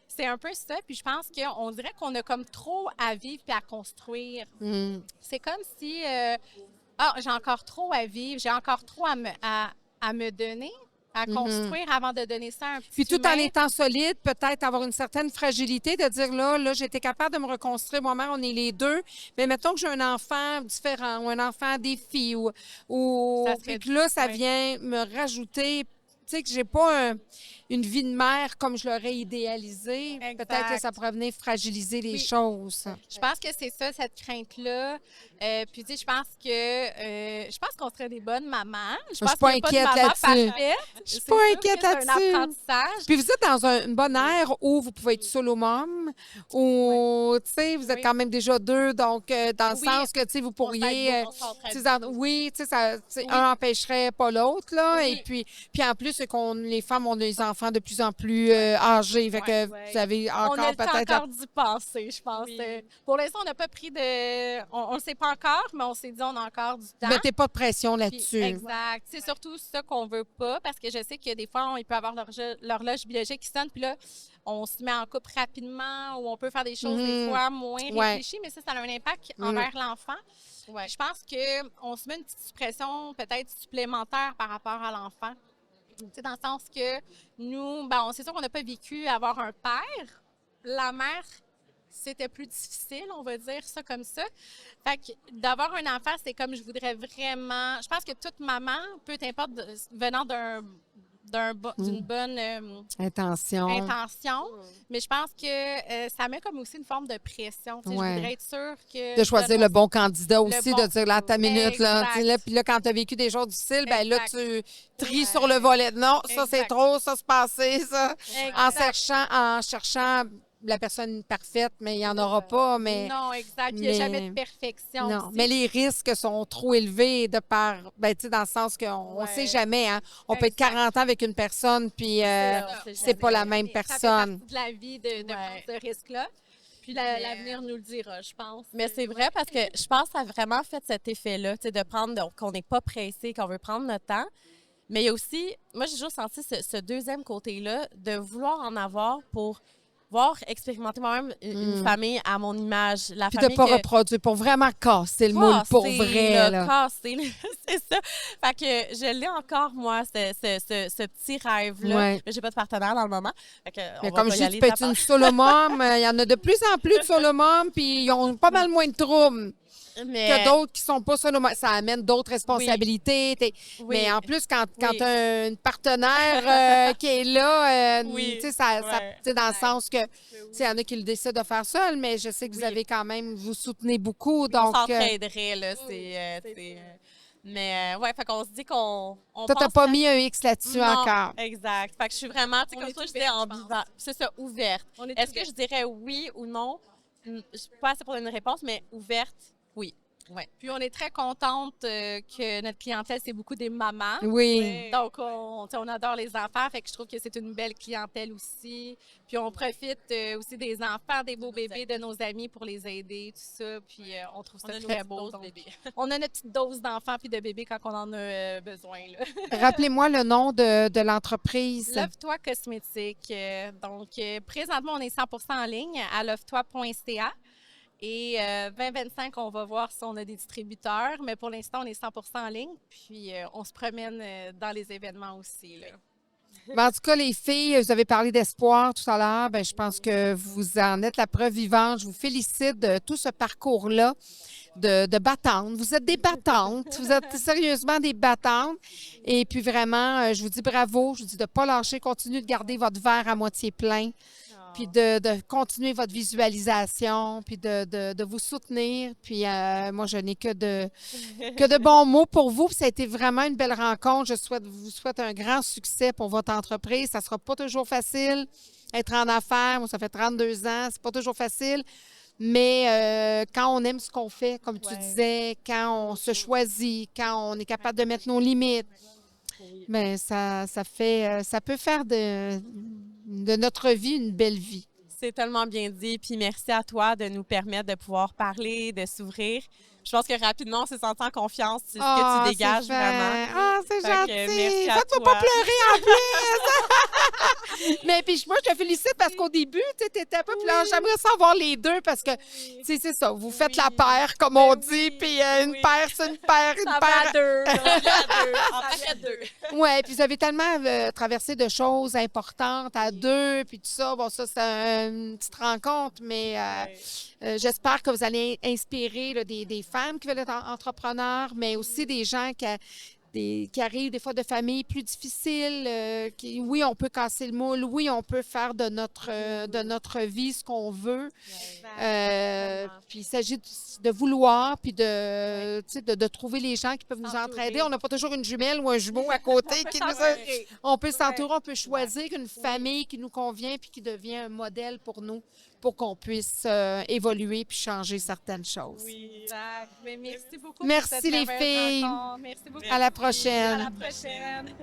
Speaker 5: C'est un peu ça. Puis je pense qu'on dirait qu'on a comme trop à vivre et à construire. C'est comme si, j'ai encore trop à vivre, j'ai encore trop à me donner, à construire avant de donner ça à un petit
Speaker 1: Puis tout en
Speaker 5: humain.
Speaker 1: étant solide, peut-être avoir une certaine fragilité de dire là, j'étais capable de me reconstruire moi-même, on est les deux. Mais mettons que j'ai un enfant différent ou un enfant défi ou
Speaker 5: Ça serait-
Speaker 1: puis que là, ça
Speaker 5: oui.
Speaker 1: vient me rajouter. Tu sais, que j'ai pas une vie de mère comme je l'aurais idéalisé.
Speaker 5: Exact.
Speaker 1: Peut-être que ça pourrait venir fragiliser les
Speaker 5: Oui.
Speaker 1: choses.
Speaker 5: Je pense que c'est ça, cette crainte-là. Puis, tu sais, je pense qu'on serait des bonnes mamans. Je
Speaker 1: suis
Speaker 5: pense
Speaker 1: pas
Speaker 5: qu'il n'y a pas de
Speaker 1: inquiète
Speaker 5: maman
Speaker 1: là-dessus.
Speaker 5: parfaite.
Speaker 1: Je suis
Speaker 5: C'est
Speaker 1: pas
Speaker 5: sûr
Speaker 1: inquiète
Speaker 5: que c'est un
Speaker 1: là-dessus.
Speaker 5: apprentissage.
Speaker 1: Puis vous êtes dans une bonne ère où vous pouvez être solo mom ou, tu sais, vous êtes
Speaker 5: Oui.
Speaker 1: quand même déjà deux, donc dans le
Speaker 5: Oui.
Speaker 1: sens que, tu sais, vous pourriez...
Speaker 5: On s'entraide
Speaker 1: tu sais, oui, tu sais, un n'empêcherait pas l'autre, là.
Speaker 5: Oui.
Speaker 1: Et puis en plus, c'est les femmes ont des enfants de plus en plus âgés. Fait que
Speaker 5: Ouais.
Speaker 1: vous avez
Speaker 5: On a
Speaker 1: encore
Speaker 5: le temps
Speaker 1: peut-être...
Speaker 5: encore d'y penser, je pense. Pour l'instant, on n'a pas pris de... On ne le sait pas encore, mais on s'est dit on a encore du temps.
Speaker 1: Mettez pas de pression
Speaker 5: Puis,
Speaker 1: là-dessus.
Speaker 5: exact. C'est surtout ça qu'on veut pas, parce que je sais que des fois, il peut y avoir l'horloge biologique qui sonne, puis là, on se met en couple rapidement ou on peut faire des choses des fois moins réfléchies, mais ça a un impact envers l'enfant.
Speaker 6: Ouais.
Speaker 5: Je pense qu'on se met une petite pression peut-être supplémentaire par rapport à l'enfant. Tu sais, dans le sens que nous, c'est sûr qu'on n'a pas vécu avoir un père. La mère, c'était plus difficile, on va dire ça comme ça. Fait que d'avoir un enfant, c'est comme je voudrais vraiment... Je pense que toute maman, peu importe venant d'une bonne
Speaker 1: Intention.
Speaker 5: intention, mais je pense que ça met comme aussi une forme de pression. Tu sais,
Speaker 1: Ouais.
Speaker 5: Je voudrais être sûre que...
Speaker 1: De choisir le bon candidat aussi,
Speaker 5: bon-
Speaker 1: de dire là, à ta minute, là.
Speaker 5: Exact.
Speaker 1: Tu sais, là, puis là, quand tu as vécu des jours difficiles, ben là,
Speaker 5: Exact.
Speaker 1: tu tries sur le volet. Non, ça, c'est
Speaker 5: Exact.
Speaker 1: trop, ça, c'est passé, ça. En
Speaker 5: Exact.
Speaker 1: cherchant la personne parfaite, mais il n'y en aura pas. Mais
Speaker 5: Non, exact. Puis il n'y a
Speaker 1: mais-
Speaker 5: jamais de perfection.
Speaker 1: non,
Speaker 5: aussi.
Speaker 1: mais les risques sont trop élevés de par, ben, tu sais, dans le sens qu'on ne sait jamais, hein. On peut être
Speaker 5: Exact.
Speaker 1: 40 ans avec une personne, puis c'est pas la même
Speaker 5: Ça fait
Speaker 1: personne.
Speaker 5: partie de la vie de prendre ce risque-là. Puis l'avenir nous le dira, je pense.
Speaker 6: Mais c'est vrai parce que je pense que ça a vraiment fait cet effet-là, tu sais, de prendre, qu'on n'est pas pressé, qu'on veut prendre notre temps. Mais il y a aussi, moi, j'ai toujours senti ce deuxième côté-là, de vouloir en avoir pour expérimenter moi-même une famille à mon image. La
Speaker 1: Puis de
Speaker 6: famille
Speaker 1: pas
Speaker 6: que-
Speaker 1: reproduire, pour vraiment casser le moule pour
Speaker 6: Casser,
Speaker 1: vrai, là.
Speaker 6: casser, là, c'est ça. Fait que je l'ai encore, moi, ce petit rêve-là.
Speaker 1: Ouais.
Speaker 6: Mais j'ai pas de partenaire dans le moment. Fait que on
Speaker 1: Mais
Speaker 6: va
Speaker 1: comme
Speaker 6: pas
Speaker 1: je
Speaker 6: y
Speaker 1: dis,
Speaker 6: aller
Speaker 1: tu peux être
Speaker 6: étape
Speaker 1: une solo mom. Il y en a de plus en plus de solo mom, puis ils ont pas mal moins de troubles.
Speaker 6: Mais,
Speaker 1: que d'autres qui sont pas solo. Ça amène d'autres responsabilités.
Speaker 6: oui,
Speaker 1: Mais en plus, quand
Speaker 6: oui.
Speaker 1: tu as une partenaire qui est là,
Speaker 6: Oui,
Speaker 1: tu sais, ça,
Speaker 6: ouais.
Speaker 1: tu sais, dans le sens que, tu sais, il y en a qui le décident de faire seul, mais je sais que vous
Speaker 6: Oui.
Speaker 1: avez quand même, vous soutenez beaucoup.
Speaker 6: On
Speaker 1: Donc,
Speaker 6: s'entraiderait, là. Mais, ouais, fait qu'on se dit qu'on
Speaker 1: toi, tu n'as
Speaker 6: pense
Speaker 1: pas
Speaker 6: à-
Speaker 1: mis un X là-dessus
Speaker 6: Non,
Speaker 1: encore.
Speaker 6: exact. Fait que je suis vraiment, tu sais,
Speaker 5: On
Speaker 6: comme
Speaker 5: est
Speaker 6: toi, je
Speaker 5: ouverte,
Speaker 6: disais,
Speaker 5: je pense.
Speaker 6: ambivalente. C'est ça, ouverte.
Speaker 5: On est
Speaker 6: Est-ce que
Speaker 5: ouverte.
Speaker 6: je dirais oui ou non? Je suis pas assez pour donner une réponse, mais ouverte, oui. Ouais.
Speaker 5: Puis on est très contente que notre clientèle, c'est beaucoup des mamans.
Speaker 1: Oui.
Speaker 5: Donc, on adore les enfants, fait que je trouve que c'est une belle clientèle aussi. Puis on profite aussi des enfants, des beaux bébés de nos amis pour les aider, tout ça. Puis on trouve
Speaker 6: On
Speaker 5: ça
Speaker 6: a nos
Speaker 5: très
Speaker 6: petites
Speaker 5: beau.
Speaker 6: doses
Speaker 5: Donc,
Speaker 6: bébés.
Speaker 5: on a notre petite dose d'enfants puis de bébés quand on en a besoin. Là.
Speaker 1: Rappelez-moi le nom de l'entreprise.
Speaker 5: Love-toi cosmétique. Présentement, on est 100% en ligne à lovetoi.ca. Et 2025, on va voir si on a des distributeurs, mais pour l'instant, on est 100% en ligne. Puis on se promène dans les événements aussi. Là.
Speaker 1: Ben, en tout cas, les filles, vous avez parlé d'espoir tout à l'heure. Ben, je pense que vous en êtes la preuve vivante. Je vous félicite de tout ce parcours-là de battantes. Vous êtes des battantes. Vous êtes sérieusement des battantes. Et puis vraiment, je vous dis bravo. Je vous dis de ne pas lâcher. Continuez de garder votre verre à moitié plein. Puis de continuer votre visualisation, puis de vous soutenir. Puis moi, je n'ai que de bons mots pour vous. Puis ça a été vraiment une belle rencontre. Vous souhaite un grand succès pour votre entreprise. Ça ne sera pas toujours facile. Être en affaires, moi, ça fait 32 ans, c'est pas toujours facile. Mais quand on aime ce qu'on fait, comme tu disais, quand on se choisit, quand on est capable de mettre nos limites, mais ça peut faire de notre vie une belle vie.
Speaker 6: C'est tellement bien dit. Puis merci à toi de nous permettre de pouvoir parler, de s'ouvrir. Je pense que rapidement, on s'est senti en confiance. C'est ce que tu dégages
Speaker 1: c'est
Speaker 6: vraiment.
Speaker 1: fin. Ah, c'est
Speaker 6: Fait que
Speaker 1: gentil.
Speaker 6: merci à
Speaker 1: Faites-moi
Speaker 6: toi.
Speaker 1: pas pleurer en plus. Mais puis moi, je te félicite parce qu'au début, tu étais un peu plus lâche. J'aimerais savoir les deux parce que, tu sais, c'est ça. Vous faites la paire, comme on dit, puis une paire, c'est une paire, une
Speaker 5: Ça va
Speaker 1: paire.
Speaker 5: à deux.
Speaker 6: En paquet de deux.
Speaker 1: Oui, puis vous avez tellement traversé de choses importantes à deux, puis tout ça. Bon, ça, c'est une petite rencontre, mais j'espère que vous allez inspirer là, des femmes qui veulent être entrepreneurs, mais aussi des gens qui arrivent des fois de familles plus difficiles. Oui, on peut casser le moule. Oui, on peut faire de notre vie ce qu'on veut. Puis il s'agit de vouloir, puis tu sais, de trouver les gens qui peuvent nous entraider. On n'a pas toujours une jumelle ou un jumeau à côté qui nous on peut s'entourer, on peut choisir une famille qui nous convient puis qui devient un modèle pour nous, pour qu'on puisse évoluer puis changer certaines choses.
Speaker 5: Exact. Mais merci beaucoup.
Speaker 1: Merci,
Speaker 5: pour cette
Speaker 1: les
Speaker 5: merveilleuse
Speaker 1: filles.
Speaker 5: rencontre. Merci beaucoup.
Speaker 1: À la prochaine.
Speaker 5: À la prochaine.